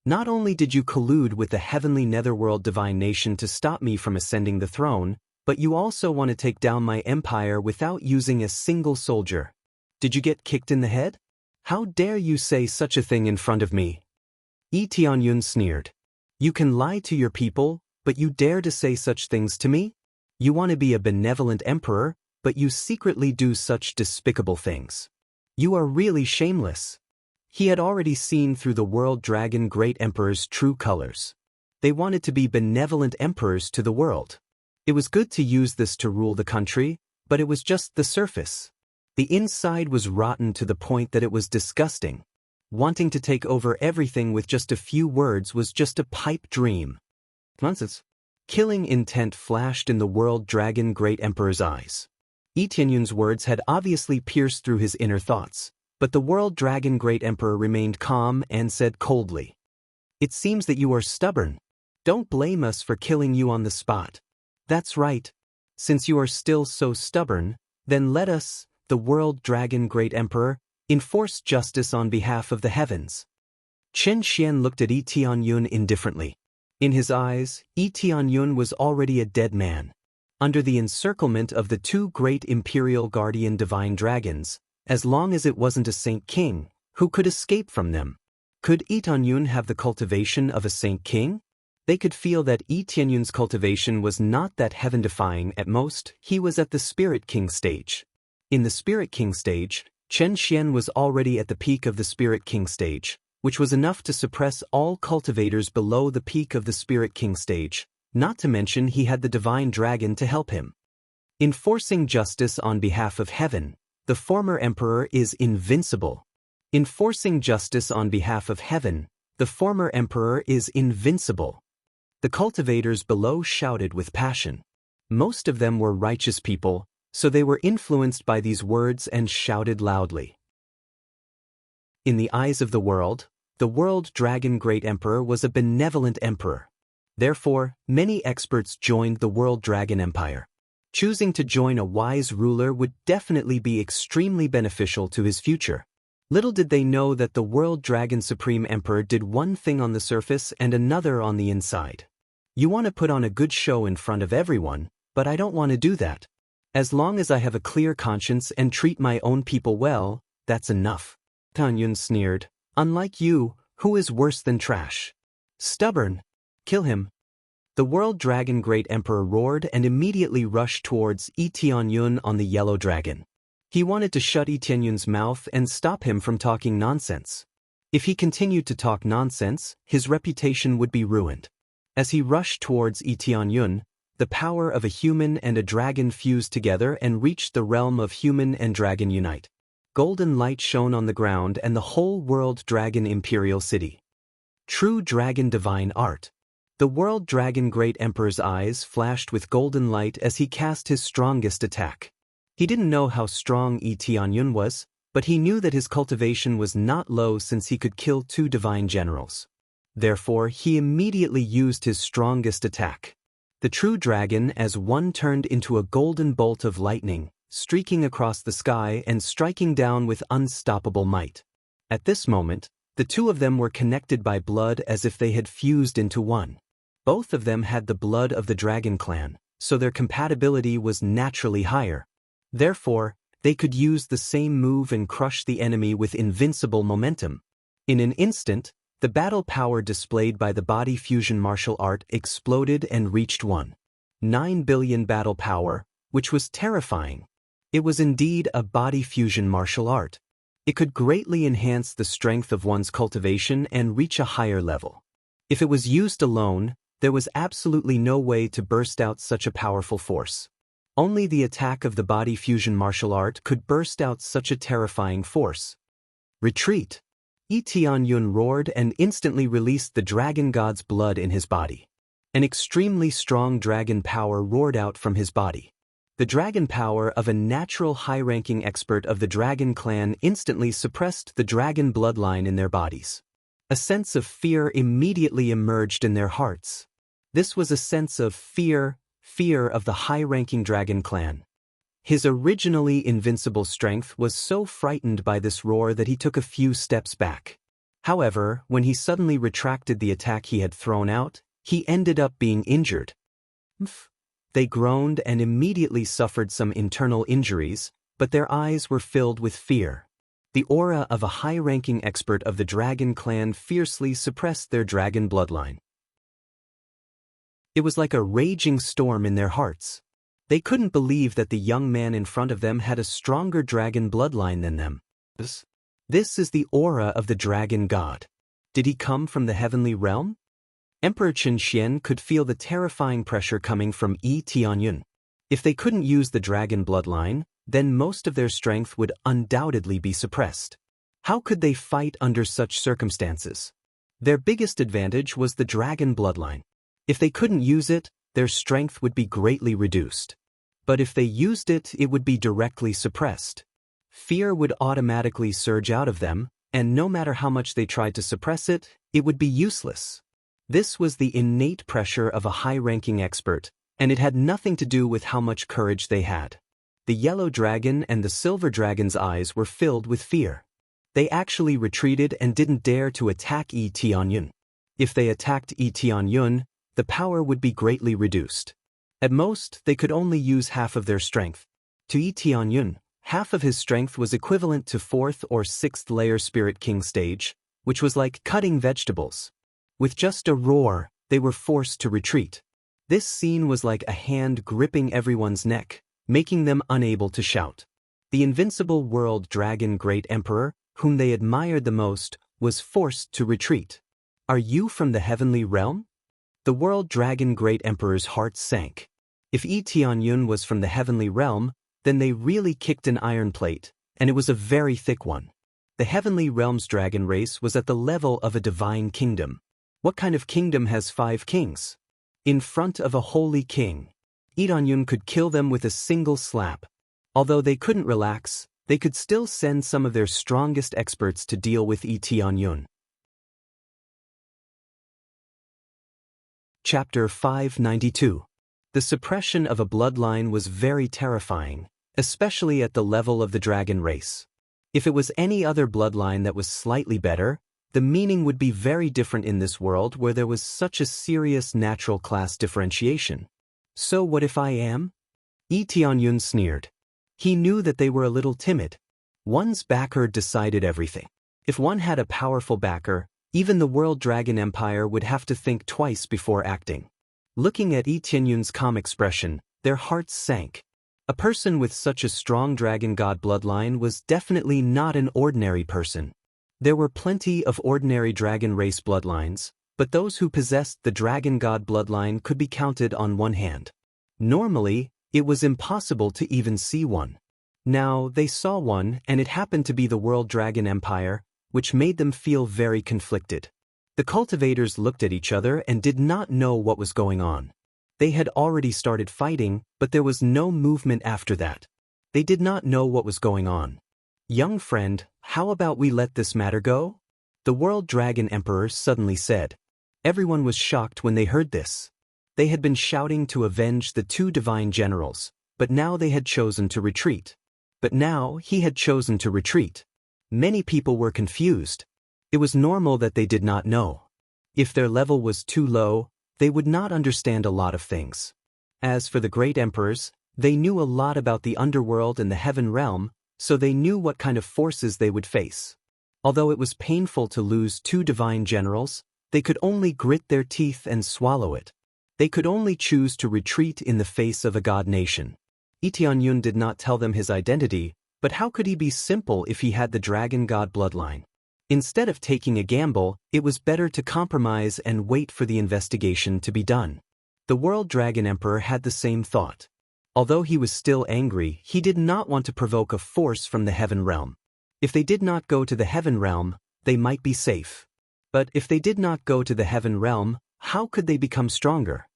A: Not only did you collude with the heavenly netherworld divine nation to stop me from ascending the throne, But you also want to take down my empire without using a single soldier. Did you get kicked in the head? How dare you say such a thing in front of me? Yi Tianyun sneered. You can lie to your people, but you dare to say such things to me? You want to be a benevolent emperor, but you secretly do such despicable things. You are really shameless. He had already seen through the World Dragon Great Emperor's true colors. They wanted to be benevolent emperors to the world. It was good to use this to rule the country, but it was just the surface. The inside was rotten to the point that it was disgusting. Wanting to take over everything with just a few words was just a pipe dream. Nonsense. Killing intent flashed in the World Dragon Great Emperor's eyes. Yi Tianyun's words had obviously pierced through his inner thoughts, but the World Dragon Great Emperor remained calm and said coldly, "It seems that you are stubborn. Don't blame us for killing you on the spot. That's right. Since you are still so stubborn, then let us, the World Dragon Great Emperor, enforce justice on behalf of the heavens." Chen Xian looked at Yi Tianyun indifferently. In his eyes, Yi Tianyun was already a dead man. Under the encirclement of the two great imperial guardian divine dragons, as long as it wasn't a saint king, who could escape from them? Could Yi Tianyun have the cultivation of a saint king? They could feel that Yi Tianyun's cultivation was not that heaven-defying. At most, he was at the Spirit King stage. In the Spirit King stage, Chen Xian was already at the peak of the Spirit King stage, which was enough to suppress all cultivators below the peak of the Spirit King stage, not to mention he had the Divine Dragon to help him. Enforcing justice on behalf of heaven, the former emperor is invincible. Enforcing justice on behalf of heaven, the former emperor is invincible. The cultivators below shouted with passion. Most of them were righteous people, so they were influenced by these words and shouted loudly. In the eyes of the World Dragon Great Emperor was a benevolent emperor. Therefore, many experts joined the World Dragon Empire. Choosing to join a wise ruler would definitely be extremely beneficial to his future. Little did they know that the World Dragon Supreme Emperor did one thing on the surface and another on the inside. You want to put on a good show in front of everyone, but I don't want to do that. As long as I have a clear conscience and treat my own people well, that's enough. Tianyun sneered. Unlike you, who is worse than trash? Stubborn. Kill him. The World Dragon Great Emperor roared and immediately rushed towards Yi Tianyun on the yellow dragon. He wanted to shut Yi Tianyun's mouth and stop him from talking nonsense. If he continued to talk nonsense, his reputation would be ruined. As he rushed towards Yi Tianyun, the power of a human and a dragon fused together and reached the realm of human and dragon unite. Golden light shone on the ground and the whole World Dragon Imperial City. True dragon divine art. The World Dragon Great Emperor's eyes flashed with golden light as he cast his strongest attack. He didn't know how strong Yi Tianyun was, but he knew that his cultivation was not low since he could kill two divine generals. Therefore, he immediately used his strongest attack. The true dragon as one turned into a golden bolt of lightning, streaking across the sky and striking down with unstoppable might. At this moment, the two of them were connected by blood as if they had fused into one. Both of them had the blood of the dragon clan, so their compatibility was naturally higher. Therefore, they could use the same move and crush the enemy with invincible momentum. In an instant, the battle power displayed by the body fusion martial art exploded and reached 1.9 billion battle power, which was terrifying. It was indeed a body fusion martial art. It could greatly enhance the strength of one's cultivation and reach a higher level. If it was used alone, there was absolutely no way to burst out such a powerful force. Only the attack of the body fusion martial art could burst out such a terrifying force. Retreat! Yi Tianyun roared and instantly released the dragon god's blood in his body. An extremely strong dragon power roared out from his body. The dragon power of a natural high-ranking expert of the dragon clan instantly suppressed the dragon bloodline in their bodies. A sense of fear immediately emerged in their hearts. This was a sense of fear of the high-ranking dragon clan. His originally invincible strength was so frightened by this roar that he took a few steps back. However, when he suddenly retracted the attack he had thrown out, he ended up being injured. They groaned and immediately suffered some internal injuries, but their eyes were filled with fear. The aura of a high-ranking expert of the dragon clan fiercely suppressed their dragon bloodline. It was like a raging storm in their hearts. They couldn't believe that the young man in front of them had a stronger dragon bloodline than them. This is the aura of the dragon god. Did he come from the heavenly realm? Emperor Chen Xian could feel the terrifying pressure coming from Yi Tianyun. If they couldn't use the dragon bloodline, then most of their strength would undoubtedly be suppressed. How could they fight under such circumstances? Their biggest advantage was the dragon bloodline. If they couldn't use it, their strength would be greatly reduced. But if they used it, it would be directly suppressed. Fear would automatically surge out of them, and no matter how much they tried to suppress it, it would be useless. This was the innate pressure of a high-ranking expert, and it had nothing to do with how much courage they had. The yellow dragon and the silver dragon's eyes were filled with fear. They actually retreated and didn't dare to attack Yi Tianyun. If they attacked Yi Tianyun, the power would be greatly reduced. At most, they could only use half of their strength. To Yi Tianyun, half of his strength was equivalent to 4th or 6th layer Spirit King stage, which was like cutting vegetables. With just a roar, they were forced to retreat. This scene was like a hand gripping everyone's neck, making them unable to shout. The invincible world dragon great emperor, whom they admired the most, was forced to retreat. Are you from the heavenly realm? The world dragon great emperor's heart sank. If Yi Tianyun was from the heavenly realm, then they really kicked an iron plate, and it was a very thick one. The heavenly realm's dragon race was at the level of a divine kingdom. What kind of kingdom has 5 kings? In front of a holy king, Yi Tianyun could kill them with a single slap. Although they couldn't relax, they could still send some of their strongest experts to deal with Yi Tianyun. Chapter 592. The suppression of a bloodline was very terrifying, especially at the level of the dragon race. If it was any other bloodline that was slightly better, the meaning would be very different in this world where there was such a serious natural class differentiation. So what if I am? Yi Tianyun sneered. He knew that they were a little timid. One's backer decided everything. If one had a powerful backer, even the World Dragon Empire would have to think twice before acting. Looking at Yi Tianyun's calm expression, their hearts sank. A person with such a strong dragon god bloodline was definitely not an ordinary person. There were plenty of ordinary dragon race bloodlines, but those who possessed the dragon god bloodline could be counted on one hand. Normally, it was impossible to even see one. Now, they saw one, and it happened to be the World Dragon Empire, which made them feel very conflicted. The cultivators looked at each other and did not know what was going on. They had already started fighting, but there was no movement after that. They did not know what was going on. Young friend, how about we let this matter go? The World Dragon Emperor suddenly said. Everyone was shocked when they heard this. They had been shouting to avenge the 2 divine generals, but now they had chosen to retreat. But now he had chosen to retreat. Many people were confused. It was normal that they did not know. If their level was too low, they would not understand a lot of things. As for the great emperors, they knew a lot about the underworld and the heaven realm, so they knew what kind of forces they would face. Although it was painful to lose 2 divine generals, they could only grit their teeth and swallow it. They could only choose to retreat in the face of a god nation. Yi Tianyun did not tell them his identity, but how could he be simple if he had the dragon god bloodline? Instead of taking a gamble, it was better to compromise and wait for the investigation to be done. The World Dragon Emperor had the same thought. Although he was still angry, he did not want to provoke a force from the heaven realm. If they did not go to the heaven realm, they might be safe. But if they did not go to the heaven realm, how could they become stronger?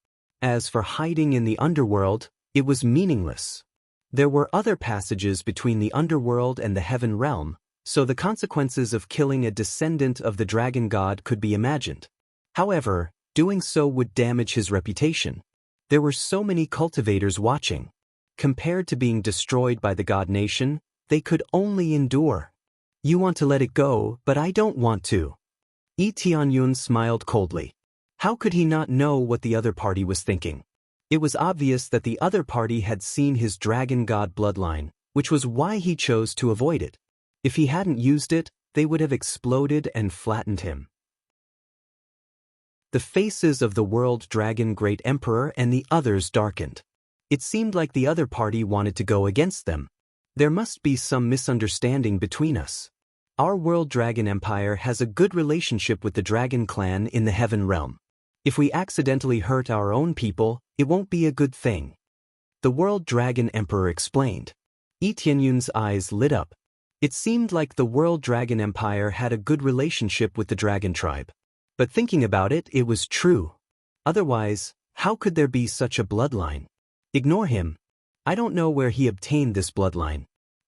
A: As for hiding in the underworld, it was meaningless. There were other passages between the underworld and the heaven realm, so the consequences of killing a descendant of the dragon god could be imagined. However, doing so would damage his reputation. There were so many cultivators watching. Compared to being destroyed by the god nation, they could only endure. You want to let it go, but I don't want to. Yi Tianyun smiled coldly. How could he not know what the other party was thinking? It was obvious that the other party had seen his dragon god bloodline, which was why he chose to avoid it. If he hadn't used it, they would have exploded and flattened him. The faces of the World Dragon Great Emperor and the others darkened. It seemed like the other party wanted to go against them. There must be some misunderstanding between us. Our World Dragon Empire has a good relationship with the Dragon Clan in the Heaven Realm. If we accidentally hurt our own people, it won't be a good thing. The World Dragon Emperor explained. Yi Tianyun's eyes lit up. It seemed like the World Dragon Empire had a good relationship with the Dragon Tribe. But thinking about it, it was true. Otherwise, how could there be such a bloodline? Ignore him. I don't know where he obtained this bloodline.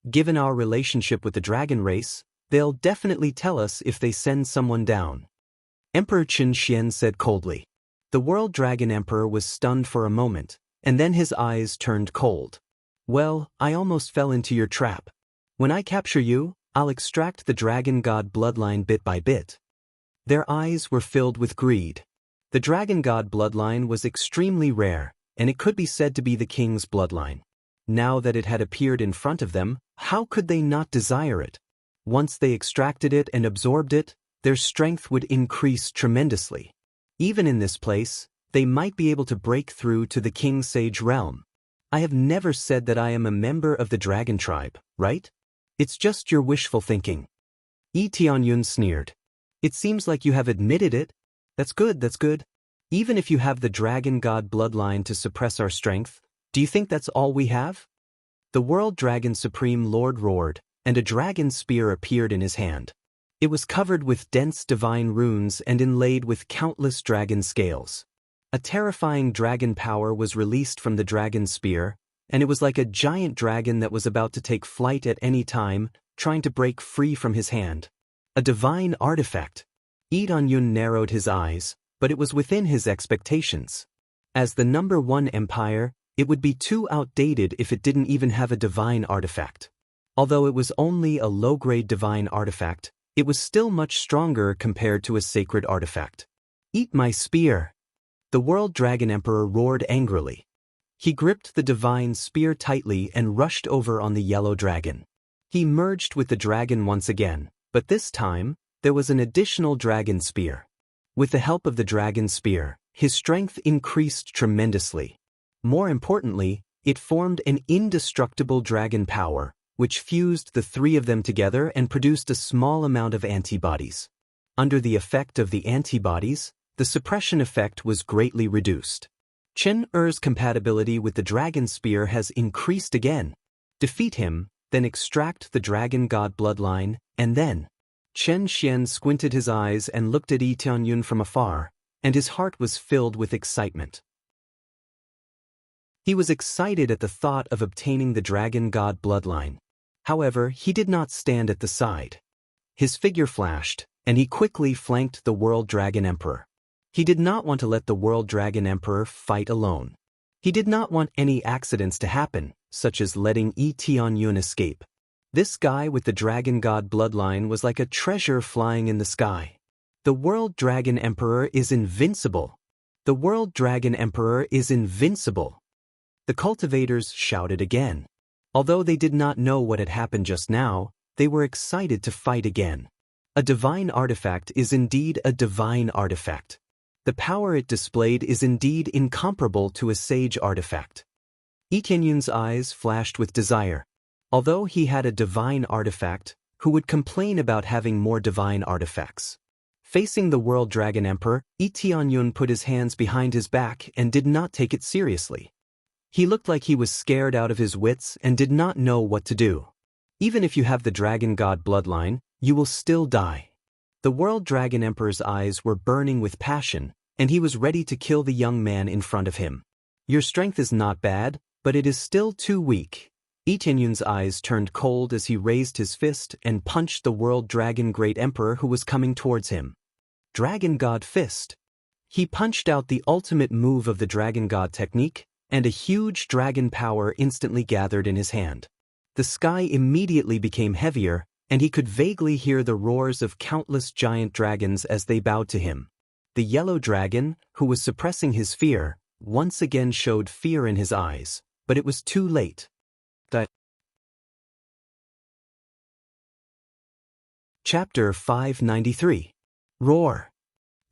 A: Given our relationship with the dragon race, they'll definitely tell us if they send someone down. Emperor Qin Xian said coldly. The World Dragon Emperor was stunned for a moment, and then his eyes turned cold. Well, I almost fell into your trap. When I capture you, I'll extract the dragon god bloodline bit by bit. Their eyes were filled with greed. The dragon god bloodline was extremely rare, and it could be said to be the king's bloodline. Now that it had appeared in front of them, how could they not desire it? Once they extracted it and absorbed it, their strength would increase tremendously. Even in this place, they might be able to break through to the King Sage realm. I have never said that I am a member of the dragon tribe, right? It's just your wishful thinking. Yi Tianyun sneered. It seems like you have admitted it. That's good, that's good. Even if you have the dragon god bloodline to suppress our strength, do you think that's all we have? The World Dragon Supreme Lord roared, and a dragon spear appeared in his hand. It was covered with dense divine runes and inlaid with countless dragon scales. A terrifying dragon power was released from the dragon spear, and it was like a giant dragon that was about to take flight at any time, trying to break free from his hand. A divine artifact. Yi Tianyun narrowed his eyes, but it was within his expectations. As the #1 empire, it would be too outdated if it didn't even have a divine artifact. Although it was only a low-grade divine artifact, it was still much stronger compared to a sacred artifact. Eat my spear! The World Dragon Emperor roared angrily. He gripped the divine spear tightly and rushed over on the yellow dragon. He merged with the dragon once again, but this time, there was an additional dragon spear. With the help of the dragon spear, his strength increased tremendously. More importantly, it formed an indestructible dragon power, which fused the three of them together and produced a small amount of antibodies. Under the effect of the antibodies, the suppression effect was greatly reduced. Chen Er's compatibility with the dragon spear has increased again. Defeat him, then extract the dragon god bloodline, and then. Chen Xian squinted his eyes and looked at Yi Tianyun from afar, and his heart was filled with excitement. He was excited at the thought of obtaining the dragon god bloodline. However, he did not stand at the side. His figure flashed, and he quickly flanked the World Dragon Emperor. He did not want to let the World Dragon Emperor fight alone. He did not want any accidents to happen, such as letting Yi Tianyun escape. This guy with the dragon god bloodline was like a treasure flying in the sky. The World Dragon Emperor is invincible. The World Dragon Emperor is invincible. The cultivators shouted again. Although they did not know what had happened just now, they were excited to fight again. A divine artifact is indeed a divine artifact. The power it displayed is indeed incomparable to a sage artifact. Yi Tianyun's eyes flashed with desire. Although he had a divine artifact, who would complain about having more divine artifacts? Facing the World Dragon Emperor, Yi Tianyun put his hands behind his back and did not take it seriously. He looked like he was scared out of his wits and did not know what to do. Even if you have the dragon god bloodline, you will still die. The World Dragon Emperor's eyes were burning with passion, and he was ready to kill the young man in front of him. Your strength is not bad, but it is still too weak. Yi Tianyun's eyes turned cold as he raised his fist and punched the World Dragon Great Emperor who was coming towards him. Dragon God Fist. He punched out the ultimate move of the Dragon God technique, and a huge dragon power instantly gathered in his hand. The sky immediately became heavier, and he could vaguely hear the roars of countless giant dragons as they bowed to him. The yellow dragon, who was suppressing his fear, once again showed fear in his eyes, but it was too late. Chapter 593. Roar.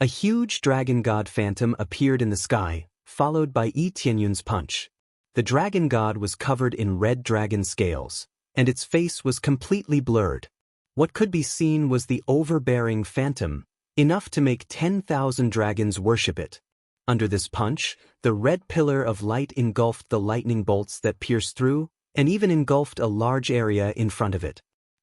A: A huge dragon god phantom appeared in the sky, followed by Yi Tianyun's punch. The dragon god was covered in red dragon scales, and its face was completely blurred. What could be seen was the overbearing phantom, enough to make 10,000 dragons worship it. Under this punch, the red pillar of light engulfed the lightning bolts that pierced through, and even engulfed a large area in front of it.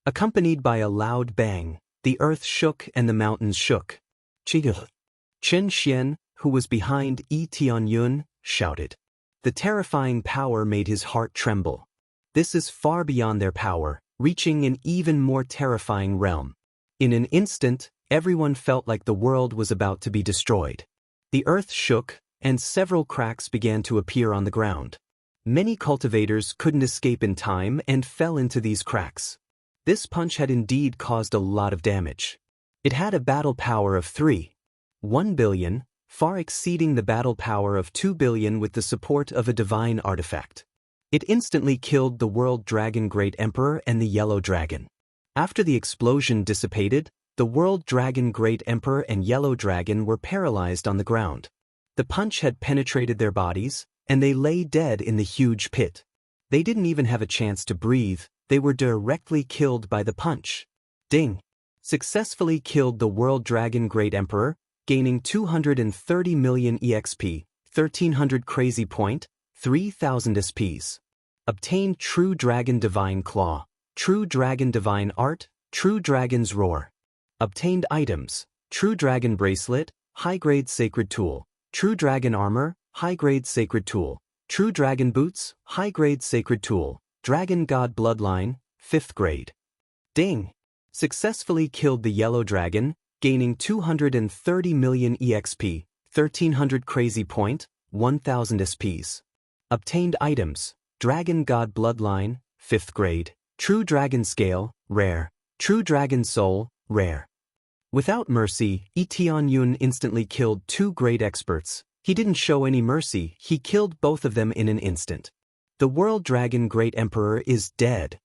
A: Accompanied by a loud bang, the earth shook and the mountains shook. Chen Xian, who was behind Yi Tianyun, shouted. The terrifying power made his heart tremble. This is far beyond their power, reaching an even more terrifying realm. In an instant, everyone felt like the world was about to be destroyed. The earth shook, and several cracks began to appear on the ground. Many cultivators couldn't escape in time and fell into these cracks. This punch had indeed caused a lot of damage. It had a battle power of 3.1 billion, far exceeding the battle power of 2 billion with the support of a divine artifact. It instantly killed the World Dragon Great Emperor and the Yellow Dragon. After the explosion dissipated, the World Dragon Great Emperor and Yellow Dragon were paralyzed on the ground. The punch had penetrated their bodies, and they lay dead in the huge pit. They didn't even have a chance to breathe. They were directly killed by the punch. Ding! Successfully killed the World Dragon Great Emperor, gaining 230 million EXP, 1300 Crazy Point, 3000 SPs. Obtained True Dragon Divine Claw, True Dragon Divine Art, True Dragon's Roar. Obtained items: True Dragon Bracelet, High-Grade Sacred Tool, True Dragon Armor, High-Grade Sacred Tool, True Dragon Boots, High-Grade Sacred Tool, Dragon God Bloodline, 5th grade. Ding! Successfully killed the Yellow Dragon, gaining 230 million EXP, 1300 Crazy Point, 1000 SPs. Obtained items: Dragon God Bloodline, 5th grade, True Dragon Scale, Rare, True Dragon Soul, Rare. Without mercy, Yi Tianyun instantly killed 2 great experts. He didn't show any mercy, he killed both of them in an instant. The World Dragon Great Emperor is dead.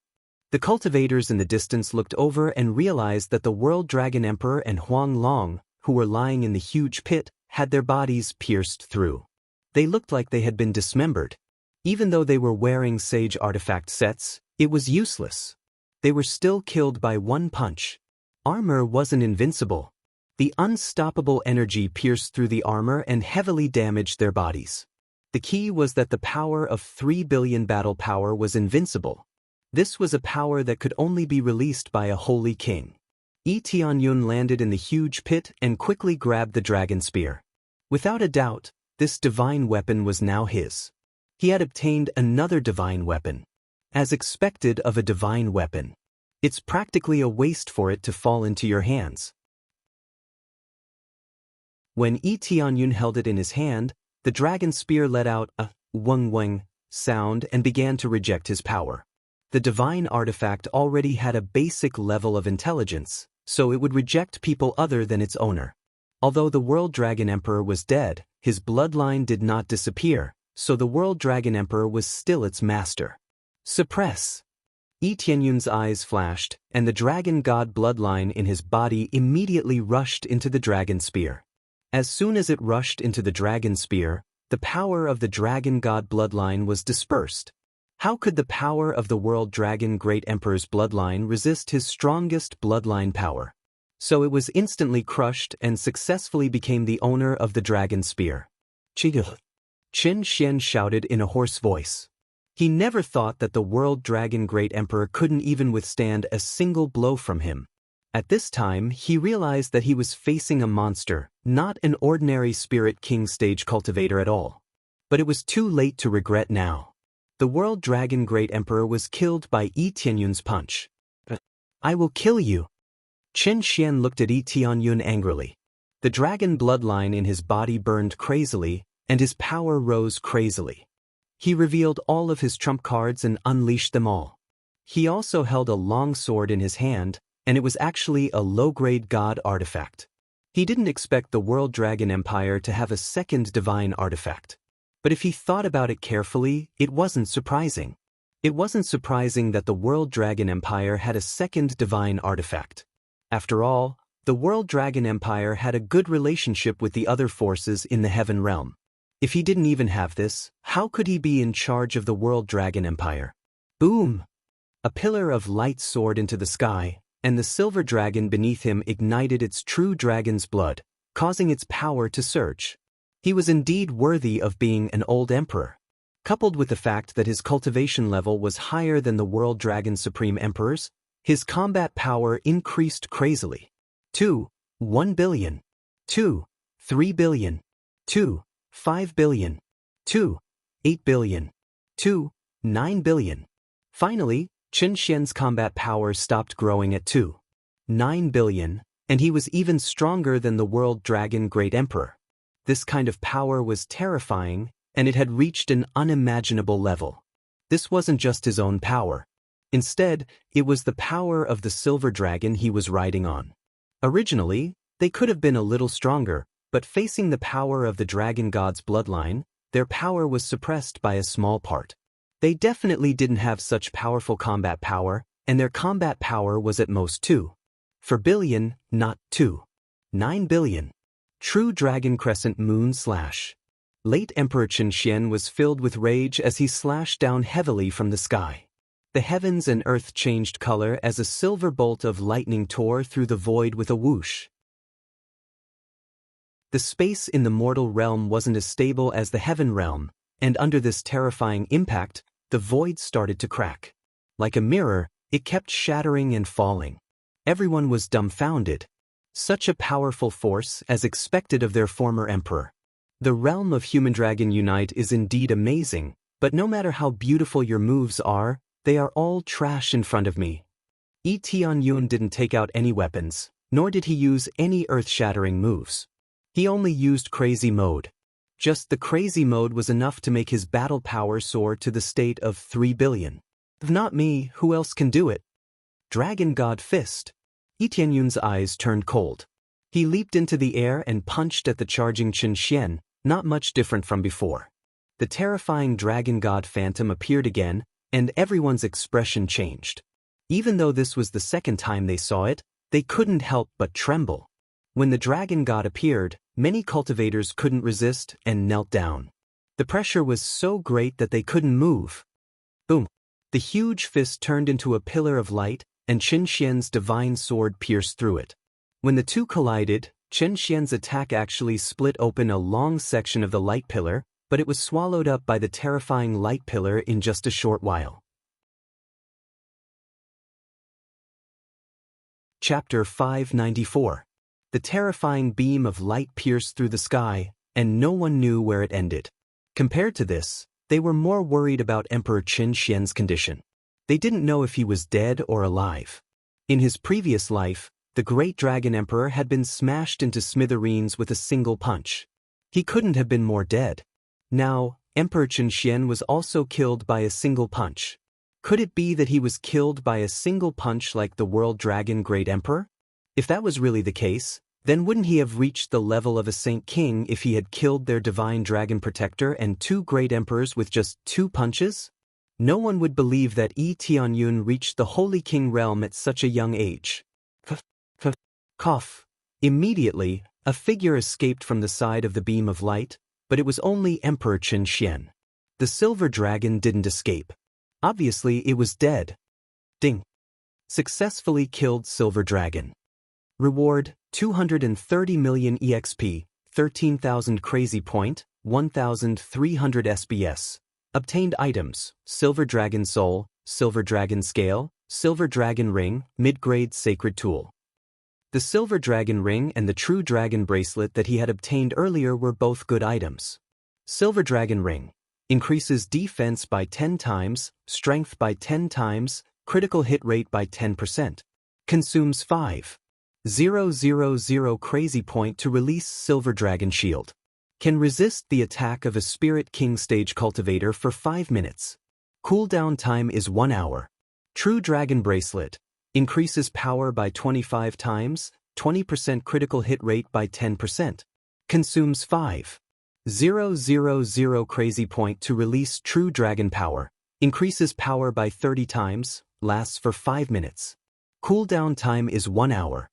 A: The cultivators in the distance looked over and realized that the World Dragon Emperor and Huang Long, who were lying in the huge pit, had their bodies pierced through. They looked like they had been dismembered. Even though they were wearing sage artifact sets, it was useless. They were still killed by one punch. Armor wasn't invincible. The unstoppable energy pierced through the armor and heavily damaged their bodies. The key was that the power of 3 billion battle power was invincible. This was a power that could only be released by a holy king. Yi Tianyun landed in the huge pit and quickly grabbed the dragon spear. Without a doubt, this divine weapon was now his. He had obtained another divine weapon. As expected of a divine weapon, it's practically a waste for it to fall into your hands. When Yi Tianyun held it in his hand, the dragon spear let out a weng sound and began to reject his power. The divine artifact already had a basic level of intelligence, so it would reject people other than its owner. Although the World Dragon Emperor was dead, his bloodline did not disappear, so the World Dragon Emperor was still its master. Suppress! Yi Tianyun's eyes flashed, and the Dragon God bloodline in his body immediately rushed into the dragon spear. As soon as it rushed into the dragon spear, the power of the Dragon God bloodline was dispersed. How could the power of the World Dragon Great Emperor's bloodline resist his strongest bloodline power? So it was instantly crushed and successfully became the owner of the dragon spear. Chen Xian shouted in a hoarse voice. He never thought that the World Dragon Great Emperor couldn't even withstand a single blow from him. At this time, he realized that he was facing a monster, not an ordinary Spirit King stage cultivator at all. But it was too late to regret now. The World Dragon Great Emperor was killed by Yi Tianyun's punch. I will kill you. Chen Xian looked at Yi Tianyun angrily. The dragon bloodline in his body burned crazily, and his power rose crazily. He revealed all of his trump cards and unleashed them all. He also held a long sword in his hand, and it was actually a low-grade god artifact. He didn't expect the World Dragon Empire to have a second divine artifact. But if he thought about it carefully, it wasn't surprising. It wasn't surprising that the World Dragon Empire had a second divine artifact. After all, the World Dragon Empire had a good relationship with the other forces in the Heaven Realm. If he didn't even have this, how could he be in charge of the World Dragon Empire? Boom! A pillar of light soared into the sky, and the silver dragon beneath him ignited its true dragon's blood, causing its power to surge. He was indeed worthy of being an old emperor. Coupled with the fact that his cultivation level was higher than the World Dragon Supreme Emperor's, his combat power increased crazily. 1 billion. 3 billion. 5 billion. 8 billion. 9 billion. Finally, Chen Xian's combat power stopped growing at 9 billion, and he was even stronger than the World Dragon Great Emperor. This kind of power was terrifying, and it had reached an unimaginable level. This wasn't just his own power. Instead, it was the power of the silver dragon he was riding on. Originally, they could have been a little stronger, but facing the power of the dragon god's bloodline, their power was suppressed by a small part. They definitely didn't have such powerful combat power, and their combat power was at most 4 billion, not 9 billion. True Dragon Crescent Moon Slash. Late Emperor Chen Xian was filled with rage as he slashed down heavily from the sky. The heavens and earth changed color as a silver bolt of lightning tore through the void with a whoosh. The space in the mortal realm wasn't as stable as the heaven realm, and under this terrifying impact, the void started to crack. Like a mirror, it kept shattering and falling. Everyone was dumbfounded. Such a powerful force as expected of their former emperor. The realm of Human Dragon Unite is indeed amazing, but no matter how beautiful your moves are, they are all trash in front of me. Tianyun didn't take out any weapons, nor did he use any earth-shattering moves. He only used crazy mode. Just the crazy mode was enough to make his battle power soar to the state of 3 billion. If not me, who else can do it? Dragon God Fist. Tianyun's eyes turned cold. He leaped into the air and punched at the charging Chen Xian, not much different from before. The terrifying Dragon God Phantom appeared again, and everyone's expression changed. Even though this was the second time they saw it, they couldn't help but tremble. When the Dragon God appeared, many cultivators couldn't resist and knelt down. The pressure was so great that they couldn't move. Boom! The huge fist turned into a pillar of light, and Chen Xian's divine sword pierced through it. When the two collided, Chen Xian's attack actually split open a long section of the light pillar, but it was swallowed up by the terrifying light pillar in just a short while. Chapter 594. The terrifying beam of light pierced through the sky, and no one knew where it ended. Compared to this, they were more worried about Emperor Chen Xian's condition. They didn't know if he was dead or alive. In his previous life, the Great Dragon Emperor had been smashed into smithereens with a single punch. He couldn't have been more dead. Now, Emperor Chen Xian was also killed by a single punch. Could it be that he was killed by a single punch like the World Dragon Great Emperor? If that was really the case, then wouldn't he have reached the level of a Saint King if he had killed their divine dragon protector and 2 great emperors with just 2 punches? No one would believe that Tianyun reached the Holy King realm at such a young age. Cough. Immediately, a figure escaped from the side of the beam of light, but it was only Emperor Chen Xian. The silver dragon didn't escape. Obviously, it was dead. Ding. Successfully killed silver dragon. Reward, 230 million EXP, 13,000 Crazy Point, 1,300 SBS. Obtained items, Silver Dragon Soul, Silver Dragon Scale, Silver Dragon Ring, Mid-Grade Sacred Tool. The Silver Dragon Ring and the True Dragon Bracelet that he had obtained earlier were both good items. Silver Dragon Ring. Increases defense by 10 times, strength by 10 times, critical hit rate by 10%. Consumes 5,000 Crazy Point to release Silver Dragon Shield. Can resist the attack of a Spirit King Stage Cultivator for 5 minutes. Cooldown time is 1 hour. True Dragon Bracelet. Increases power by 25 times, 20% critical hit rate by 10%. Consumes 5,000 000 crazy point to release true dragon power. Increases power by 30 times, lasts for 5 minutes. Cooldown time is 1 hour.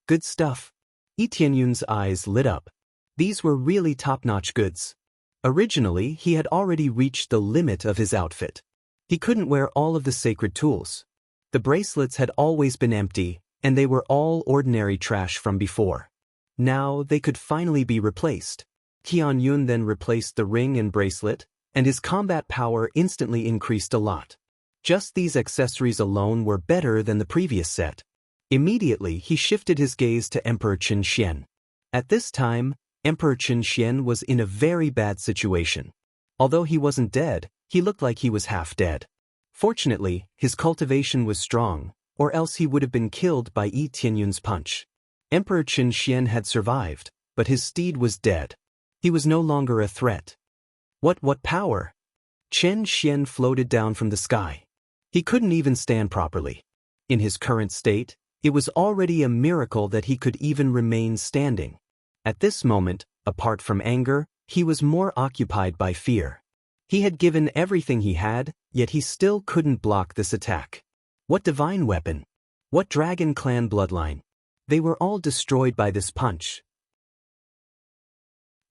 A: Good stuff. Lee Tianyun's eyes lit up. These were really top-notch goods. Originally, he had already reached the limit of his outfit. He couldn't wear all of the sacred tools. The bracelets had always been empty, and they were all ordinary trash from before. Now they could finally be replaced. Tianyun then replaced the ring and bracelet, and his combat power instantly increased a lot. Just these accessories alone were better than the previous set. Immediately, he shifted his gaze to Emperor Qin Xian. At this time, Emperor Qin Xian was in a very bad situation. Although he wasn't dead, he looked like he was half dead. Fortunately, his cultivation was strong, or else he would have been killed by Yi Tianyun's punch. Emperor Qin Xian had survived, but his steed was dead. He was no longer a threat. What power? Qin Xian floated down from the sky. He couldn't even stand properly. In his current state, it was already a miracle that he could even remain standing. At this moment, apart from anger, he was more occupied by fear. He had given everything he had, yet he still couldn't block this attack. What divine weapon? What dragon clan bloodline? They were all destroyed by this punch.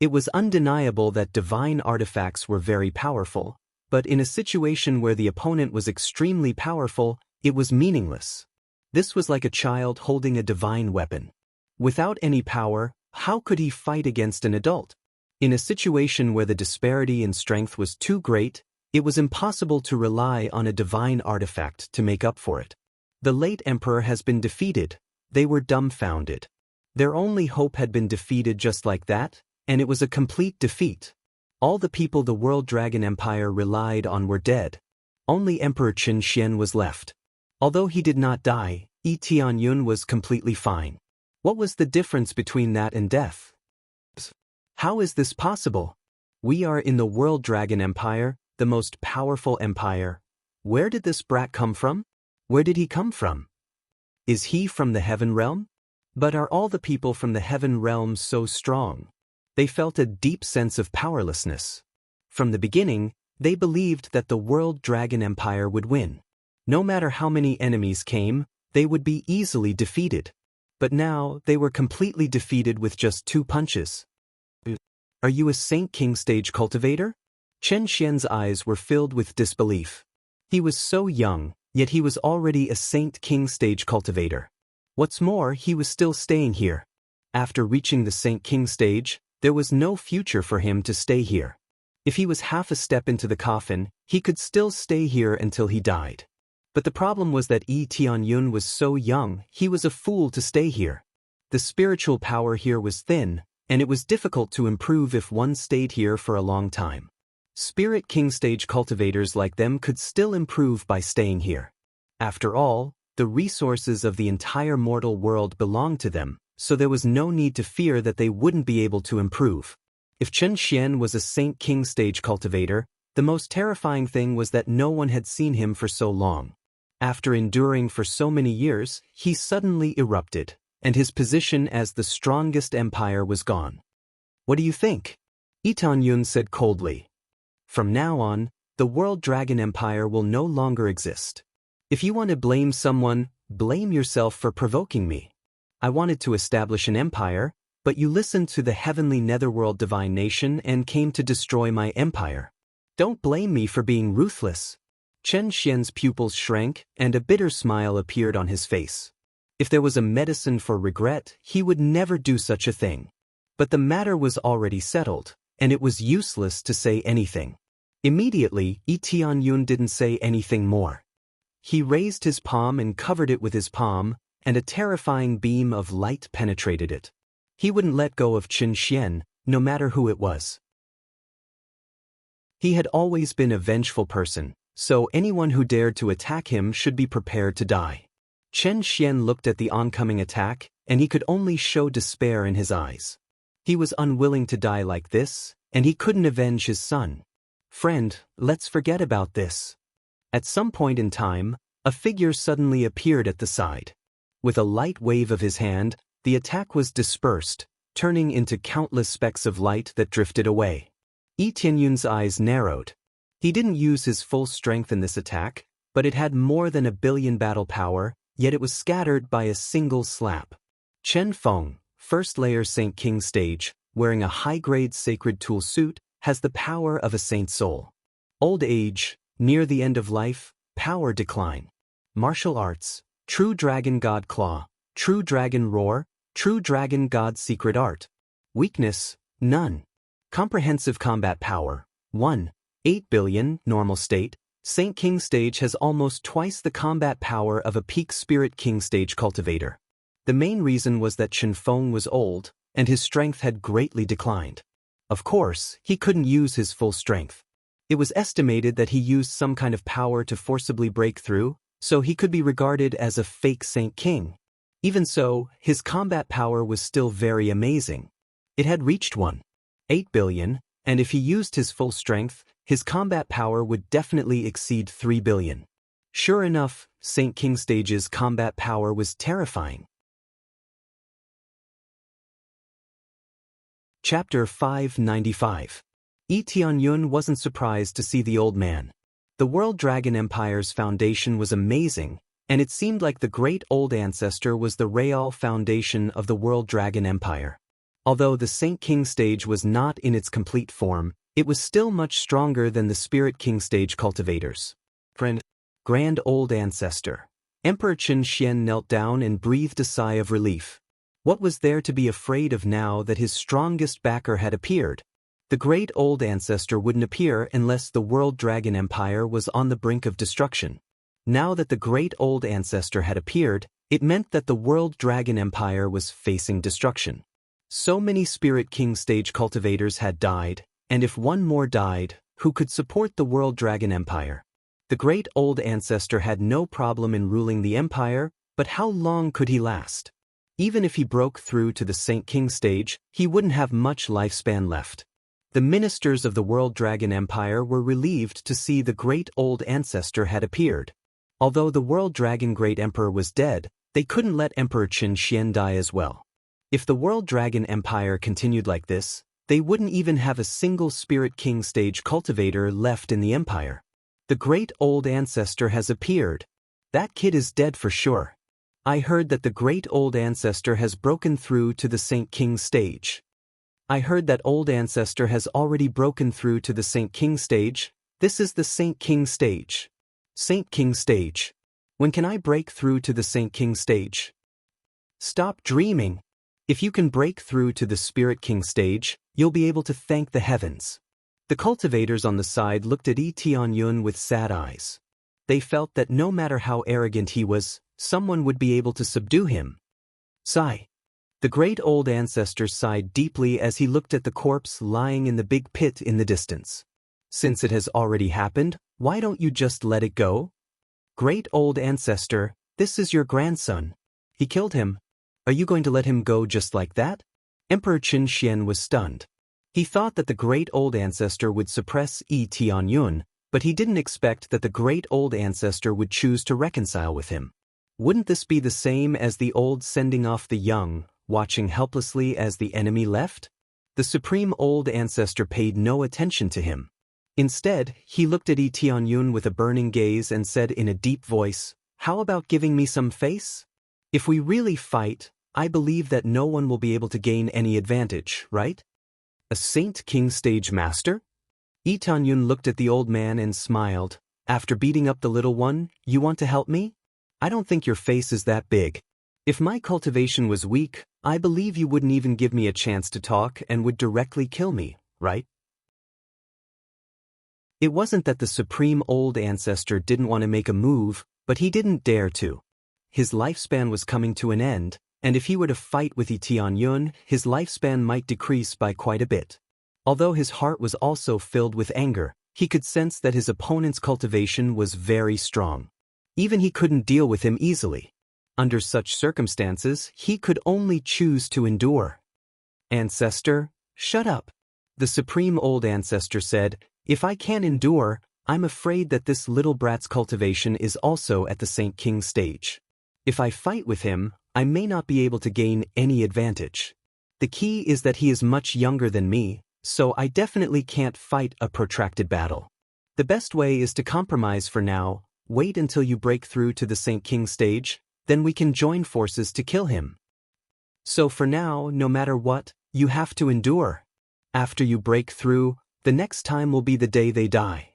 A: It was undeniable that divine artifacts were very powerful, but in a situation where the opponent was extremely powerful, it was meaningless. This was like a child holding a divine weapon. Without any power, how could he fight against an adult? In a situation where the disparity in strength was too great, it was impossible to rely on a divine artifact to make up for it. The late emperor has been defeated. They were dumbfounded. Their only hope had been defeated just like that, and it was a complete defeat. All the people the World Dragon Empire relied on were dead. Only Emperor Qin Xian was left. Although he did not die, Yi Tianyun was completely fine. What was the difference between that and death? How is this possible? We are in the World Dragon Empire, the most powerful empire. Where did this brat come from? Where did he come from? Is he from the heaven realm? But are all the people from the heaven realm so strong? They felt a deep sense of powerlessness. From the beginning, they believed that the World Dragon Empire would win. No matter how many enemies came, they would be easily defeated. But now, they were completely defeated with just 2 punches. Are you a Saint King stage cultivator? Qin Xian's eyes were filled with disbelief. He was so young, yet he was already a Saint King stage cultivator. What's more, he was still staying here. After reaching the Saint King stage, there was no future for him to stay here. If he was half a step into the coffin, he could still stay here until he died. But the problem was that Yi Tianyun was so young, he was a fool to stay here. The spiritual power here was thin, and it was difficult to improve if one stayed here for a long time. Spirit King stage cultivators like them could still improve by staying here. After all, the resources of the entire mortal world belonged to them, so there was no need to fear that they wouldn't be able to improve. If Qin Xian was a Saint King stage cultivator, the most terrifying thing was that no one had seen him for so long. After enduring for so many years, he suddenly erupted, and his position as the strongest empire was gone. What do you think? Yi Tianyun said coldly. From now on, the World Dragon Empire will no longer exist. If you want to blame someone, blame yourself for provoking me. I wanted to establish an empire, but you listened to the heavenly netherworld divine nation and came to destroy my empire. Don't blame me for being ruthless. Qin Xian's pupils shrank, and a bitter smile appeared on his face. If there was a medicine for regret, he would never do such a thing. But the matter was already settled, and it was useless to say anything. Immediately, Yi Tianyun didn't say anything more. He raised his palm and covered it with his palm, and a terrifying beam of light penetrated it. He wouldn't let go of Qin Xian, no matter who it was. He had always been a vengeful person, so anyone who dared to attack him should be prepared to die. Qin Xian looked at the oncoming attack, and he could only show despair in his eyes. He was unwilling to die like this, and he couldn't avenge his son. Friend, let's forget about this. At some point in time, a figure suddenly appeared at the side. With a light wave of his hand, the attack was dispersed, turning into countless specks of light that drifted away. Yi Tianyun's eyes narrowed. He didn't use his full strength in this attack, but it had more than 1 billion battle power, yet it was scattered by a single slap. Chen Feng, first layer Saint King stage, wearing a high-grade sacred tool suit, has the power of a saint's soul. Old age, near the end of life, power decline. Martial arts, true dragon god claw, true dragon roar, true dragon god secret art. Weakness, none. Comprehensive combat power, 1. 8 billion, normal state. Saint King stage has almost twice the combat power of a peak Spirit King stage cultivator. The main reason was that Chen Feng was old, and his strength had greatly declined. Of course, he couldn't use his full strength. It was estimated that he used some kind of power to forcibly break through, so he could be regarded as a fake Saint King. Even so, his combat power was still very amazing. It had reached 1.8 billion, and if he used his full strength, his combat power would definitely exceed 3 billion. Sure enough, Saint King stage's combat power was terrifying. Chapter 595. Yi Tianyun wasn't surprised to see the old man. The World Dragon Empire's foundation was amazing, and it seemed like the great old ancestor was the real foundation of the World Dragon Empire. Although the Saint King stage was not in its complete form, it was still much stronger than the Spirit King stage cultivators. Grand old ancestor. Emperor Chen Xian knelt down and breathed a sigh of relief. What was there to be afraid of now that his strongest backer had appeared? The great old ancestor wouldn't appear unless the World Dragon Empire was on the brink of destruction. Now that the great old ancestor had appeared, it meant that the World Dragon Empire was facing destruction. So many Spirit King stage cultivators had died, and if one more died, who could support the World Dragon Empire? The great old ancestor had no problem in ruling the empire, but how long could he last? Even if he broke through to the Saint King stage, he wouldn't have much lifespan left. The ministers of the World Dragon Empire were relieved to see the great old ancestor had appeared. Although the World Dragon Great Emperor was dead, they couldn't let Emperor Chen Xian die as well. If the World Dragon Empire continued like this, they wouldn't even have a single Spirit King stage cultivator left in the empire. The great old ancestor has appeared. That kid is dead for sure. I heard that the great old ancestor has broken through to the Saint King stage. I heard that old ancestor has already broken through to the Saint King stage. This is the Saint King stage. Saint King stage. When can I break through to the Saint King stage? Stop dreaming. If you can break through to the Spirit King stage, you'll be able to thank the heavens. The cultivators on the side looked at Yi Tianyun with sad eyes. They felt that no matter how arrogant he was, someone would be able to subdue him. Sigh. The great old ancestor sighed deeply as he looked at the corpse lying in the big pit in the distance. Since it has already happened, why don't you just let it go? Great old ancestor, this is your grandson. He killed him. Are you going to let him go just like that? Emperor Chen Xian was stunned. He thought that the great old ancestor would suppress Yi Tianyun, but he didn't expect that the great old ancestor would choose to reconcile with him. Wouldn't this be the same as the old sending off the young, watching helplessly as the enemy left? The supreme old ancestor paid no attention to him. Instead, he looked at Yi Tianyun with a burning gaze and said in a deep voice, "How about giving me some face? If we really fight, I believe that no one will be able to gain any advantage, right?" A Saint King stage master? Yi Tianyun looked at the old man and smiled. After beating up the little one, you want to help me? I don't think your face is that big. If my cultivation was weak, I believe you wouldn't even give me a chance to talk and would directly kill me, right? It wasn't that the supreme old ancestor didn't want to make a move, but he didn't dare to. His lifespan was coming to an end, and if he were to fight with Yi Tianyun, his lifespan might decrease by quite a bit. Although his heart was also filled with anger, he could sense that his opponent's cultivation was very strong. Even he couldn't deal with him easily. Under such circumstances, he could only choose to endure. Ancestor, shut up. The supreme old ancestor said, "If I can't endure, I'm afraid that this little brat's cultivation is also at the Saint King stage. If I fight with him, I may not be able to gain any advantage." The key is that he is much younger than me, so I definitely can't fight a protracted battle. The best way is to compromise for now, wait until you break through to the Saint King stage, then we can join forces to kill him. So for now, no matter what, you have to endure. After you break through, the next time will be the day they die.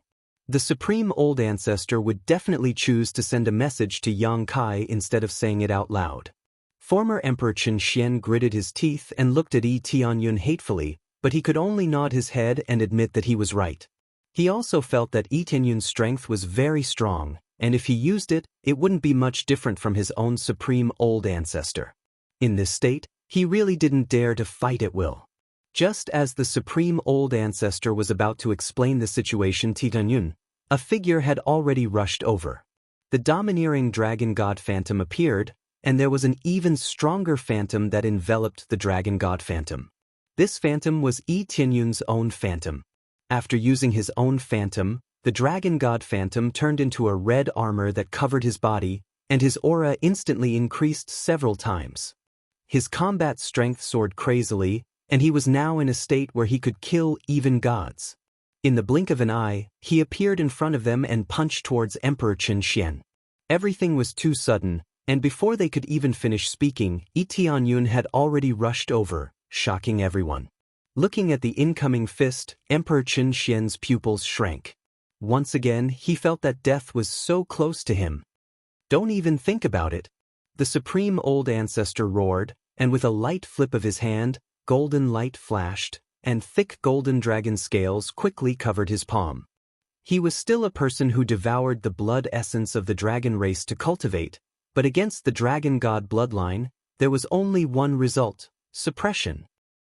A: The Supreme Old Ancestor would definitely choose to send a message to Yang Kai instead of saying it out loud. Former Emperor Chen Xian gritted his teeth and looked at Yi Tianyun hatefully, but he could only nod his head and admit that he was right. He also felt that Yi Tianyun's strength was very strong, and if he used it, it wouldn't be much different from his own Supreme Old Ancestor. In this state, he really didn't dare to fight at will. Just as the Supreme Old Ancestor was about to explain the situation to Tianyun, a figure had already rushed over. The domineering dragon god phantom appeared, and there was an even stronger phantom that enveloped the dragon god phantom. This phantom was Yi Tianyun's own phantom. After using his own phantom, the dragon god phantom turned into a red armor that covered his body, and his aura instantly increased several times. His combat strength soared crazily, and he was now in a state where he could kill even gods. In the blink of an eye, he appeared in front of them and punched towards Emperor Chen Xian. Everything was too sudden, and before they could even finish speaking, Yi Tianyun had already rushed over, shocking everyone. Looking at the incoming fist, Emperor Chen Xian's pupils shrank. Once again, he felt that death was so close to him. Don't even think about it. The Supreme Old Ancestor roared, and with a light flip of his hand, golden light flashed, and thick golden dragon scales quickly covered his palm. He was still a person who devoured the blood essence of the dragon race to cultivate, but against the dragon god bloodline, there was only one result: suppression.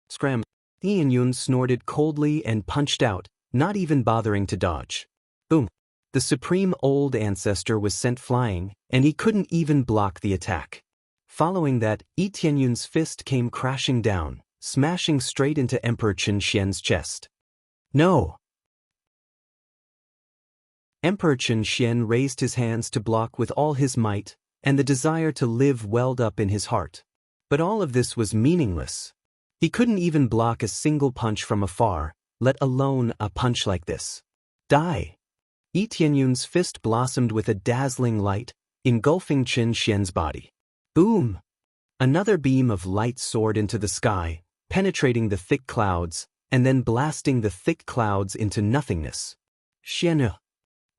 A: Scram! Tianyun snorted coldly and punched out, not even bothering to dodge. Boom! The Supreme Old Ancestor was sent flying, and he couldn't even block the attack. Following that, Yi Tianyun's fist came crashing down, smashing straight into Emperor Chen Xian's chest. No! Emperor Chen Xian raised his hands to block with all his might, and the desire to live welled up in his heart. But all of this was meaningless. He couldn't even block a single punch from afar, let alone a punch like this. Die! Yi Tianyun's fist blossomed with a dazzling light, engulfing Chen Xian's body. Boom! Another beam of light soared into the sky, penetrating the thick clouds, and then blasting the thick clouds into nothingness. Xian!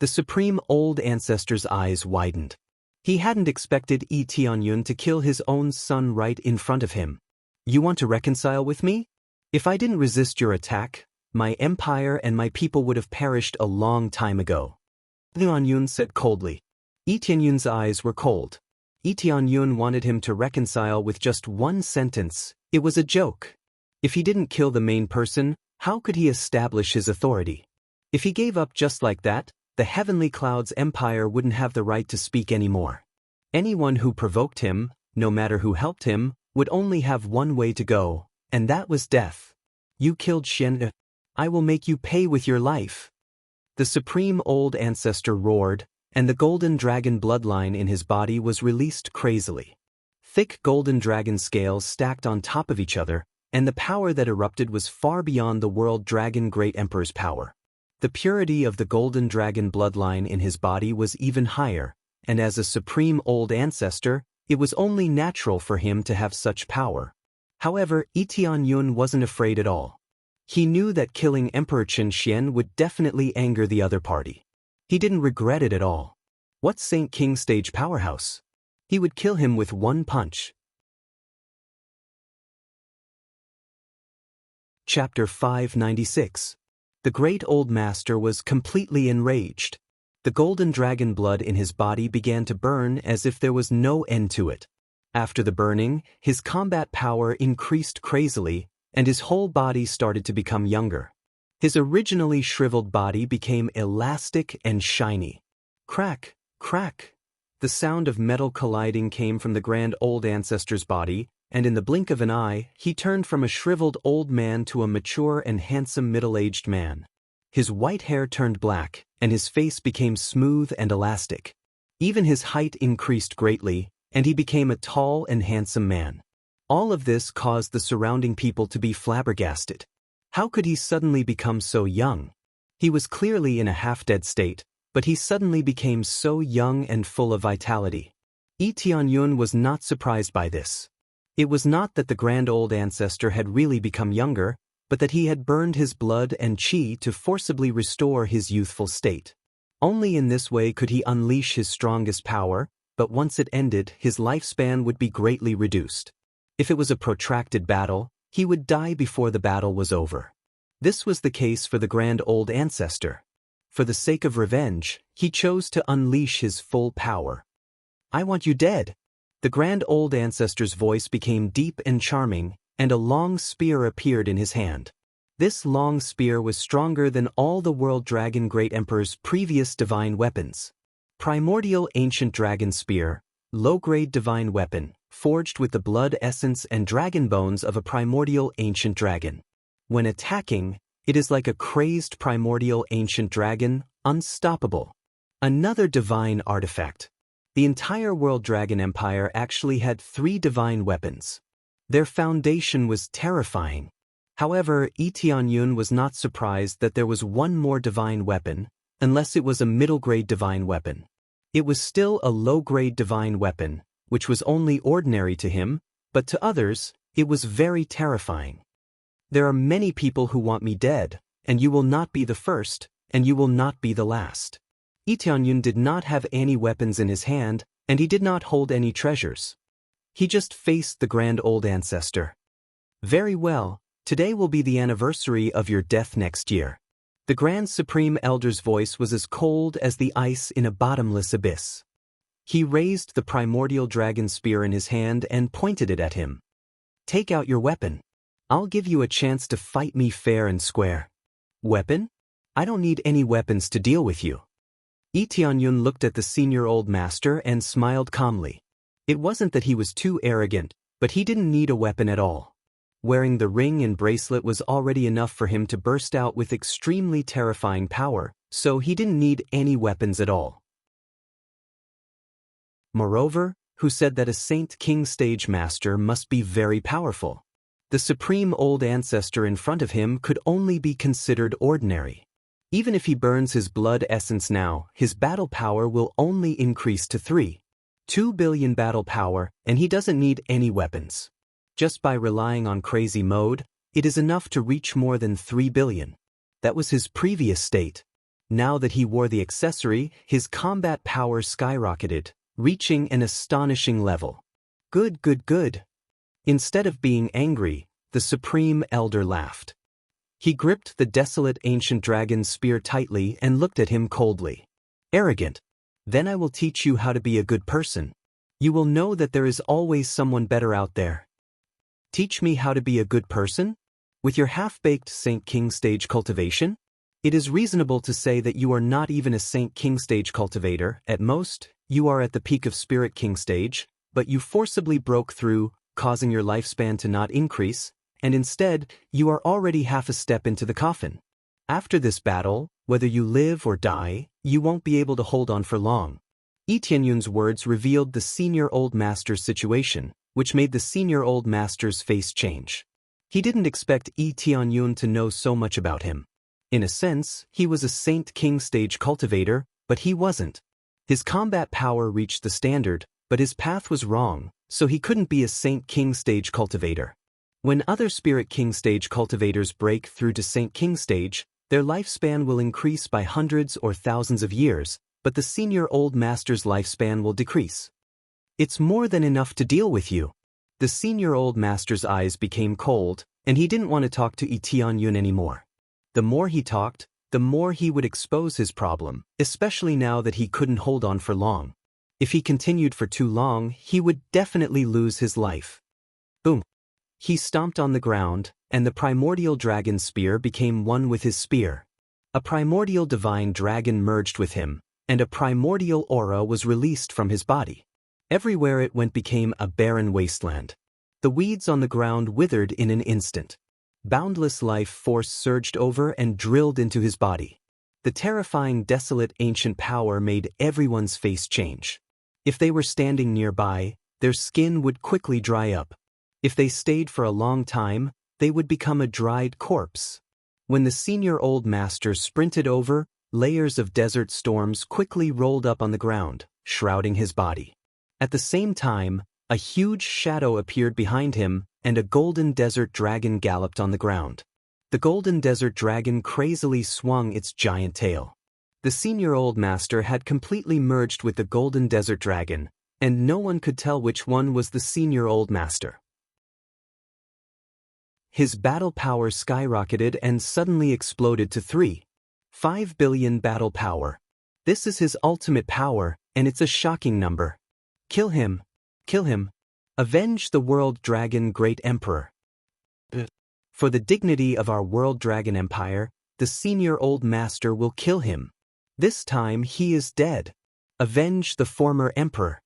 A: The Supreme Old Ancestor's eyes widened. He hadn't expected Yi Tianyun to kill his own son right in front of him. You want to reconcile with me? If I didn't resist your attack, my empire and my people would have perished a long time ago. Tianyun said coldly. Yi Tianyun's eyes were cold. Yi Tianyun wanted him to reconcile with just one sentence. It was a joke. If he didn't kill the main person, how could he establish his authority? If he gave up just like that, the Heavenly Cloud's empire wouldn't have the right to speak anymore. Anyone who provoked him, no matter who helped him, would only have one way to go, and that was death. You killed Xian. I will make you pay with your life. The Supreme Old Ancestor roared, and the golden dragon bloodline in his body was released crazily. Thick golden dragon scales stacked on top of each other, and the power that erupted was far beyond the World Dragon Great Emperor's power. The purity of the golden dragon bloodline in his body was even higher, and as a Supreme Old Ancestor, it was only natural for him to have such power. However, Yi Tianyun wasn't afraid at all. He knew that killing Emperor Chen Xian would definitely anger the other party. He didn't regret it at all. What Saint King stage powerhouse? He would kill him with one punch. Chapter 596. The Great Old Master was completely enraged. The golden dragon blood in his body began to burn as if there was no end to it. After the burning, his combat power increased crazily, and his whole body started to become younger. His originally shriveled body became elastic and shiny. Crack, crack. The sound of metal colliding came from the Grand Old Ancestor's body, and in the blink of an eye, he turned from a shriveled old man to a mature and handsome middle-aged man. His white hair turned black, and his face became smooth and elastic. Even his height increased greatly, and he became a tall and handsome man. All of this caused the surrounding people to be flabbergasted. How could he suddenly become so young? He was clearly in a half-dead state, but he suddenly became so young and full of vitality. Yi Tianyun was not surprised by this. It was not that the grand old ancestor had really become younger, but that he had burned his blood and qi to forcibly restore his youthful state. Only in this way could he unleash his strongest power, but once it ended, his lifespan would be greatly reduced. If it was a protracted battle, he would die before the battle was over. This was the case for the grand old ancestor. For the sake of revenge, he chose to unleash his full power. "I want you dead." The grand old ancestor's voice became deep and charming, and a long spear appeared in his hand. This long spear was stronger than all the World Dragon Great Emperor's previous divine weapons. Primordial Ancient Dragon Spear, low-grade divine weapon, forged with the blood essence and dragon bones of a primordial ancient dragon. When attacking, it is like a crazed primordial ancient dragon, unstoppable. Another divine artifact. The entire World Dragon Empire actually had 3 divine weapons. Their foundation was terrifying. However, Yi Tianyun was not surprised that there was one more divine weapon, unless it was a middle-grade divine weapon. It was still a low-grade divine weapon, which was only ordinary to him, but to others, it was very terrifying. "There are many people who want me dead, and you will not be the first, and you will not be the last." Yi Tianyun did not have any weapons in his hand, and he did not hold any treasures. He just faced the grand old ancestor. "Very well, today will be the anniversary of your death next year." The Grand Supreme Elder's voice was as cold as the ice in a bottomless abyss. He raised the primordial dragon spear in his hand and pointed it at him. "Take out your weapon. I'll give you a chance to fight me fair and square." "Weapon? I don't need any weapons to deal with you." Yi Tianyun looked at the senior old master and smiled calmly. It wasn't that he was too arrogant, but he didn't need a weapon at all. Wearing the ring and bracelet was already enough for him to burst out with extremely terrifying power, so he didn't need any weapons at all. Moreover, who said that a Saint King Stage Master must be very powerful? The supreme old ancestor in front of him could only be considered ordinary. Even if he burns his blood essence now, his battle power will only increase to 2 billion battle power, and he doesn't need any weapons. Just by relying on crazy mode, it is enough to reach more than 3 billion. That was his previous state. Now that he wore the accessory, his combat power skyrocketed, reaching an astonishing level. Good, good, good. Instead of being angry, the Supreme Elder laughed. He gripped the desolate ancient dragon's spear tightly and looked at him coldly. "Arrogant. Then I will teach you how to be a good person. You will know that there is always someone better out there." "Teach me how to be a good person? With your half-baked Saint King Stage cultivation? It is reasonable to say that you are not even a Saint King Stage cultivator. At most, you are at the peak of Spirit King Stage, but you forcibly broke through, causing your lifespan to not increase, and instead, you are already half a step into the coffin. After this battle, whether you live or die, you won't be able to hold on for long." Yi Tianyun's words revealed the senior old master's situation, which made the senior old master's face change. He didn't expect Yi Tianyun to know so much about him. In a sense, he was a Saint King Stage cultivator, but he wasn't. His combat power reached the standard, but his path was wrong, so he couldn't be a Saint King Stage cultivator. When other Spirit King Stage cultivators break through to Saint King Stage, their lifespan will increase by hundreds or thousands of years, but the senior old master's lifespan will decrease. "It's more than enough to deal with you." The senior old master's eyes became cold, and he didn't want to talk to Yi Tianyun anymore. The more he talked, the more he would expose his problem, especially now that he couldn't hold on for long. If he continued for too long, he would definitely lose his life. Boom. He stomped on the ground, and the primordial dragon spear became one with his spear. A primordial divine dragon merged with him, and a primordial aura was released from his body. Everywhere it went became a barren wasteland. The weeds on the ground withered in an instant. Boundless life force surged over and drilled into his body. The terrifying desolate ancient power made everyone's face change. If they were standing nearby, their skin would quickly dry up. If they stayed for a long time, they would become a dried corpse. When the senior old master sprinted over, layers of desert storms quickly rolled up on the ground, shrouding his body. At the same time, a huge shadow appeared behind him, and a golden desert dragon galloped on the ground. The golden desert dragon crazily swung its giant tail. The senior old master had completely merged with the golden desert dragon, and no one could tell which one was the senior old master. His battle power skyrocketed and suddenly exploded to 3.5 billion battle power. This is his ultimate power, and it's a shocking number. Kill him. Kill him. Avenge the World Dragon Great Emperor. For the dignity of our World Dragon Empire, the senior old master will kill him. This time he is dead. Avenge the former emperor.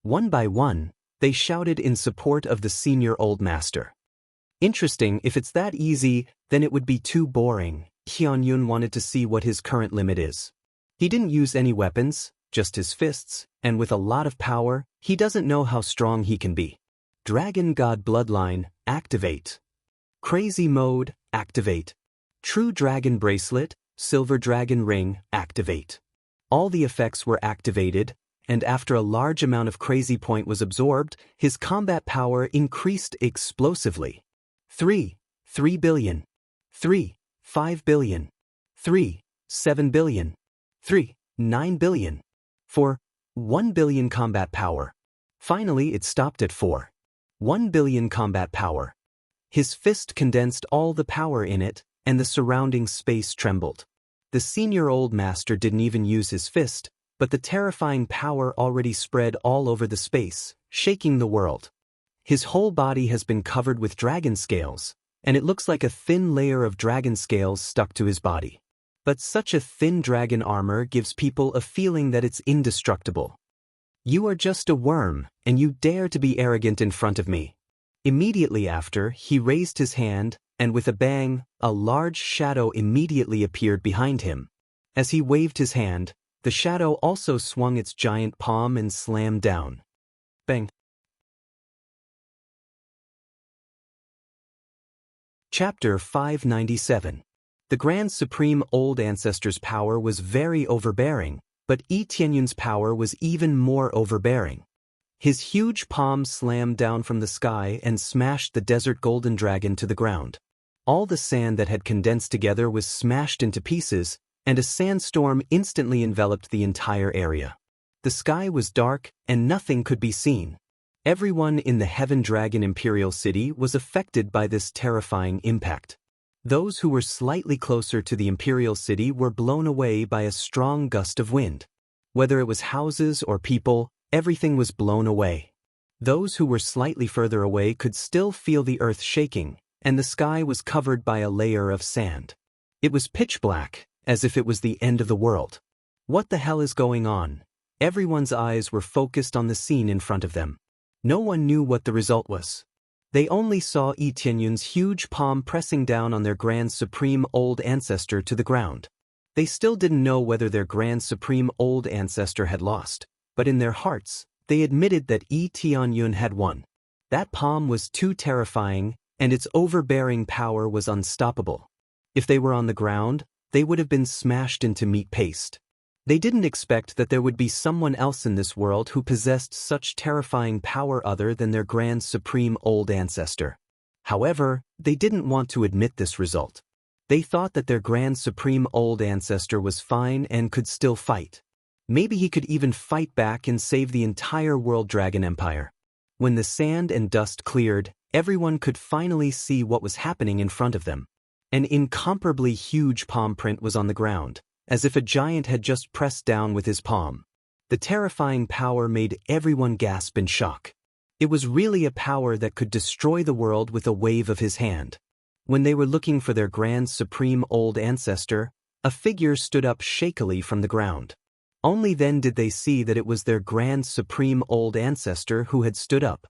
A: One by one, they shouted in support of the senior old master. Interesting, if it's that easy, then it would be too boring. Tianyun wanted to see what his current limit is. He didn't use any weapons, just his fists, and with a lot of power, he doesn't know how strong he can be. Dragon God Bloodline, activate. Crazy Mode, activate. True Dragon Bracelet, Silver Dragon Ring, activate. All the effects were activated, and after a large amount of Crazy Point was absorbed, his combat power increased explosively. 3 billion. 5 billion. 7 billion. 9 billion. 1 billion combat power. Finally, it stopped at 1 billion combat power. His fist condensed all the power in it, and the surrounding space trembled. The senior old master didn't even use his fist, but the terrifying power already spread all over the space, shaking the world. His whole body has been covered with dragon scales, and it looks like a thin layer of dragon scales stuck to his body. But such a thin dragon armor gives people a feeling that it's indestructible. You are just a worm, and you dare to be arrogant in front of me. Immediately after, he raised his hand, and with a bang, a large shadow immediately appeared behind him. As he waved his hand, the shadow also swung its giant palm and slammed down. Bang. Chapter 597. The Grand Supreme Old Ancestor's power was very overbearing, but Yi Tianyun's power was even more overbearing. His huge palm slammed down from the sky and smashed the desert golden dragon to the ground. All the sand that had condensed together was smashed into pieces, and a sandstorm instantly enveloped the entire area. The sky was dark, and nothing could be seen. Everyone in the Heaven Dragon Imperial City was affected by this terrifying impact. Those who were slightly closer to the Imperial City were blown away by a strong gust of wind. Whether it was houses or people, everything was blown away. Those who were slightly further away could still feel the earth shaking, and the sky was covered by a layer of sand. It was pitch black, as if it was the end of the world. What the hell is going on? Everyone's eyes were focused on the scene in front of them. No one knew what the result was. They only saw Yi Tianyun's huge palm pressing down on their Grand Supreme Old Ancestor to the ground. They still didn't know whether their Grand Supreme Old Ancestor had lost, but in their hearts, they admitted that Yi Tianyun had won. That palm was too terrifying, and its overbearing power was unstoppable. If they were on the ground, they would have been smashed into meat paste. They didn't expect that there would be someone else in this world who possessed such terrifying power other than their Grand Supreme Old Ancestor. However, they didn't want to admit this result. They thought that their Grand Supreme Old Ancestor was fine and could still fight. Maybe he could even fight back and save the entire World Dragon Empire. When the sand and dust cleared, everyone could finally see what was happening in front of them. An incomparably huge palm print was on the ground, as if a giant had just pressed down with his palm. The terrifying power made everyone gasp in shock. It was really a power that could destroy the world with a wave of his hand. When they were looking for their Grand Supreme Old Ancestor, a figure stood up shakily from the ground. Only then did they see that it was their Grand Supreme Old Ancestor who had stood up.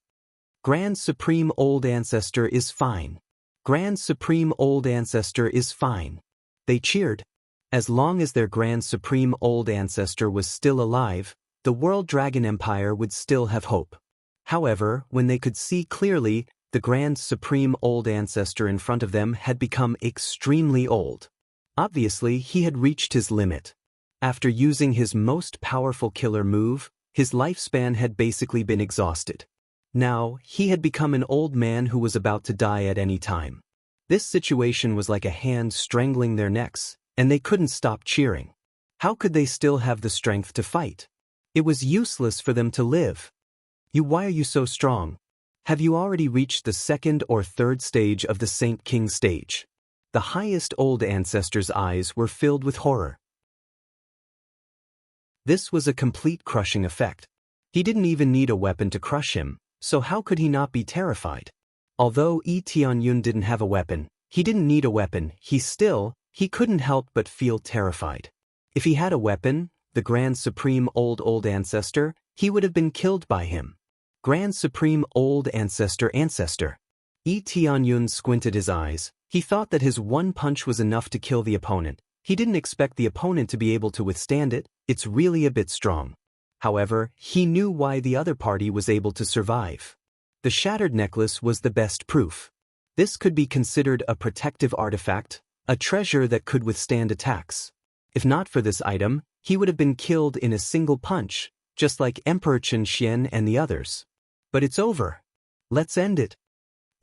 A: Grand Supreme Old Ancestor is fine. Grand Supreme Old Ancestor is fine. They cheered. As long as their Grand Supreme Old Ancestor was still alive, the World Dragon Empire would still have hope. However, when they could see clearly, The grand supreme old ancestor in front of them had become extremely old. Obviously, he had reached his limit. After using his most powerful killer move, his lifespan had basically been exhausted. Now, he had become an old man who was about to die at any time. This situation was like a hand strangling their necks, and they couldn't stop cheering. How could they still have the strength to fight? It was useless for them to live. Why are you so strong? Have you already reached the second or third stage of the Saint King stage? The highest old ancestor's eyes were filled with horror. This was a complete crushing effect. He didn't even need a weapon to crush him, so how could he not be terrified? Although Tianyun didn't have a weapon, he didn't need a weapon, he couldn't help but feel terrified. If he had a weapon, the Grand Supreme Old Ancestor, he would have been killed by him. Grand Supreme Old Ancestor. Tianyun squinted his eyes. He thought that his one punch was enough to kill the opponent. He didn't expect the opponent to be able to withstand it. It's really a bit strong. However, he knew why the other party was able to survive. The shattered necklace was the best proof. This could be considered a protective artifact, a treasure that could withstand attacks. If not for this item, he would have been killed in a single punch, just like Emperor Chen Xian and the others. But it's over. Let's end it.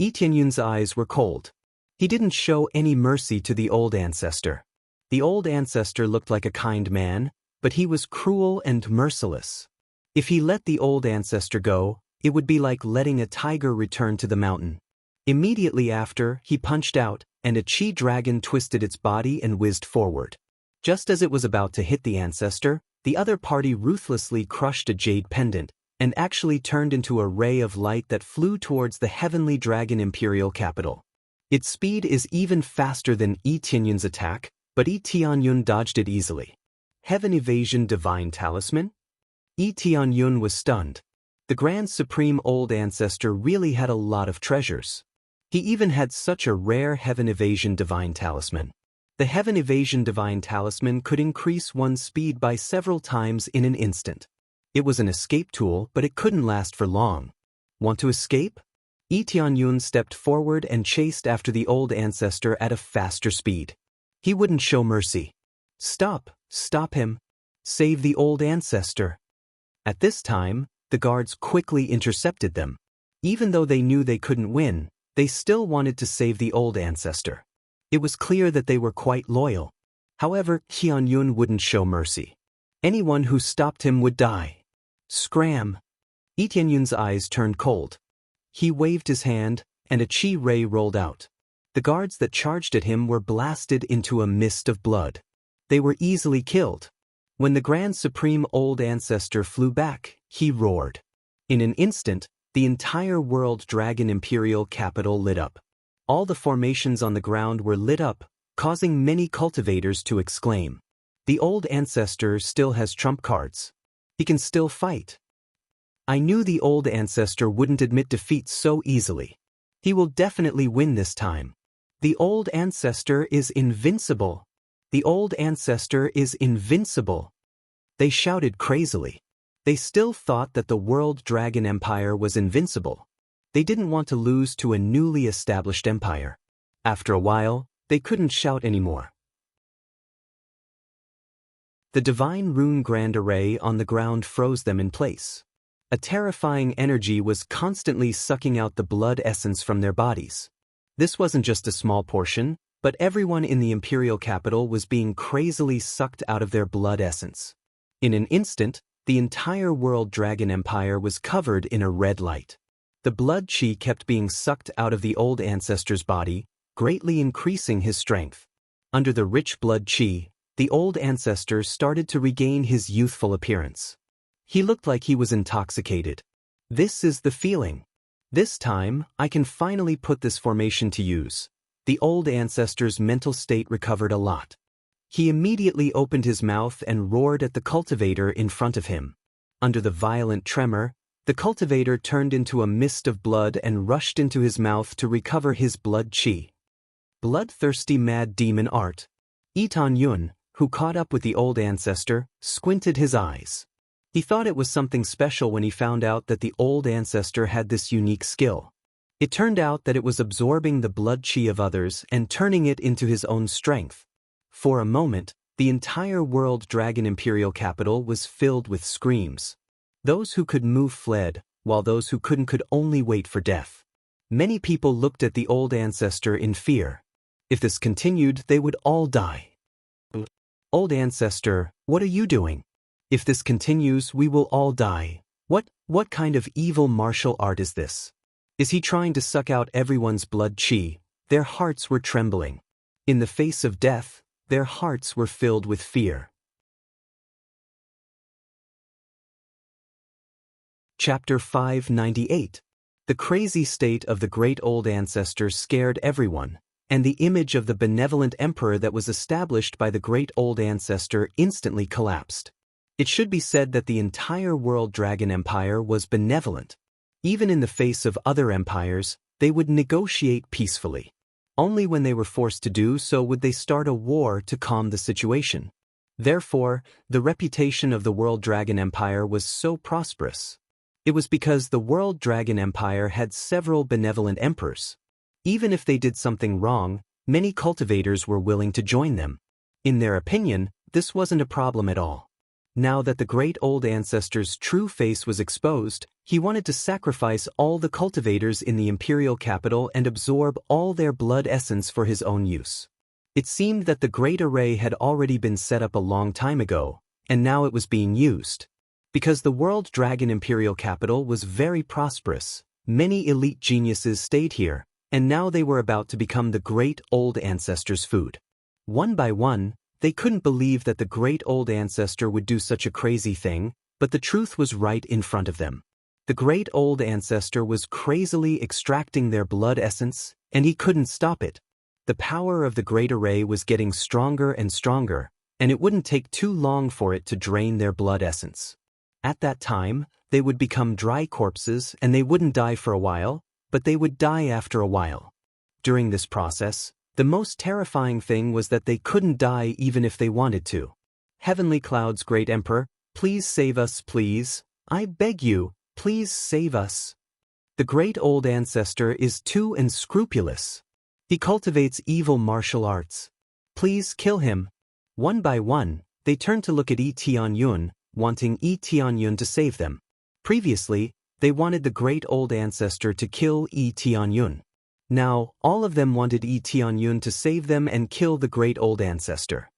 A: Tianyun's eyes were cold. He didn't show any mercy to the old ancestor. The old ancestor looked like a kind man, but he was cruel and merciless. If he let the old ancestor go, it would be like letting a tiger return to the mountain. Immediately after, he punched out, and a chi dragon twisted its body and whizzed forward. Just as it was about to hit the ancestor, the other party ruthlessly crushed a jade pendant, and actually turned into a ray of light that flew towards the heavenly dragon imperial capital. Its speed is even faster than Tianyun's attack, but Tianyun dodged it easily. Heaven Evasion Divine Talisman? Tianyun was stunned. The Grand Supreme Old Ancestor really had a lot of treasures. He even had such a rare Heaven Evasion Divine Talisman. The Heaven Evasion Divine Talisman could increase one's speed by several times in an instant. It was an escape tool, but it couldn't last for long. Want to escape? Tianyun stepped forward and chased after the old ancestor at a faster speed. He wouldn't show mercy. Stop him. Save the old ancestor. At this time, the guards quickly intercepted them. Even though they knew they couldn't win, they still wanted to save the old ancestor. It was clear that they were quite loyal. However, Tianyun wouldn't show mercy. Anyone who stopped him would die. Scram! Tianyun's eyes turned cold. He waved his hand, and a chi ray rolled out. The guards that charged at him were blasted into a mist of blood. They were easily killed. When the Grand Supreme Old Ancestor flew back, he roared. In an instant, the entire World Dragon Imperial capital lit up. All the formations on the ground were lit up, causing many cultivators to exclaim. The old ancestor still has trump cards. He can still fight. I knew the old ancestor wouldn't admit defeat so easily. He will definitely win this time. The old ancestor is invincible. The old ancestor is invincible. They shouted crazily. They still thought that the World Dragon Empire was invincible. They didn't want to lose to a newly established empire. After a while, they couldn't shout anymore. The divine rune grand array on the ground froze them in place. A terrifying energy was constantly sucking out the blood essence from their bodies. This wasn't just a small portion, but everyone in the imperial capital was being crazily sucked out of their blood essence. In an instant, the entire World Dragon Empire was covered in a red light. The blood chi kept being sucked out of the old ancestor's body, greatly increasing his strength. Under the rich blood chi, the old ancestor started to regain his youthful appearance. He looked like he was intoxicated. This is the feeling. This time, I can finally put this formation to use. The old ancestor's mental state recovered a lot. He immediately opened his mouth and roared at the cultivator in front of him. Under the violent tremor, the cultivator turned into a mist of blood and rushed into his mouth to recover his blood chi. Bloodthirsty mad demon art. Tianyun, who caught up with the old ancestor, squinted his eyes. He thought it was something special when he found out that the old ancestor had this unique skill. It turned out that it was absorbing the blood chi of others and turning it into his own strength. For a moment, the entire world dragon imperial capital was filled with screams. Those who could move fled, while those who couldn't could only wait for death. Many people looked at the old ancestor in fear. If this continued, they would all die. Old ancestor, what are you doing? If this continues, we will all die. What kind of evil martial art is this? Is he trying to suck out everyone's blood chi? Their hearts were trembling. In the face of death, their hearts were filled with fear. Chapter 598. The crazy state of the great old ancestor scared everyone, and the image of the benevolent emperor that was established by the great old ancestor instantly collapsed. It should be said that the entire world dragon empire was benevolent. Even in the face of other empires, they would negotiate peacefully. Only when they were forced to do so would they start a war to calm the situation. Therefore, the reputation of the world dragon empire was so prosperous. It was because the world dragon empire had several benevolent emperors. Even if they did something wrong, many cultivators were willing to join them. In their opinion, this wasn't a problem at all. Now that the great old ancestor's true face was exposed, he wanted to sacrifice all the cultivators in the imperial capital and absorb all their blood essence for his own use. It seemed that the great array had already been set up a long time ago, and now it was being used. Because the world dragon imperial capital was very prosperous, many elite geniuses stayed here, and now they were about to become the great old ancestor's food. One by one, they couldn't believe that the great old ancestor would do such a crazy thing, but the truth was right in front of them. The great old ancestor was crazily extracting their blood essence, and he couldn't stop it. The power of the great array was getting stronger and stronger, and it wouldn't take too long for it to drain their blood essence. At that time, they would become dry corpses and they wouldn't die for a while, but they would die after a while. During this process, the most terrifying thing was that they couldn't die even if they wanted to. Heavenly Cloud's great emperor, please save us, please. I beg you, please save us. The great old ancestor is too unscrupulous. He cultivates evil martial arts. Please kill him. One by one, they turned to look at Yi Tianyun, wanting Yi Tianyun to save them. Previously, they wanted the great old ancestor to kill Yi Tianyun. Now, all of them wanted Yi Tianyun to save them and kill the great old ancestor.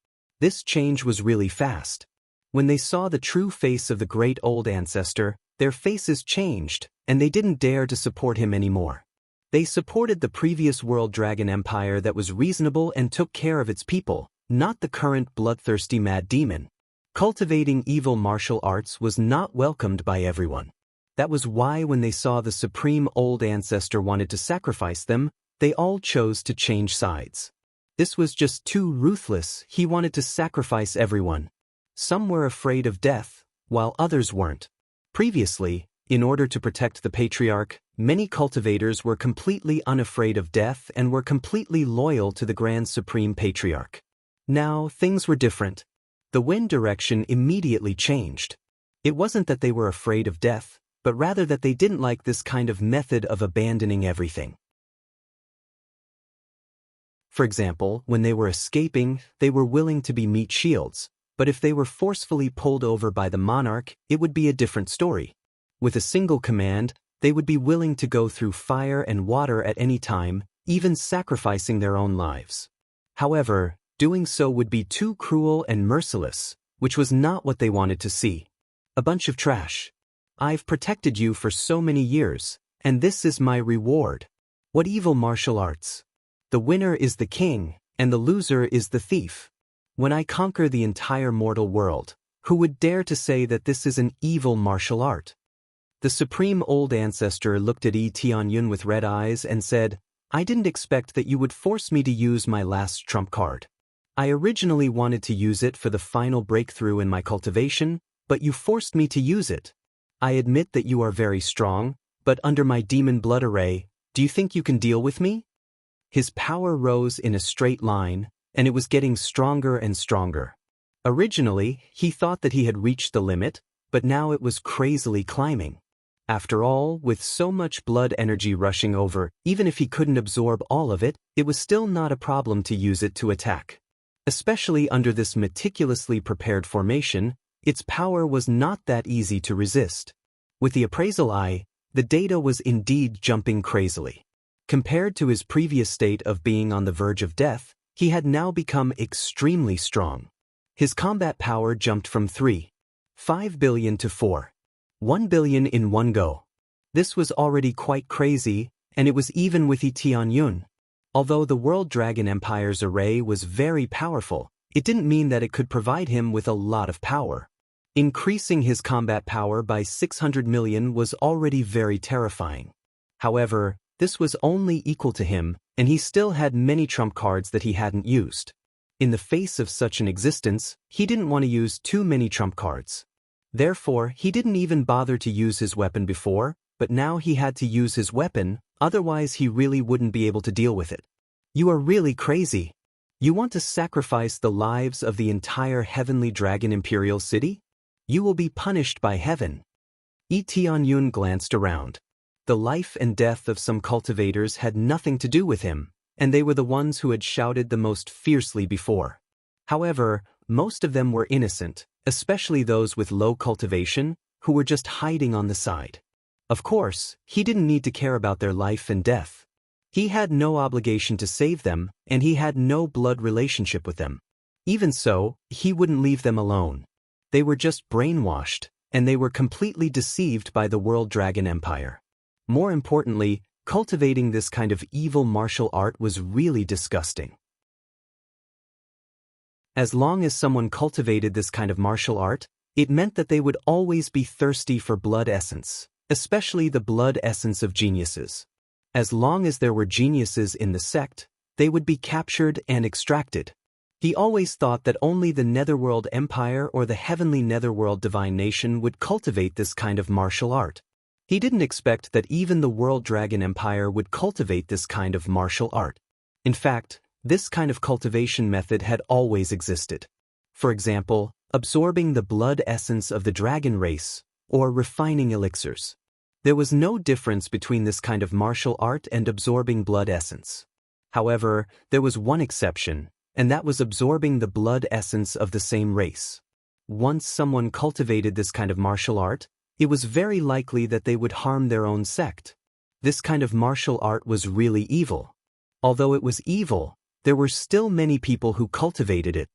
A: This change was really fast. When they saw the true face of the great old ancestor, their faces changed, and they didn't dare to support him anymore. They supported the previous world dragon empire that was reasonable and took care of its people, not the current bloodthirsty mad demon. Cultivating evil martial arts was not welcomed by everyone. That was why when they saw the supreme old ancestor wanted to sacrifice them, they all chose to change sides. This was just too ruthless. He wanted to sacrifice everyone. Some were afraid of death, while others weren't. Previously, in order to protect the patriarch, many cultivators were completely unafraid of death and were completely loyal to the Grand Supreme Patriarch. Now, things were different. The wind direction immediately changed. It wasn't that they were afraid of death, but rather that they didn't like this kind of method of abandoning everything. For example, when they were escaping, they were willing to be meat shields, but if they were forcefully pulled over by the monarch, it would be a different story. With a single command, they would be willing to go through fire and water at any time, even sacrificing their own lives. However, doing so would be too cruel and merciless, which was not what they wanted to see. A bunch of trash. I've protected you for so many years, and this is my reward. What evil martial arts? The winner is the king, and the loser is the thief. When I conquer the entire mortal world, who would dare to say that this is an evil martial art? The supreme old ancestor looked at Yi Tianyun with red eyes and said, I didn't expect that you would force me to use my last trump card. I originally wanted to use it for the final breakthrough in my cultivation, but you forced me to use it. I admit that you are very strong, but under my demon blood array, do you think you can deal with me? His power rose in a straight line, and it was getting stronger and stronger. Originally, he thought that he had reached the limit, but now it was crazily climbing. After all, with so much blood energy rushing over, even if he couldn't absorb all of it, it was still not a problem to use it to attack. Especially under this meticulously prepared formation, its power was not that easy to resist. With the appraisal eye, the data was indeed jumping crazily. Compared to his previous state of being on the verge of death, he had now become extremely strong. His combat power jumped from 3.5 billion to 4.1 billion in one go. This was already quite crazy, and it was even with Yi Tianyun. Although the World Dragon Empire's array was very powerful, it didn't mean that it could provide him with a lot of power. Increasing his combat power by 600 million was already very terrifying. However, this was only equal to him, and he still had many trump cards that he hadn't used. In the face of such an existence, he didn't want to use too many trump cards. Therefore, he didn't even bother to use his weapon before, but now he had to use his weapon, otherwise he really wouldn't be able to deal with it. You are really crazy. You want to sacrifice the lives of the entire Heavenly Dragon Imperial City? You will be punished by heaven. Yi Tianyun glanced around. The life and death of some cultivators had nothing to do with him, and they were the ones who had shouted the most fiercely before. However, most of them were innocent, especially those with low cultivation, who were just hiding on the side. Of course, he didn't need to care about their life and death. He had no obligation to save them, and he had no blood relationship with them. Even so, he wouldn't leave them alone. They were just brainwashed, and they were completely deceived by the World Dragon Empire. More importantly, cultivating this kind of evil martial art was really disgusting. As long as someone cultivated this kind of martial art, it meant that they would always be thirsty for blood essence, especially the blood essence of geniuses. As long as there were geniuses in the sect, they would be captured and extracted. He always thought that only the Netherworld Empire or the Heavenly Netherworld Divine Nation would cultivate this kind of martial art. He didn't expect that even the World Dragon Empire would cultivate this kind of martial art. In fact, this kind of cultivation method had always existed. For example, absorbing the blood essence of the dragon race, or refining elixirs. There was no difference between this kind of martial art and absorbing blood essence. However, there was one exception, and that was absorbing the blood essence of the same race. Once someone cultivated this kind of martial art, it was very likely that they would harm their own sect. This kind of martial art was really evil. Although it was evil, there were still many people who cultivated it.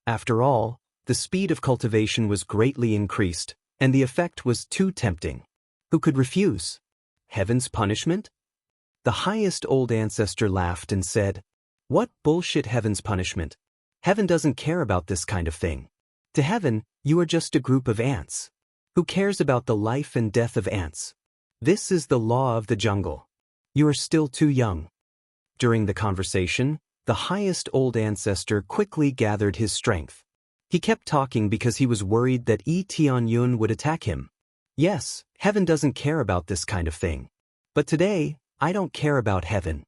A: After all, the speed of cultivation was greatly increased, and the effect was too tempting. Who could refuse? Heaven's punishment? The highest old ancestor laughed and said, "What bullshit heaven's punishment? Heaven doesn't care about this kind of thing. To heaven, you are just a group of ants. Who cares about the life and death of ants? This is the law of the jungle. You are still too young." During the conversation, the highest old ancestor quickly gathered his strength. He kept talking because he was worried that Yi Tianyun would attack him. Yes, heaven doesn't care about this kind of thing. But today, I don't care about heaven.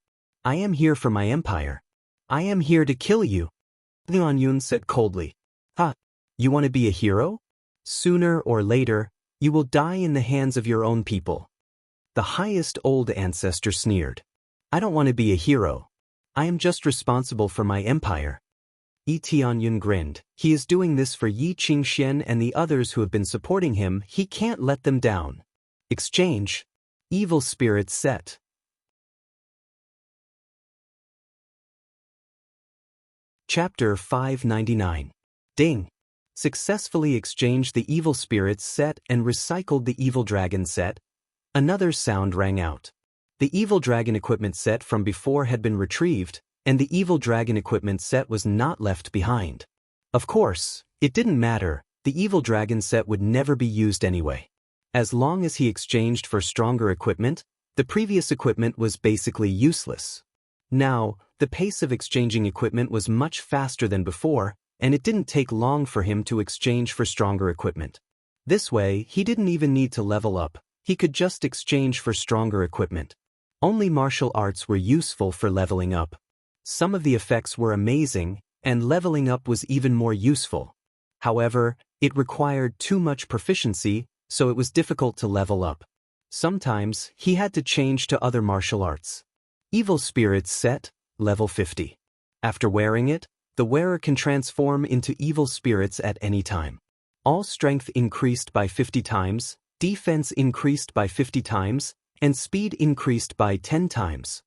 A: I am here for my empire. I am here to kill you. Tianyun said coldly. "Ha, you want to be a hero? Sooner or later, you will die in the hands of your own people." The highest old ancestor sneered. "I don't want to be a hero. I am just responsible for my empire." Yi Tianyun grinned. He is doing this for Yi Qingxian and the others who have been supporting him. He can't let them down. Exchange. Evil spirits set. Chapter 599. Ding. Successfully exchanged the evil spirits set and recycled the evil dragon set. Another sound rang out. The evil dragon equipment set from before had been retrieved, and the evil dragon equipment set was not left behind. Of course, it didn't matter, the evil dragon set would never be used anyway. As long as he exchanged for stronger equipment, the previous equipment was basically useless. Now, the pace of exchanging equipment was much faster than before, and it didn't take long for him to exchange for stronger equipment. This way, he didn't even need to level up, he could just exchange for stronger equipment. Only martial arts were useful for leveling up. Some of the effects were amazing, and leveling up was even more useful. However, it required too much proficiency, so it was difficult to level up. Sometimes, he had to change to other martial arts. Evil Spirits Set, Level 50. After wearing it, the wearer can transform into evil spirits at any time. All strength increased by 50 times, defense increased by 50 times, and speed increased by 10 times.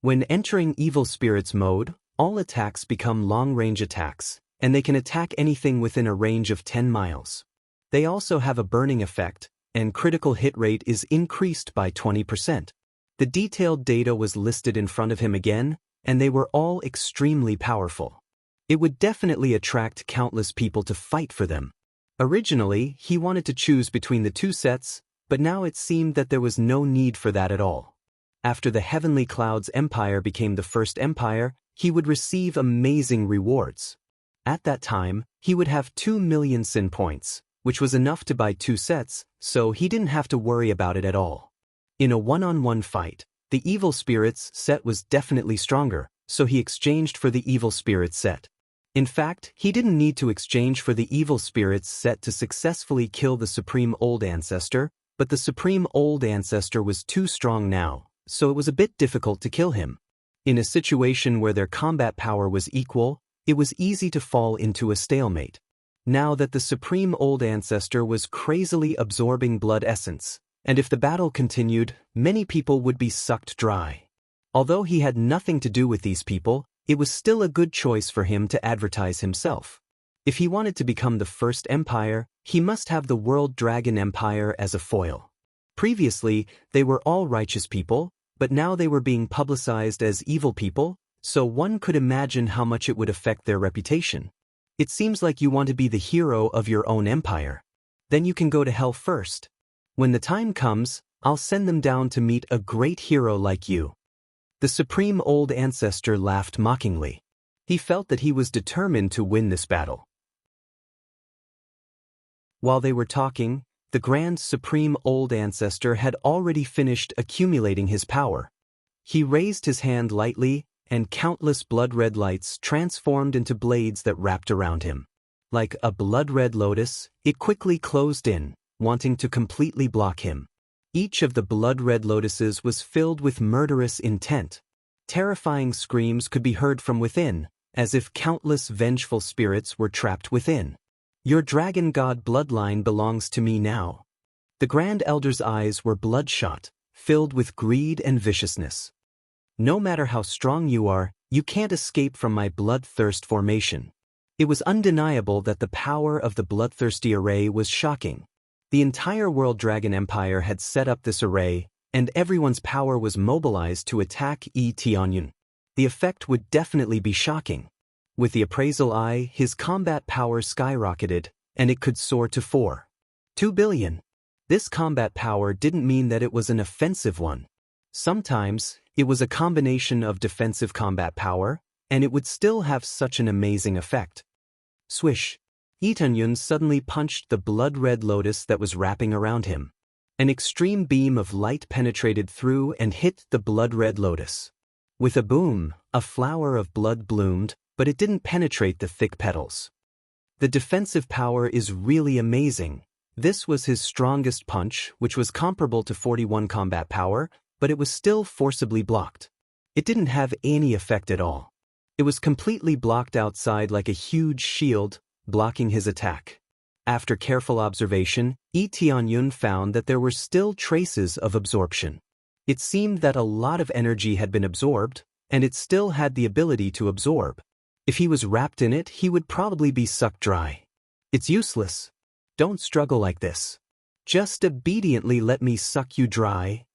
A: When entering Evil Spirits mode, all attacks become long-range attacks, and they can attack anything within a range of 10 miles. They also have a burning effect, and critical hit rate is increased by 20%. The detailed data was listed in front of him again, and they were all extremely powerful. It would definitely attract countless people to fight for them. Originally, he wanted to choose between the two sets, but now it seemed that there was no need for that at all. After the Heavenly Clouds Empire became the first empire, he would receive amazing rewards. At that time, he would have 2 million sin points, which was enough to buy 2 sets, so he didn't have to worry about it at all. In a one-on-one fight, the Evil Spirits set was definitely stronger, so he exchanged for the Evil Spirits set. In fact, he didn't need to exchange for the Evil Spirits set to successfully kill the Supreme Old Ancestor, but the Supreme Old Ancestor was too strong now, so it was a bit difficult to kill him. In a situation where their combat power was equal, it was easy to fall into a stalemate. Now that the Supreme Old Ancestor was crazily absorbing blood essence, and if the battle continued, many people would be sucked dry. Although he had nothing to do with these people, it was still a good choice for him to advertise himself. If he wanted to become the first empire, he must have the World Dragon Empire as a foil. Previously, they were all righteous people, but now they were being publicized as evil people, so one could imagine how much it would affect their reputation. It seems like you want to be the hero of your own empire. Then you can go to hell first. When the time comes, I'll send them down to meet a great hero like you. The Supreme Old Ancestor laughed mockingly. He felt that he was determined to win this battle. While they were talking, the Grand Supreme Old Ancestor had already finished accumulating his power. He raised his hand lightly, and countless blood-red lights transformed into blades that wrapped around him. Like a blood-red lotus, it quickly closed in, wanting to completely block him. Each of the blood-red lotuses was filled with murderous intent. Terrifying screams could be heard from within, as if countless vengeful spirits were trapped within. Your dragon god bloodline belongs to me now. The Grand Elder's eyes were bloodshot, filled with greed and viciousness. No matter how strong you are, you can't escape from my bloodthirst formation. It was undeniable that the power of the bloodthirsty array was shocking. The entire World Dragon Empire had set up this array, and everyone's power was mobilized to attack Tianyun. The effect would definitely be shocking. With the appraisal eye, his combat power skyrocketed, and it could soar to 4.2 billion. This combat power didn't mean that it was an offensive one. Sometimes, it was a combination of defensive combat power, and it would still have such an amazing effect. Swish! Tianyun suddenly punched the blood-red lotus that was wrapping around him. An extreme beam of light penetrated through and hit the blood-red lotus. With a boom, a flower of blood bloomed, but it didn't penetrate the thick petals. The defensive power is really amazing. This was his strongest punch, which was comparable to 41 combat power, but it was still forcibly blocked. It didn't have any effect at all. It was completely blocked outside like a huge shield, blocking his attack. After careful observation, Tianyun found that there were still traces of absorption. It seemed that a lot of energy had been absorbed, and it still had the ability to absorb. If he was wrapped in it, he would probably be sucked dry. It's useless. Don't struggle like this. Just obediently let me suck you dry.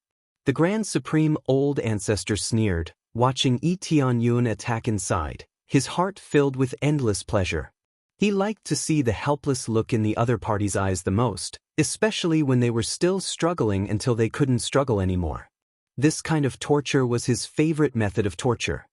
A: The Grand Supreme Old Ancestor sneered, watching Tianyun attack inside, his heart filled with endless pleasure. He liked to see the helpless look in the other party's eyes the most, especially when they were still struggling until they couldn't struggle anymore. This kind of torture was his favorite method of torture.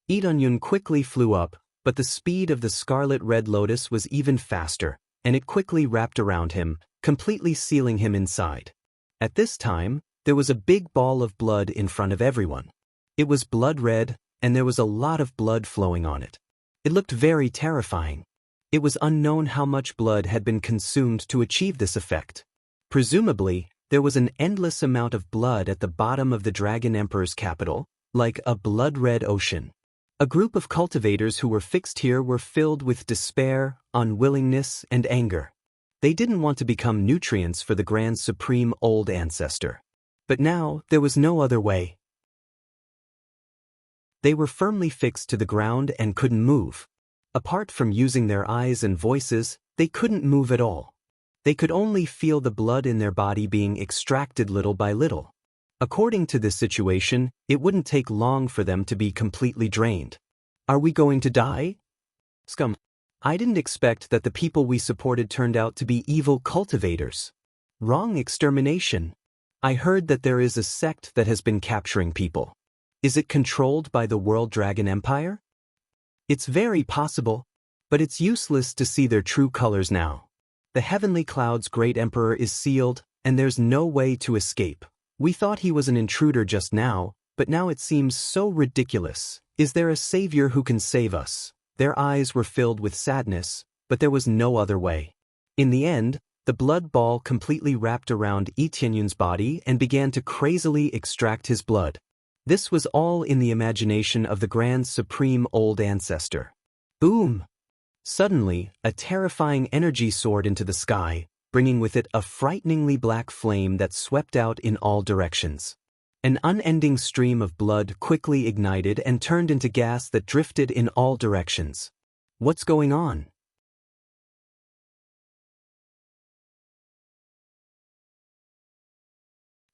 A: Tianyun quickly flew up, but the speed of the scarlet red lotus was even faster, and it quickly wrapped around him, completely sealing him inside. At this time, there was a big ball of blood in front of everyone. It was blood red, and there was a lot of blood flowing on it. It looked very terrifying. It was unknown how much blood had been consumed to achieve this effect. Presumably, There was an endless amount of blood at the bottom of the Dragon Emperor's capital, like a blood-red ocean. A group of cultivators who were fixed here were filled with despair, unwillingness, and anger. They didn't want to become nutrients for the Grand Supreme Old Ancestor. But now, there was no other way. They were firmly fixed to the ground and couldn't move. Apart from using their eyes and voices, they couldn't move at all. They could only feel the blood in their body being extracted little by little. According to this situation, it wouldn't take long for them to be completely drained. Are we going to die? Scum. I didn't expect that the people we supported turned out to be evil cultivators. Wrong extermination. I heard that there is a sect that has been capturing people. Is it controlled by the World Dragon Empire? It's very possible, but it's useless to see their true colors now. The Heavenly Cloud's Great Emperor is sealed, and there's no way to escape. We thought he was an intruder just now, but now it seems so ridiculous. Is there a savior who can save us? Their eyes were filled with sadness, but there was no other way. In the end, the blood ball completely wrapped around Yi Tianyun's body and began to crazily extract his blood. This was all in the imagination of the Grand Supreme Old Ancestor. Boom! Suddenly, a terrifying energy soared into the sky, bringing with it a frighteningly black flame that swept out in all directions. An unending stream of blood quickly ignited and turned into gas that drifted in all directions. What's going on?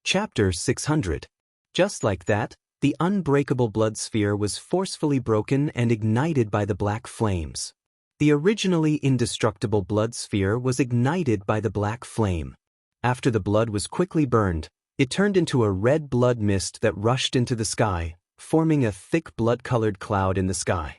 A: Chapter 600. Just like that, the unbreakable blood sphere was forcefully broken and ignited by the black flames. The originally indestructible blood sphere was ignited by the black flame. After the blood was quickly burned, it turned into a red blood mist that rushed into the sky, forming a thick blood-colored cloud in the sky.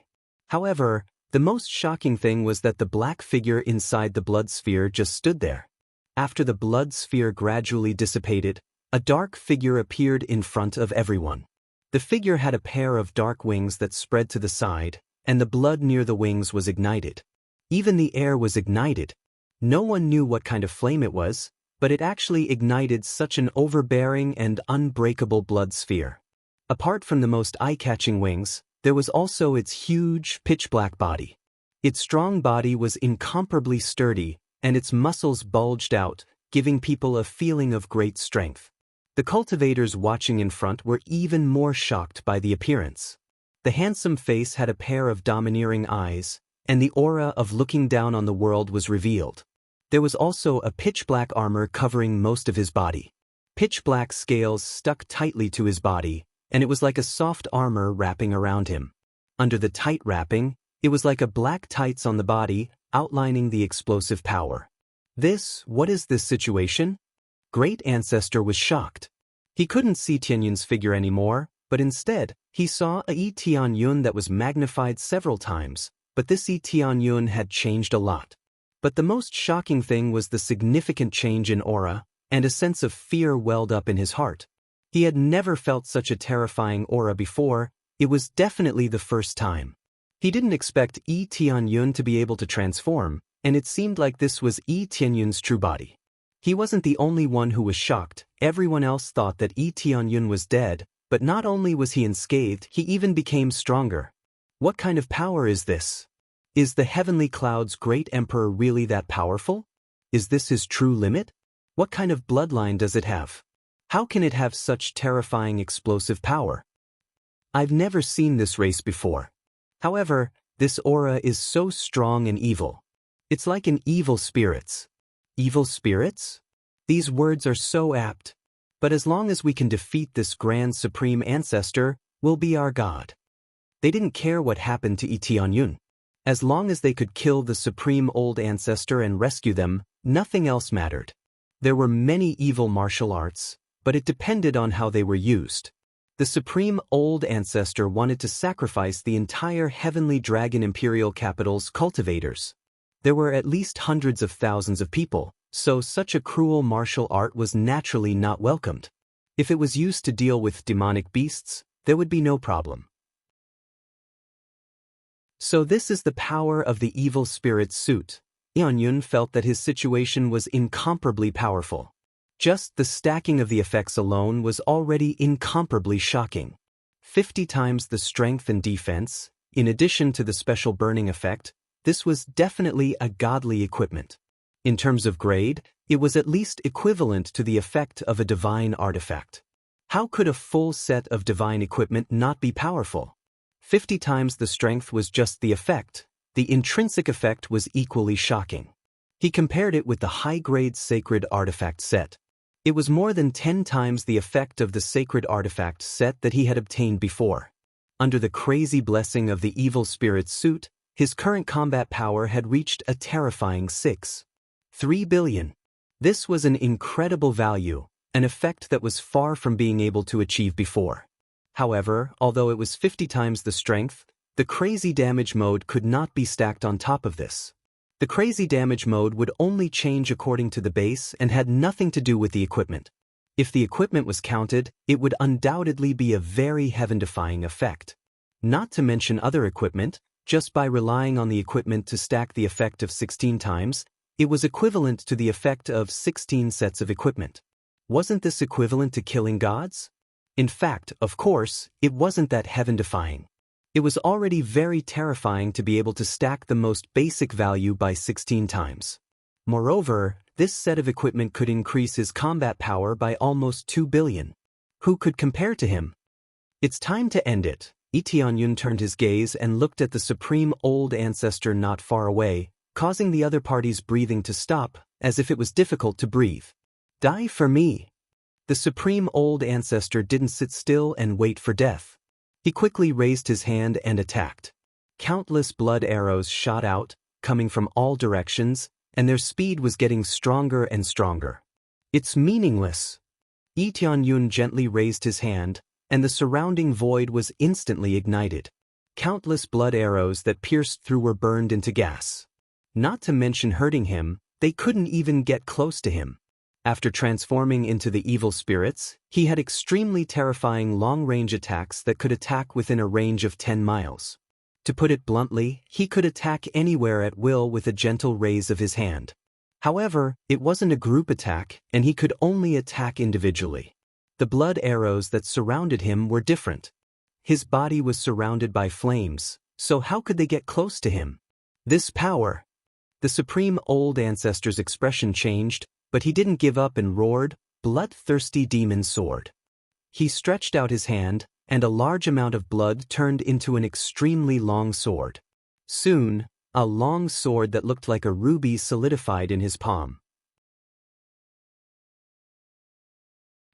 A: However, the most shocking thing was that the black figure inside the blood sphere just stood there. After the blood sphere gradually dissipated, a dark figure appeared in front of everyone. The figure had a pair of dark wings that spread to the side, and the blood near the wings was ignited. Even the air was ignited. No one knew what kind of flame it was, but it actually ignited such an overbearing and unbreakable blood sphere. Apart from the most eye-catching wings, there was also its huge, pitch-black body. Its strong body was incomparably sturdy, and its muscles bulged out, giving people a feeling of great strength. The cultivators watching in front were even more shocked by the appearance. The handsome face had a pair of domineering eyes, and the aura of looking down on the world was revealed. There was also a pitch-black armor covering most of his body. Pitch-black scales stuck tightly to his body, and it was like a soft armor wrapping around him. Under the tight wrapping, it was like a black tights on the body, outlining the explosive power. What is this situation? Great Ancestor was shocked. He couldn't see Tianyun's figure anymore, but instead, he saw a Yi Tianyun that was magnified several times, but this Yi Tianyun had changed a lot. But the most shocking thing was the significant change in aura, and a sense of fear welled up in his heart. He had never felt such a terrifying aura before. It was definitely the first time. He didn't expect Yi Tianyun to be able to transform, and it seemed like this was Yi Tianyun's true body. He wasn't the only one who was shocked. Everyone else thought that Yi Tianyun was dead, but not only was he unscathed, he even became stronger. What kind of power is this? Is the Heavenly Cloud's Great Emperor really that powerful? Is this his true limit? What kind of bloodline does it have? How can it have such terrifying explosive power? I've never seen this race before. However, this aura is so strong and evil. It's like an evil spirits. Evil spirits? These words are so apt. But as long as we can defeat this Grand Supreme Ancestor, we'll be our God. They didn't care what happened to Yi Tianyun. As long as they could kill the Supreme Old Ancestor and rescue them, nothing else mattered. There were many evil martial arts, but it depended on how they were used. The Supreme Old Ancestor wanted to sacrifice the entire Heavenly Dragon Imperial Capital's cultivators. There were at least hundreds of thousands of people, so such a cruel martial art was naturally not welcomed. If it was used to deal with demonic beasts, there would be no problem. So this is the power of the evil spirit suit. Tianyun felt that his situation was incomparably powerful. Just the stacking of the effects alone was already incomparably shocking. 50 times the strength and defense, in addition to the special burning effect, this was definitely a godly equipment. In terms of grade, it was at least equivalent to the effect of a divine artifact. How could a full set of divine equipment not be powerful? 50 times the strength was just the effect. The intrinsic effect was equally shocking. He compared it with the high-grade sacred artifact set. It was more than 10 times the effect of the sacred artifact set that he had obtained before. Under the crazy blessing of the evil spirit's suit, his current combat power had reached a terrifying 6.3 billion. This was an incredible value, an effect that was far from being able to achieve before. However, although it was 50 times the strength, the crazy damage mode could not be stacked on top of this. The crazy damage mode would only change according to the base and had nothing to do with the equipment. If the equipment was counted, it would undoubtedly be a very heaven-defying effect. Not to mention other equipment, just by relying on the equipment to stack the effect of 16 times, it was equivalent to the effect of 16 sets of equipment. Wasn't this equivalent to killing gods? In fact, of course, it wasn't that heaven-defying. It was already very terrifying to be able to stack the most basic value by 16 times. Moreover, this set of equipment could increase his combat power by almost 2 billion. Who could compare to him? It's time to end it. Tianyun turned his gaze and looked at the supreme old ancestor not far away, causing the other party's breathing to stop, as if it was difficult to breathe. Die for me. The supreme old ancestor didn't sit still and wait for death. He quickly raised his hand and attacked. Countless blood arrows shot out, coming from all directions, and their speed was getting stronger and stronger. It's meaningless. Tianyun gently raised his hand, and the surrounding void was instantly ignited. Countless blood arrows that pierced through were burned into gas. Not to mention hurting him, they couldn't even get close to him. After transforming into the evil spirits, he had extremely terrifying long-range attacks that could attack within a range of 10 miles. To put it bluntly, he could attack anywhere at will with a gentle raise of his hand. However, it wasn't a group attack, and he could only attack individually. The blood arrows that surrounded him were different. His body was surrounded by flames, so how could they get close to him? This power! The supreme old ancestor's expression changed, but he didn't give up and roared, "Bloodthirsty demon sword." He stretched out his hand, and a large amount of blood turned into an extremely long sword. Soon, a long sword that looked like a ruby solidified in his palm.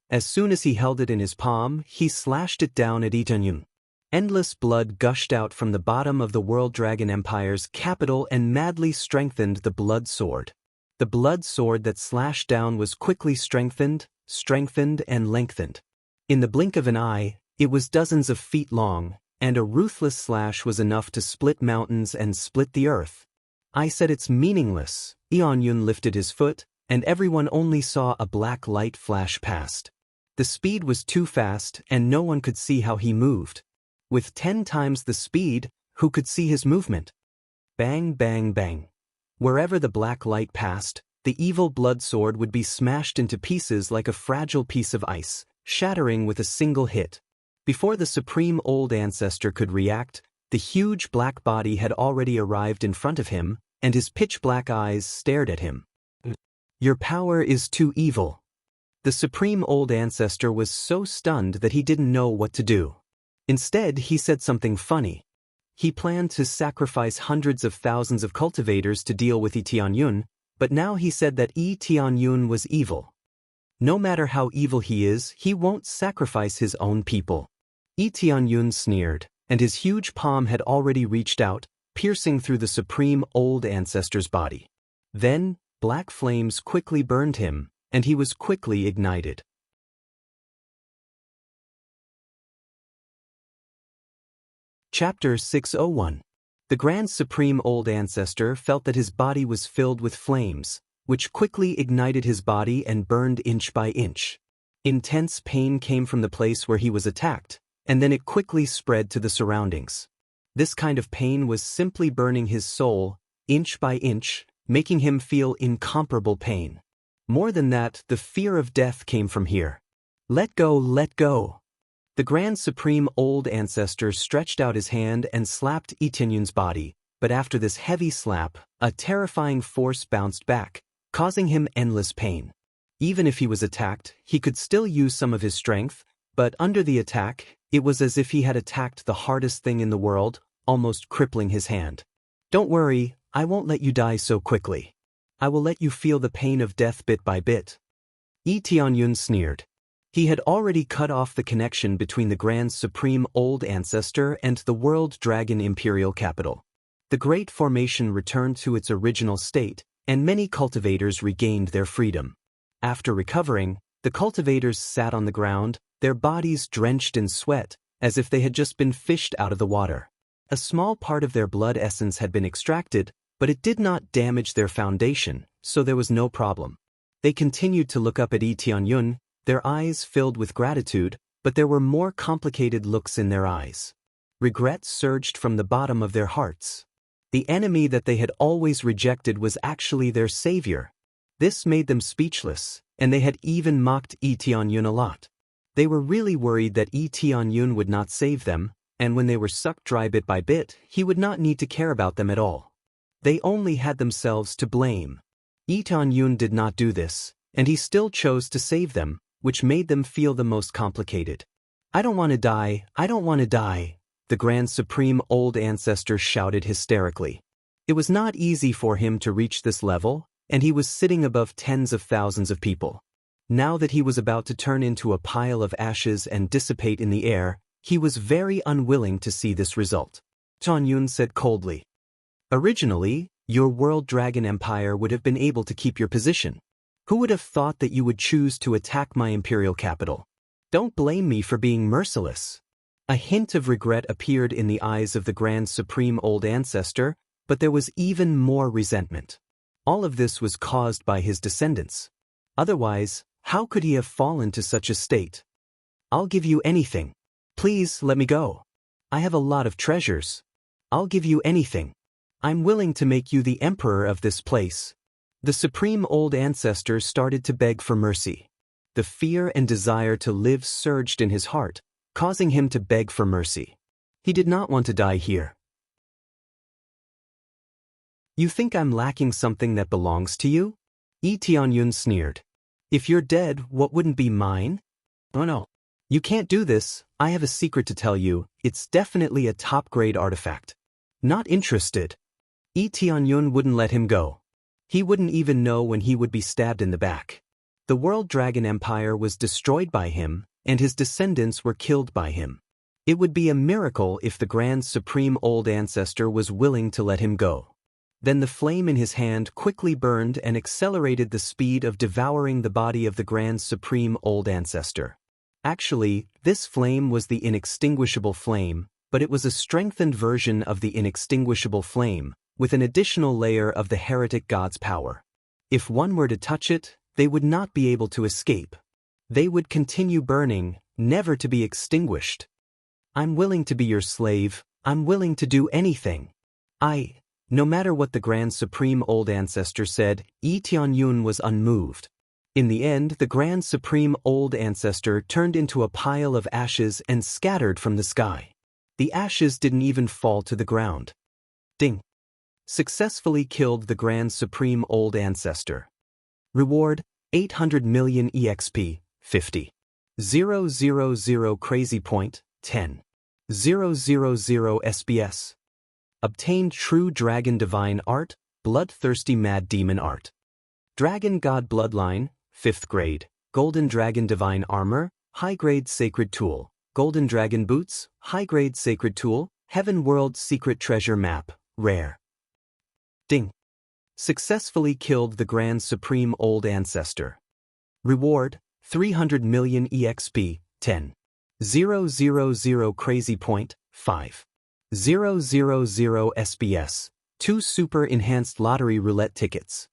A: As soon as he held it in his palm, he slashed it down at Tianyun. Endless blood gushed out from the bottom of the World Dragon Empire's capital and madly strengthened the blood sword. The blood sword that slashed down was quickly strengthened, and lengthened. In the blink of an eye, it was dozens of feet long, and a ruthless slash was enough to split mountains and split the earth. I said it's meaningless. Tianyun lifted his foot, and everyone only saw a black light flash past. The speed was too fast, and no one could see how he moved. With 10 times the speed, who could see his movement? Bang, bang, bang. Wherever the black light passed, the evil blood sword would be smashed into pieces like a fragile piece of ice, shattering with a single hit. Before the supreme old ancestor could react, the huge black body had already arrived in front of him, and his pitch-black eyes stared at him. Your power is too evil. The supreme old ancestor was so stunned that he didn't know what to do. Instead, he said something funny. He planned to sacrifice hundreds of thousands of cultivators to deal with Tianyun, but now he said that Tianyun was evil. No matter how evil he is, he won't sacrifice his own people. Tianyun sneered, and his huge palm had already reached out, piercing through the supreme old ancestor's body. Then, black flames quickly burned him, and he was quickly ignited. Chapter 601. The Grand Supreme Old Ancestor felt that his body was filled with flames, which quickly ignited his body and burned inch by inch. Intense pain came from the place where he was attacked, and then it quickly spread to the surroundings. This kind of pain was simply burning his soul, inch by inch, making him feel incomparable pain. More than that, the fear of death came from here. Let go, let go. The Grand Supreme Old Ancestor stretched out his hand and slapped Lee Tianyun's body, but after this heavy slap, a terrifying force bounced back, causing him endless pain. Even if he was attacked, he could still use some of his strength, but under the attack, it was as if he had attacked the hardest thing in the world, almost crippling his hand. Don't worry, I won't let you die so quickly. I will let you feel the pain of death bit by bit. Lee Tianyun sneered. He had already cut off the connection between the Grand Supreme Old Ancestor and the World Dragon Imperial Capital. The Great Formation returned to its original state, and many cultivators regained their freedom. After recovering, the cultivators sat on the ground, their bodies drenched in sweat, as if they had just been fished out of the water. A small part of their blood essence had been extracted, but it did not damage their foundation, so there was no problem. They continued to look up at Lee Tianyun, their eyes filled with gratitude, but there were more complicated looks in their eyes. Regret surged from the bottom of their hearts. The enemy that they had always rejected was actually their savior. This made them speechless, and they had even mocked Lee Tianyun a lot. They were really worried that Lee Tianyun would not save them, and when they were sucked dry bit by bit, he would not need to care about them at all. They only had themselves to blame. Lee Tianyun did not do this, and he still chose to save them, which made them feel the most complicated. I don't want to die, I don't want to die, the Grand Supreme Old Ancestor shouted hysterically. It was not easy for him to reach this level, and he was sitting above tens of thousands of people. Now that he was about to turn into a pile of ashes and dissipate in the air, he was very unwilling to see this result. Tianyun said coldly. Originally, your World Dragon Empire would have been able to keep your position. Who would have thought that you would choose to attack my imperial capital? Don't blame me for being merciless. A hint of regret appeared in the eyes of the Grand Supreme Old Ancestor, but there was even more resentment. All of this was caused by his descendants. Otherwise, how could he have fallen to such a state? I'll give you anything. Please let me go. I have a lot of treasures. I'll give you anything. I'm willing to make you the emperor of this place. The Supreme Old Ancestor started to beg for mercy. The fear and desire to live surged in his heart, causing him to beg for mercy. He did not want to die here. You think I'm lacking something that belongs to you? Lee Tianyun sneered. If you're dead, what wouldn't be mine? Oh no. You can't do this, I have a secret to tell you, it's definitely a top-grade artifact. Not interested. Lee Tianyun wouldn't let him go. He wouldn't even know when he would be stabbed in the back. The World Dragon Empire was destroyed by him, and his descendants were killed by him. It would be a miracle if the Grand Supreme Old Ancestor was willing to let him go. Then the flame in his hand quickly burned and accelerated the speed of devouring the body of the Grand Supreme Old Ancestor. Actually, this flame was the inextinguishable flame, but it was a strengthened version of the inextinguishable flame, with an additional layer of the heretic god's power. If one were to touch it, they would not be able to escape. They would continue burning, never to be extinguished. I'm willing to be your slave, I'm willing to do anything. No matter what the Grand Supreme Old Ancestor said, Lee Tianyun was unmoved. In the end, the Grand Supreme Old Ancestor turned into a pile of ashes and scattered from the sky. The ashes didn't even fall to the ground. Ding. Successfully killed the Grand Supreme Old Ancestor. Reward, 800 million EXP, 50. 000 Crazy Point, 10. 000 SBS. Obtained True Dragon Divine Art, Bloodthirsty Mad Demon Art. Dragon God Bloodline, 5th grade. Golden Dragon Divine Armor, High Grade Sacred Tool. Golden Dragon Boots, High Grade Sacred Tool. Heaven World Secret Treasure Map, Rare. Ding. Successfully killed the Grand Supreme Old Ancestor. Reward, 300 million EXP, 10. 000 Crazy Point, 5. 000 SBS. 2 Super Enhanced Lottery Roulette Tickets.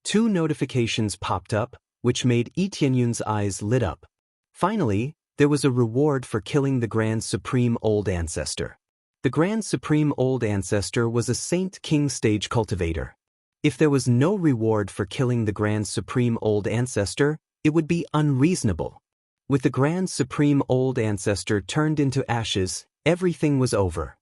A: 2 notifications popped up, which made Lee Tianyun's eyes lit up. Finally, there was a reward for killing the Grand Supreme Old Ancestor. The Grand Supreme Old Ancestor was a Saint King stage cultivator. If there was no reward for killing the Grand Supreme Old Ancestor, it would be unreasonable. With the Grand Supreme Old Ancestor turned into ashes, everything was over.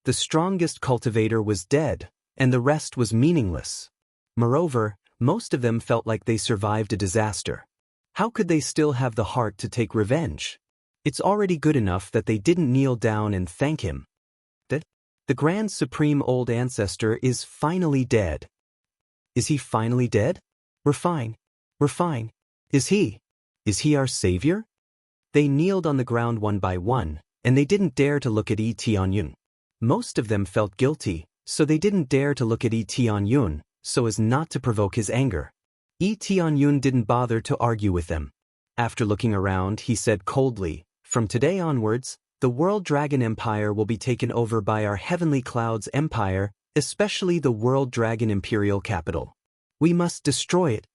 A: The strongest cultivator was dead, and the rest was meaningless. Moreover, most of them felt like they survived a disaster. How could they still have the heart to take revenge? It's already good enough that they didn't kneel down and thank him. The Grand Supreme Old Ancestor is finally dead. Is he finally dead? We're fine. We're fine. Is he our savior? They kneeled on the ground one by one, and they didn't dare to look at Tianyun. Most of them felt guilty, so they didn't dare to look at Tianyun, so as not to provoke his anger. Tianyun didn't bother to argue with them. After looking around, he said coldly, "From today onwards, the World Dragon Empire will be taken over by our Heavenly Clouds Empire, especially the World Dragon Imperial Capital. We must destroy it.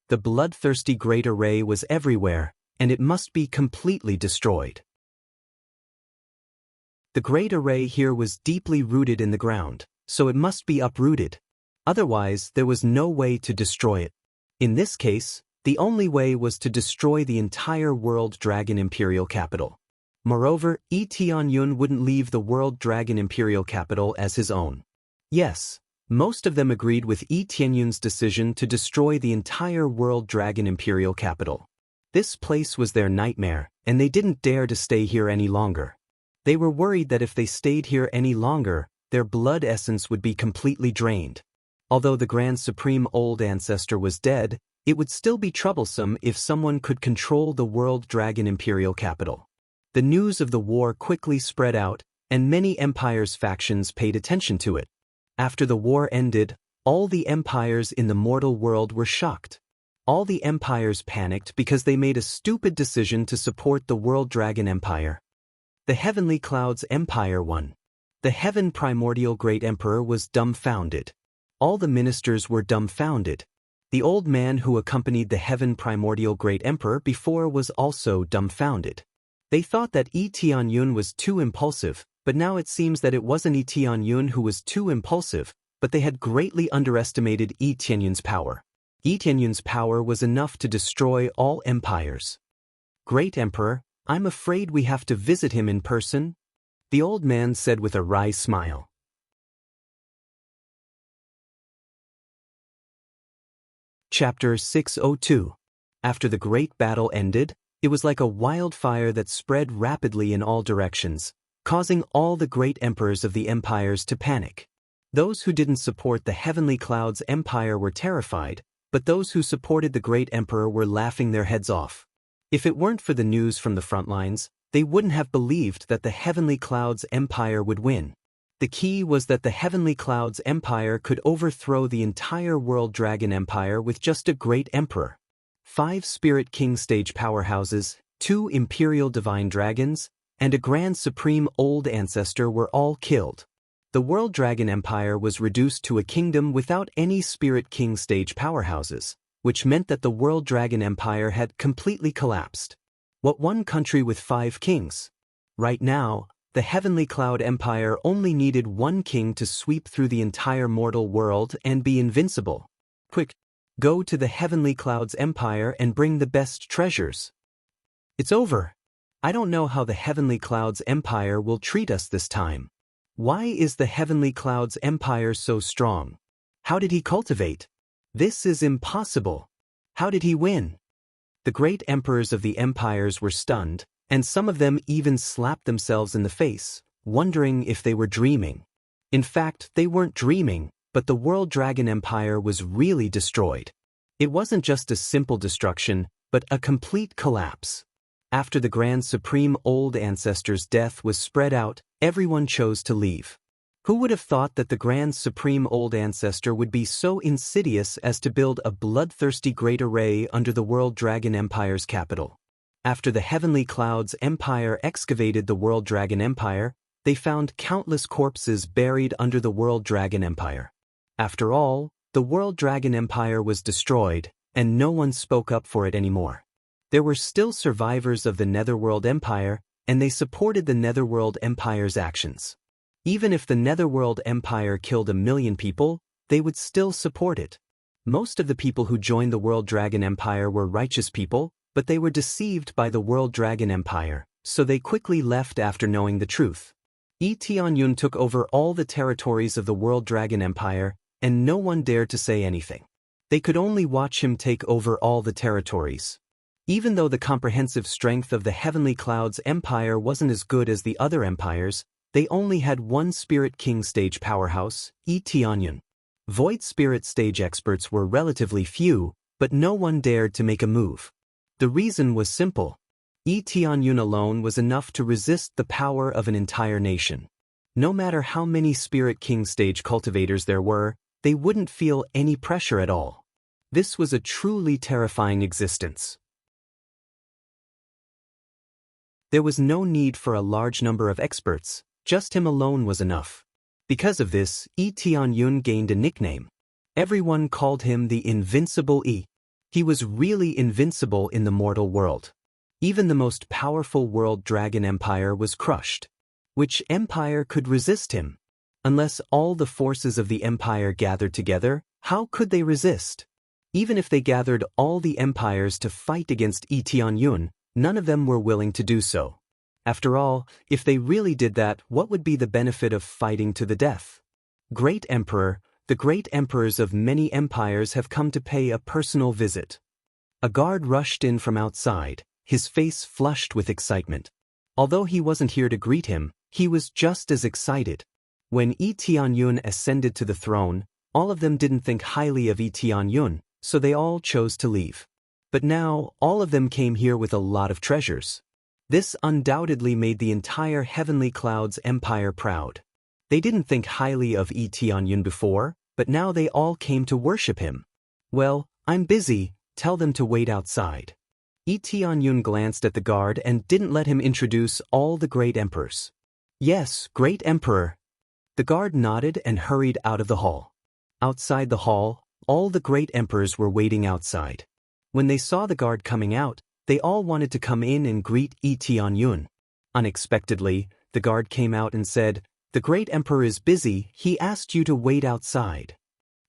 A: The bloodthirsty Great Array was everywhere, and it must be completely destroyed." The Great Array here was deeply rooted in the ground, so it must be uprooted. Otherwise, there was no way to destroy it. In this case, the only way was to destroy the entire World Dragon Imperial Capital. Moreover, Tianyun wouldn't leave the World Dragon Imperial Capital as his own. Yes, most of them agreed with Tianyun's decision to destroy the entire World Dragon Imperial Capital. This place was their nightmare, and they didn't dare to stay here any longer. They were worried that if they stayed here any longer, their blood essence would be completely drained. Although the Grand Supreme Old Ancestor was dead, it would still be troublesome if someone could control the World Dragon Imperial Capital. The news of the war quickly spread out, and many empires' factions paid attention to it. After the war ended, all the empires in the mortal world were shocked. All the empires panicked because they made a stupid decision to support the World Dragon Empire. The Heavenly Clouds Empire won. The Heaven Primordial Great Emperor was dumbfounded. All the ministers were dumbfounded. The old man who accompanied the Heaven Primordial Great Emperor before was also dumbfounded. They thought that Tianyun was too impulsive, but now it seems that it wasn't Tianyun who was too impulsive, but they had greatly underestimated Tianyun's power. Tianyun's power was enough to destroy all empires. "Great Emperor, I'm afraid we have to visit him in person," the old man said with a wry smile. Chapter 602. After the great battle ended, it was like a wildfire that spread rapidly in all directions, causing all the great emperors of the empires to panic. Those who didn't support the Heavenly Clouds Empire were terrified, but those who supported the great emperor were laughing their heads off. If it weren't for the news from the front lines, they wouldn't have believed that the Heavenly Clouds Empire would win. The key was that the Heavenly Clouds Empire could overthrow the entire World Dragon Empire with just a great emperor. 5 Spirit King stage powerhouses, 2 Imperial Divine Dragons, and a Grand Supreme Old Ancestor were all killed. The World Dragon Empire was reduced to a kingdom without any Spirit King stage powerhouses, which meant that the World Dragon Empire had completely collapsed. What one country with 5 kings? Right now, the Heavenly Cloud Empire only needed 1 king to sweep through the entire mortal world and be invincible. Quick! Go to the Heavenly Clouds Empire and bring the best treasures. It's over. I don't know how the Heavenly Clouds Empire will treat us this time. Why is the Heavenly Clouds Empire so strong? How did he cultivate? This is impossible. How did he win? The great emperors of the empires were stunned, and some of them even slapped themselves in the face, wondering if they were dreaming. In fact, they weren't dreaming, but the World Dragon Empire was really destroyed. It wasn't just a simple destruction, but a complete collapse. After the Grand Supreme Old Ancestor's death was spread out, everyone chose to leave. Who would have thought that the Grand Supreme Old Ancestor would be so insidious as to build a bloodthirsty great array under the World Dragon Empire's capital? After the Heavenly Clouds Empire excavated the World Dragon Empire, they found countless corpses buried under the World Dragon Empire. After all, the World Dragon Empire was destroyed, and no one spoke up for it anymore. There were still survivors of the Netherworld Empire, and they supported the Netherworld Empire's actions. Even if the Netherworld Empire killed 1 million people, they would still support it. Most of the people who joined the World Dragon Empire were righteous people, but they were deceived by the World Dragon Empire, so they quickly left after knowing the truth. Tianyun took over all the territories of the World Dragon Empire, and no one dared to say anything. They could only watch him take over all the territories. Even though the comprehensive strength of the Heavenly Clouds Empire wasn't as good as the other empires, they only had one Spirit King stage powerhouse, Tianyun. Void Spirit stage experts were relatively few, but no one dared to make a move. The reason was simple. Tianyun alone was enough to resist the power of an entire nation. No matter how many Spirit King stage cultivators there were, they wouldn't feel any pressure at all. This was a truly terrifying existence. There was no need for a large number of experts, just him alone was enough. Because of this, Tianyun gained a nickname. Everyone called him the Invincible E. He was really invincible in the mortal world. Even the most powerful World Dragon Empire was crushed. Which empire could resist him? Unless all the forces of the empire gathered together, how could they resist? Even if they gathered all the empires to fight against Tianyun, none of them were willing to do so. After all, if they really did that, what would be the benefit of fighting to the death? Great Emperor, the great emperors of many empires have come to pay a personal visit. A guard rushed in from outside, his face flushed with excitement. Although he wasn't here to greet him, he was just as excited. When Tianyun ascended to the throne, all of them didn't think highly of Tianyun, so they all chose to leave. But now, all of them came here with a lot of treasures. This undoubtedly made the entire Heavenly Clouds Empire proud. They didn't think highly of Tianyun before, but now they all came to worship him. Well, I'm busy, tell them to wait outside. Tianyun glanced at the guard and didn't let him introduce all the great emperors. Yes, great emperor. The guard nodded and hurried out of the hall. Outside the hall, all the great emperors were waiting outside. When they saw the guard coming out, they all wanted to come in and greet Tianyun. Unexpectedly, the guard came out and said, "The great emperor is busy, he asked you to wait outside."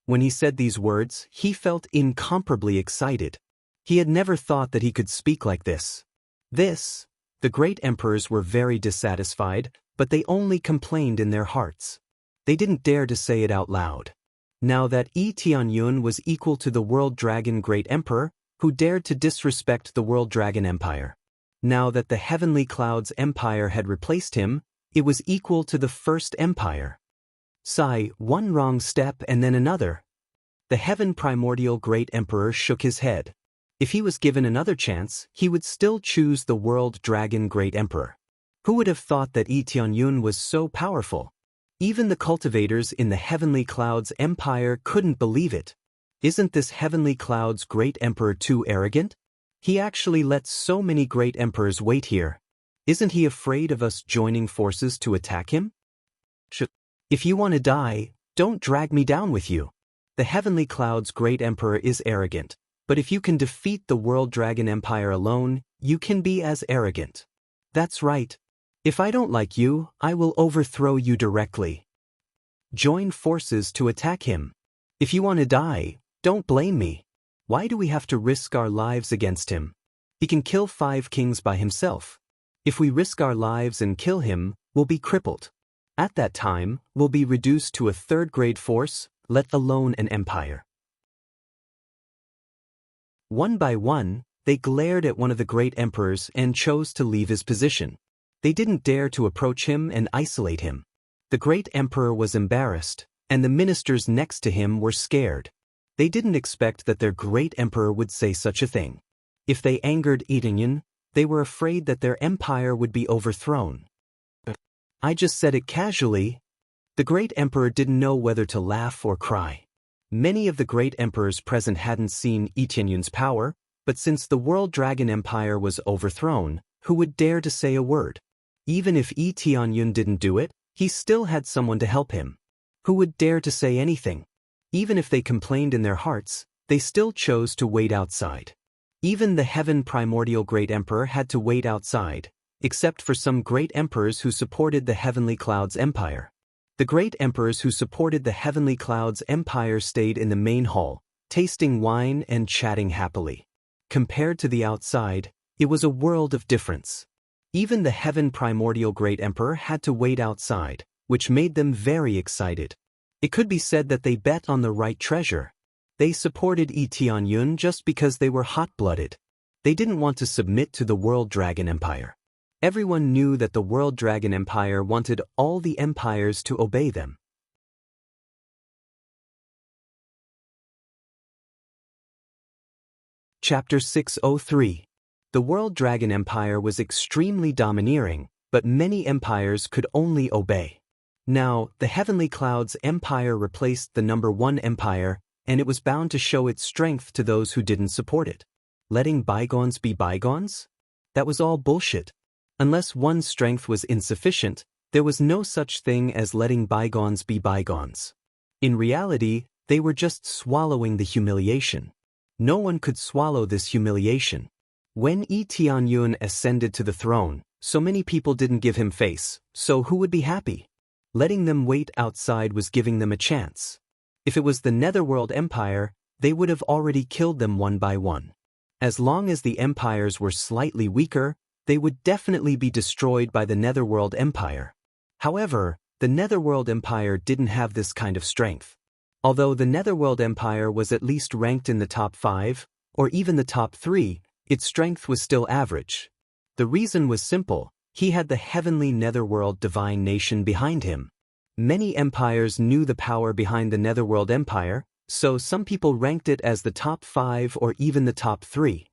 A: When he said these words, he felt incomparably excited. He had never thought that he could speak like this. The great emperors were very dissatisfied, but they only complained in their hearts. They didn't dare to say it out loud. Now that Tianyun was equal to the World Dragon Great Emperor, who dared to disrespect the World Dragon Empire. Now that the Heavenly Clouds Empire had replaced him, it was equal to the First Empire. Sigh, one wrong step and then another. The Heaven Primordial Great Emperor shook his head. If he was given another chance, he would still choose the World Dragon Great Emperor. Who would have thought that Tianyun was so powerful? Even the cultivators in the Heavenly Clouds Empire couldn't believe it. Isn't this Heavenly Clouds Great Emperor too arrogant? He actually lets so many great emperors wait here. Isn't he afraid of us joining forces to attack him? If you want to die, don't drag me down with you. The Heavenly Clouds Great Emperor is arrogant, but if you can defeat the World Dragon Empire alone, you can be as arrogant. That's right. If I don't like you, I will overthrow you directly. Join forces to attack him. If you want to die, don't blame me. Why do we have to risk our lives against him? He can kill 5 kings by himself. If we risk our lives and kill him, we'll be crippled. At that time, we'll be reduced to a 3rd-grade force, let alone an empire. One by one, they glared at one of the great emperors and chose to leave his position. They didn't dare to approach him and isolate him. The great emperor was embarrassed, and the ministers next to him were scared. They didn't expect that their great emperor would say such a thing. If they angered Tianyun, they were afraid that their empire would be overthrown. I just said it casually. The great emperor didn't know whether to laugh or cry. Many of the great emperors present hadn't seen Tianyun's power, but since the World Dragon Empire was overthrown, who would dare to say a word? Even if Tianyun didn't do it, he still had someone to help him. Who would dare to say anything? Even if they complained in their hearts, they still chose to wait outside. Even the Heaven Primordial Great Emperor had to wait outside, except for some great emperors who supported the Heavenly Clouds Empire. The great emperors who supported the heavenly clouds empire stayed in the main hall, tasting wine and chatting happily. Compared to the outside, it was a world of difference. Even the heaven primordial great emperor had to wait outside, which made them very excited. It could be said that they bet on the right treasure. They supported Tianyun just because they were hot-blooded. They didn't want to submit to the World Dragon Empire. Everyone knew that the World Dragon Empire wanted all the empires to obey them. Chapter 603. The World Dragon Empire was extremely domineering, but many empires could only obey. Now, the Heavenly Clouds Empire replaced the #1 empire, and it was bound to show its strength to those who didn't support it. Letting bygones be bygones? That was all bullshit. Unless one's strength was insufficient, there was no such thing as letting bygones be bygones. In reality, they were just swallowing the humiliation. No one could swallow this humiliation. When Tianyun ascended to the throne, so many people didn't give him face, so who would be happy? Letting them wait outside was giving them a chance. If it was the Netherworld Empire, they would have already killed them one by one. As long as the empires were slightly weaker, they would definitely be destroyed by the Netherworld Empire. However, the Netherworld Empire didn't have this kind of strength. Although the Netherworld Empire was at least ranked in the top 5, or even the top 3, its strength was still average. The reason was simple: he had the heavenly Netherworld divine nation behind him. Many empires knew the power behind the Netherworld Empire, so some people ranked it as the top 5 or even the top 3.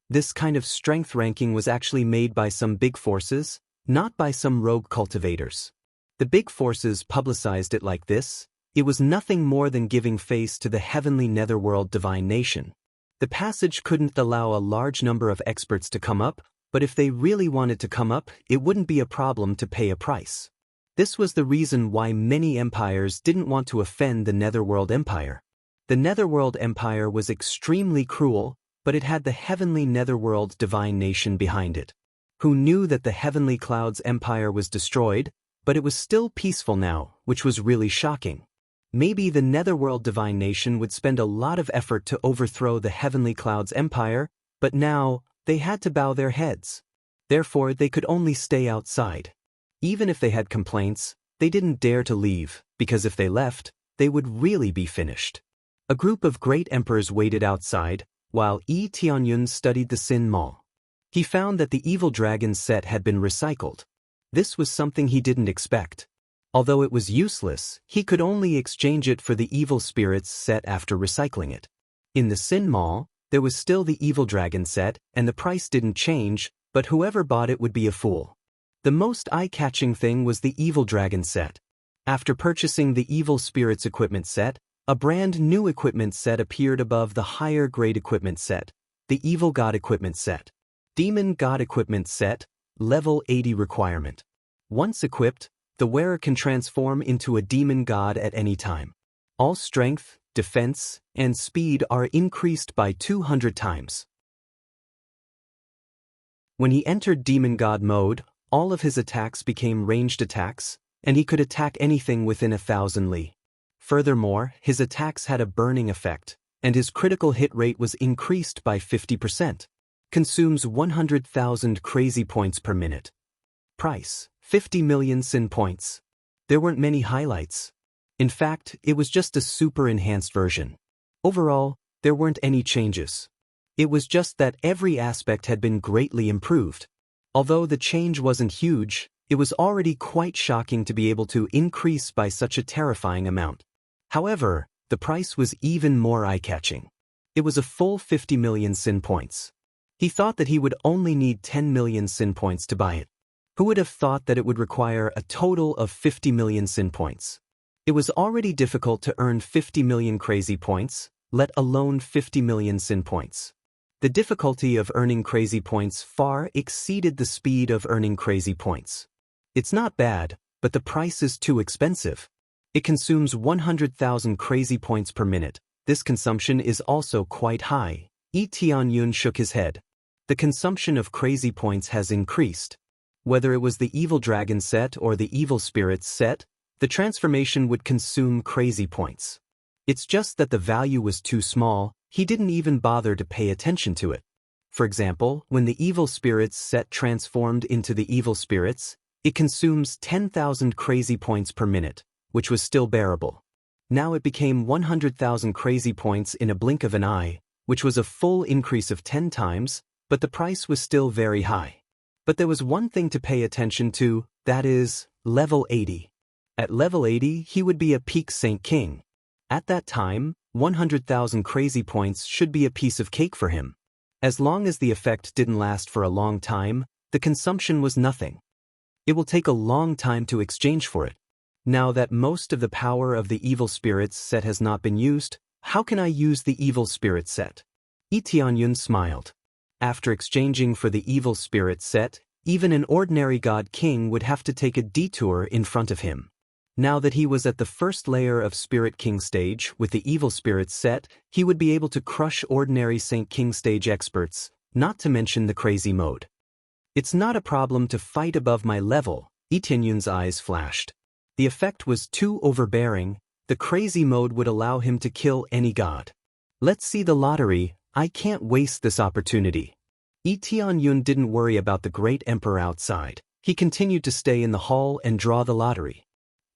A: This kind of strength ranking was actually made by some big forces, not by some rogue cultivators. The big forces publicized it like this: it was nothing more than giving face to the heavenly Netherworld divine nation. The passage couldn't allow a large number of experts to come up, but if they really wanted to come up, it wouldn't be a problem to pay a price. This was the reason why many empires didn't want to offend the Netherworld Empire. The Netherworld Empire was extremely cruel, but it had the heavenly Netherworld divine nation behind it, who knew that the Heavenly Clouds Empire was destroyed, but it was still peaceful now, which was really shocking. Maybe the Netherworld divine nation would spend a lot of effort to overthrow the Heavenly Clouds Empire, but now, they had to bow their heads. Therefore, they could only stay outside. Even if they had complaints, they didn't dare to leave, because if they left, they would really be finished. A group of great emperors waited outside, while Tianyun studied the Sin Mall. He found that the evil dragon set had been recycled. This was something he didn't expect. Although it was useless, he could only exchange it for the evil spirits set after recycling it. In the Sin Mall, there was still the evil dragon set, and the price didn't change, but whoever bought it would be a fool. The most eye-catching thing was the evil dragon set. After purchasing the evil spirits equipment set, a brand new equipment set appeared above the higher grade equipment set, the Evil God equipment set. Demon God equipment set, level 80 requirement. Once equipped, the wearer can transform into a demon god at any time. All strength, defense, and speed are increased by 200 times. When he entered demon god mode, all of his attacks became ranged attacks, and he could attack anything within 1,000 li. Furthermore, his attacks had a burning effect, and his critical hit rate was increased by 50%. Consumes 100,000 crazy points per minute. Price: 50 million sin points. There weren't many highlights. In fact, it was just a super enhanced version. Overall, there weren't any changes. It was just that every aspect had been greatly improved. Although the change wasn't huge, it was already quite shocking to be able to increase by such a terrifying amount. However, the price was even more eye-catching. It was a full 50 million sin points. He thought that he would only need 10 million sin points to buy it. Who would have thought that it would require a total of 50 million sin points? It was already difficult to earn 50 million crazy points, let alone 50 million sin points. The difficulty of earning crazy points far exceeded the speed of earning crazy points. It's not bad, but the price is too expensive. It consumes 100,000 crazy points per minute. This consumption is also quite high. Tianyun shook his head. The consumption of crazy points has increased. Whether it was the evil dragon set or the evil spirits set, The transformation would consume crazy points. It's just that the value was too small, he didn't even bother to pay attention to it. For example, when the evil spirits set transformed into the evil spirits, it consumes 10,000 crazy points per minute, which was still bearable. Now it became 100,000 crazy points in a blink of an eye, which was a full increase of 10 times, but the price was still very high. But there was one thing to pay attention to, that is, level 80. At level 80, he would be a peak Saint King. At that time, 100,000 crazy points should be a piece of cake for him. As long as the effect didn't last for a long time, the consumption was nothing. It will take a long time to exchange for it. Now that most of the power of the evil spirits set has not been used, how can I use the evil spirit set? Yi Tianyun smiled. After exchanging for the evil spirit set, even an ordinary god king would have to take a detour in front of him. Now that he was at the first layer of Spirit King stage with the evil spirit set, he would be able to crush ordinary Saint King stage experts, not to mention the crazy mode. It's not a problem to fight above my level, Yi Tianyun's eyes flashed. The effect was too overbearing, the crazy mode would allow him to kill any god. Let's see the lottery, I can't waste this opportunity. Yi Tianyun didn't worry about the great emperor outside. He continued to stay in the hall and draw the lottery.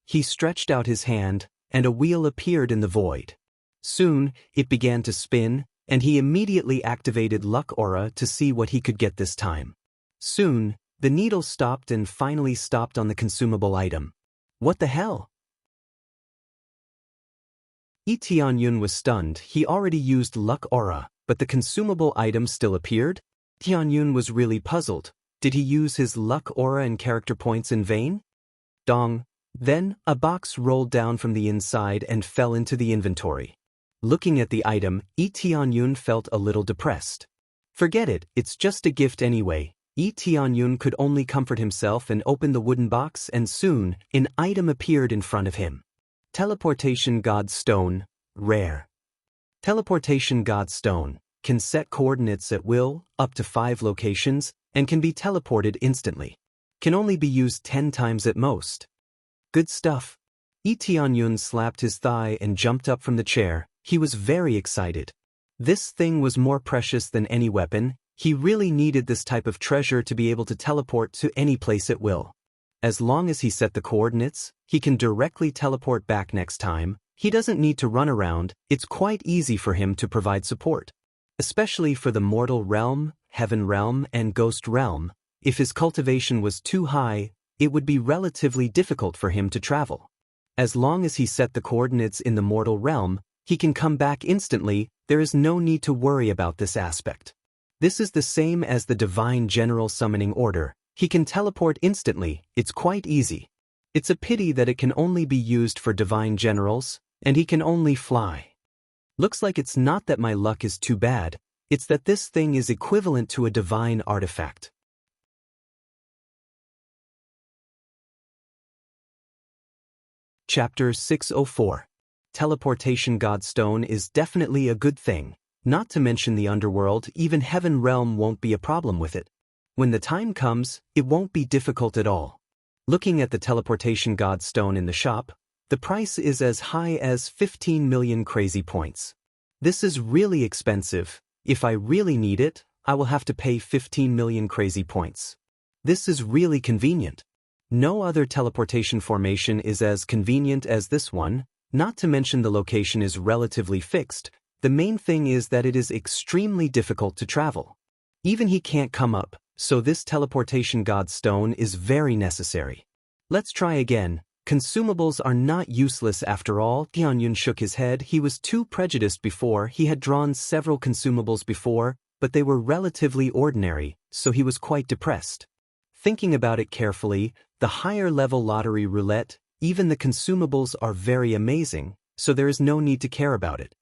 A: He stretched out his hand, and a wheel appeared in the void. Soon, it began to spin, and he immediately activated Luck Aura to see what he could get this time. Soon, the needle stopped and finally stopped on the consumable item. What the hell? Yi Tianyun was stunned. He already used Luck Aura, but the consumable item still appeared? Tianyun was really puzzled. Did he use his Luck Aura and character points in vain? Dong. Then, a box rolled down from the inside and fell into the inventory. Looking at the item, Yi Tianyun felt a little depressed. Forget it, it's just a gift anyway. Yi Tianyun could only comfort himself and open the wooden box, and soon, an item appeared in front of him. Teleportation God Stone, rare. Teleportation God Stone can set coordinates at will, up to 5 locations, and can be teleported instantly. Can only be used 10 times at most. Good stuff. Yi Tianyun slapped his thigh and jumped up from the chair. He was very excited. This thing was more precious than any weapon. He really needed this type of treasure to be able to teleport to any place at will. As long as he set the coordinates, he can directly teleport back next time. He doesn't need to run around. It's quite easy for him to provide support. Especially for the mortal realm, heaven realm, and ghost realm. If his cultivation was too high, it would be relatively difficult for him to travel. As long as he set the coordinates in the mortal realm, he can come back instantly. There is no need to worry about this aspect. This is the same as the Divine General Summoning Order. He can teleport instantly, it's quite easy. It's a pity that it can only be used for Divine Generals, and he can only fly. Looks like it's not that my luck is too bad, it's that this thing is equivalent to a divine artifact. Chapter 604. Teleportation God Stone is definitely a good thing. Not to mention the underworld, even Heaven Realm won't be a problem with it. When the time comes, it won't be difficult at all. Looking at the Teleportation God Stone in the shop, the price is as high as 15 million crazy points. This is really expensive. If I really need it, I will have to pay 15 million crazy points. This is really convenient. No other teleportation formation is as convenient as this one, not to mention the location is relatively fixed. The main thing is that it is extremely difficult to travel. Even he can't come up, so this teleportation God Stone is very necessary. Let's try again. Consumables are not useless after all. Tianyun shook his head. He was too prejudiced before. He had drawn several consumables before, but they were relatively ordinary, so he was quite depressed. Thinking about it carefully, the higher level lottery roulette, even the consumables are very amazing, so there is no need to care about it.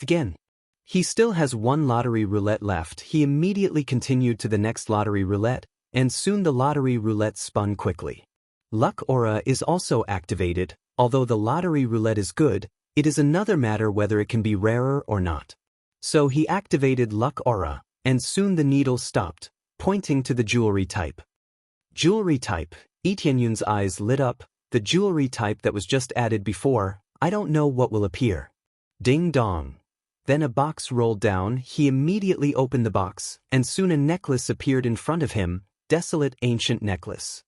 A: Again. He still has one lottery roulette left. He immediately continued to the next lottery roulette, and soon the lottery roulette spun quickly. Luck Aura is also activated. Although the lottery roulette is good, it is another matter whether it can be rarer or not. So he activated Luck Aura, and soon the needle stopped, pointing to the jewelry type. Jewelry type. Yi Tianyun's eyes lit up. the jewelry type that was just added before. I don't know what will appear. Ding dong. Then a box rolled down. He immediately opened the box, and soon a necklace appeared in front of him. Desolate Ancient Necklace.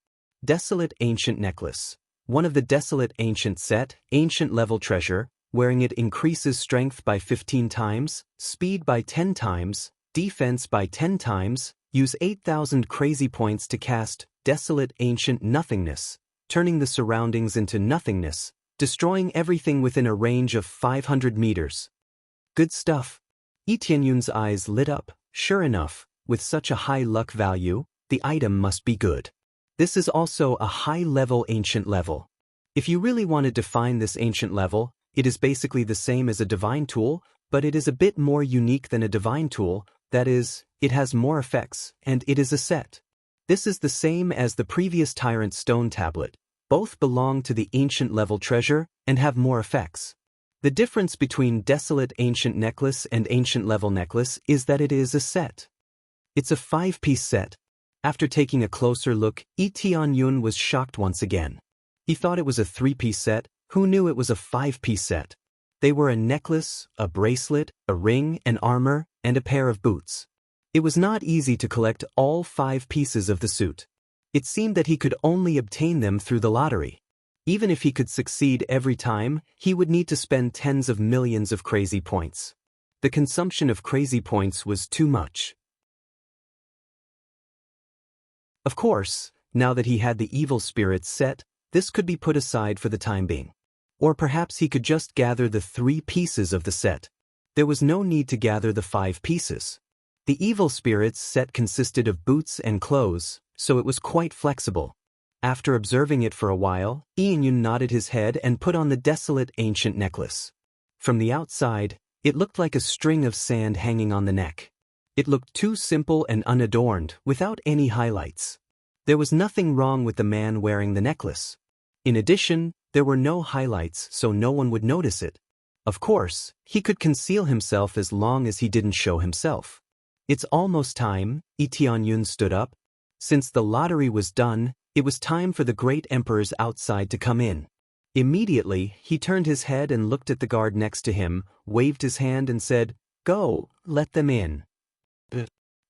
A: Desolate Ancient Necklace. One of the Desolate Ancient set, Ancient Level Treasure. Wearing it increases strength by 15 times, speed by 10 times, defense by 10 times. Use 8,000 crazy points to cast Desolate Ancient Nothingness, turning the surroundings into nothingness, destroying everything within a range of 500 meters. Good stuff. Yi Tianyun's eyes lit up. Sure enough, with such a high luck value, the item must be good. This is also a high-level ancient level. If you really want to define this ancient level, it is basically the same as a divine tool, but it is a bit more unique than a divine tool. That is, it has more effects, and it is a set. This is the same as the previous Tyrant Stone Tablet. Both belong to the Ancient Level Treasure and have more effects. The difference between Desolate Ancient Necklace and Ancient Level Necklace is that it is a set. It's a 5-piece set. After taking a closer look, Yi Tianyun was shocked once again. He thought it was a 3-piece set. Who knew it was a 5-piece set? They were a necklace, a bracelet, a ring, an armor, and a pair of boots. It was not easy to collect all 5 pieces of the suit. It seemed that he could only obtain them through the lottery. Even if he could succeed every time, he would need to spend tens of millions of crazy points. The consumption of crazy points was too much. Of course, now that he had the evil spirits set, this could be put aside for the time being. Or perhaps he could just gather the 3 pieces of the set. There was no need to gather the 5 pieces. The evil spirits set consisted of boots and clothes, so it was quite flexible. After observing it for a while, Tianyun nodded his head and put on the Desolate Ancient Necklace. From the outside, it looked like a string of sand hanging on the neck. It looked too simple and unadorned, without any highlights. There was nothing wrong with the man wearing the necklace. In addition, there were no highlights, so no one would notice it. Of course, he could conceal himself as long as he didn't show himself. It's almost time. Yi Tianyun stood up. Since the lottery was done, it was time for the great emperors outside to come in. Immediately, he turned his head and looked at the guard next to him, waved his hand and said, "Go, let them in."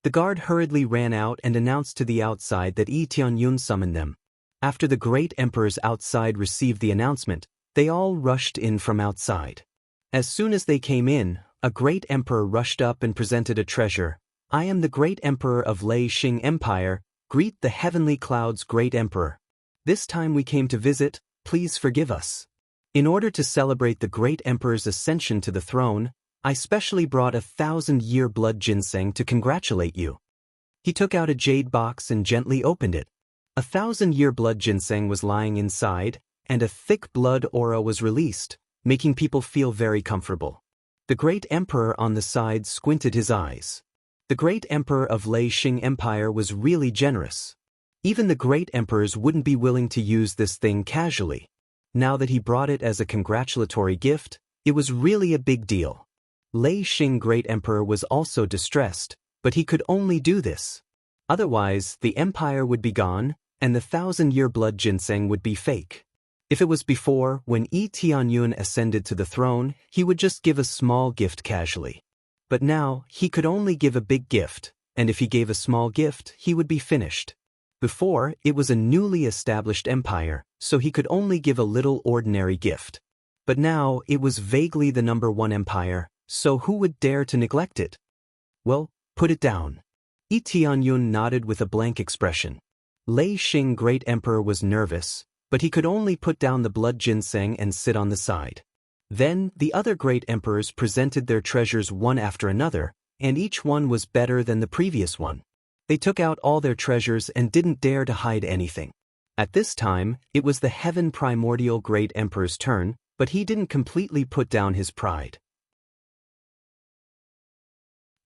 A: The guard hurriedly ran out and announced to the outside that Yi Tianyun summoned them. After the great emperors outside received the announcement, they all rushed in from outside. As soon as they came in, a great emperor rushed up and presented a treasure. "I am the great emperor of Lei Xing Empire. Greet the heavenly clouds, great emperor. This time we came to visit, please forgive us. In order to celebrate the great emperor's ascension to the throne, I specially brought 1,000-year blood ginseng to congratulate you." He took out a jade box and gently opened it. 1,000-year blood ginseng was lying inside, and a thick blood aura was released, making people feel very comfortable. The great emperor on the side squinted his eyes. The great emperor of Lei Xing Empire was really generous. Even the great emperors wouldn't be willing to use this thing casually. Now that he brought it as a congratulatory gift, it was really a big deal. Lei Xing Great Emperor was also distressed, but he could only do this. Otherwise, the empire would be gone, and the 1,000-year blood ginseng would be fake. If it was before, when Yi Tianyun ascended to the throne, he would just give a small gift casually. But now, he could only give a big gift, and if he gave a small gift, he would be finished. Before, it was a newly established empire, so he could only give a little ordinary gift. But now, it was vaguely the #1 empire, so who would dare to neglect it? Well, put it down. Yi Tianyun nodded with a blank expression. Lei Xing Great Emperor was nervous, but he could only put down the blood ginseng and sit on the side. Then, the other great emperors presented their treasures one after another, and each one was better than the previous one. They took out all their treasures and didn't dare to hide anything. At this time, it was the Heaven Primordial Great Emperor's turn, but he didn't completely put down his pride.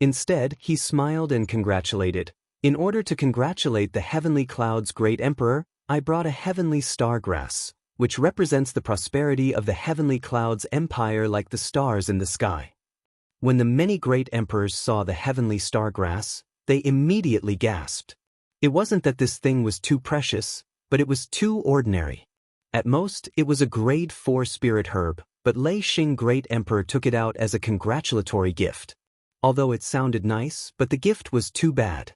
A: Instead, he smiled and congratulated. "In order to congratulate the Heavenly Cloud's Great Emperor, I brought a heavenly star grass, which represents the prosperity of the Heavenly Cloud's empire like the stars in the sky." When the many great emperors saw the heavenly star grass, they immediately gasped. It wasn't that this thing was too precious, but it was too ordinary. At most, it was a grade 4 spirit herb, but Lei Xing Great Emperor took it out as a congratulatory gift. Although it sounded nice, but the gift was too bad.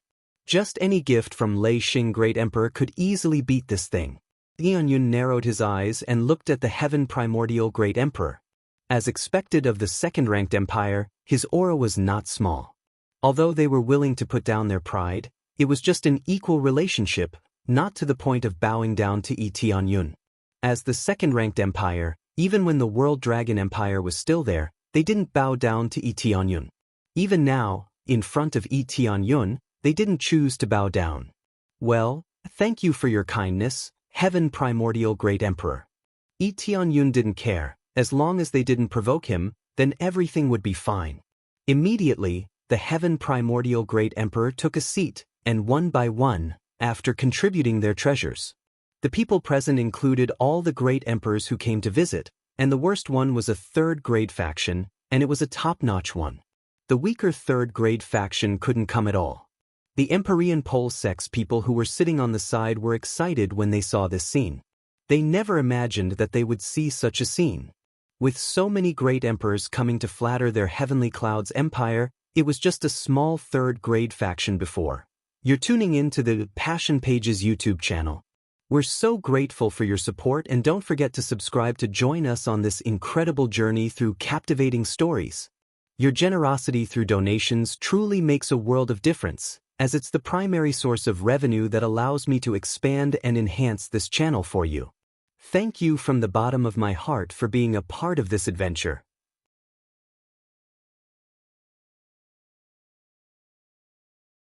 A: Just any gift from Lei Xing Great Emperor could easily beat this thing. Tianyun narrowed his eyes and looked at the Heaven Primordial Great Emperor. As expected of the second-ranked empire, his aura was not small. Although they were willing to put down their pride, it was just an equal relationship, not to the point of bowing down to Tianyun. As the second-ranked empire, even when the World Dragon Empire was still there, they didn't bow down to Tianyun. Even now, in front of Tianyun, they didn't choose to bow down. Well, thank you for your kindness, Heaven Primordial Great Emperor. Tianyun didn't care. As long as they didn't provoke him, then everything would be fine. Immediately, the Heaven Primordial Great Emperor took a seat, and one by one, after contributing their treasures. The people present included all the great emperors who came to visit, and the worst one was a third-grade faction, and it was a top-notch one. The weaker third-grade faction couldn't come at all. The Empyrean Pole Sex people who were sitting on the side were excited when they saw this scene. They never imagined that they would see such a scene. With so many great emperors coming to flatter their Heavenly Cloud's empire, it was just a small third-grade faction before. You're tuning in to the Passion Pages YouTube channel. We're so grateful for your support, and don't forget to subscribe to join us on this incredible journey through captivating stories. Your generosity through donations truly makes a world of difference, as it's the primary source of revenue that allows me to expand and enhance this channel for you. Thank you from the bottom of my heart for being a part of this adventure.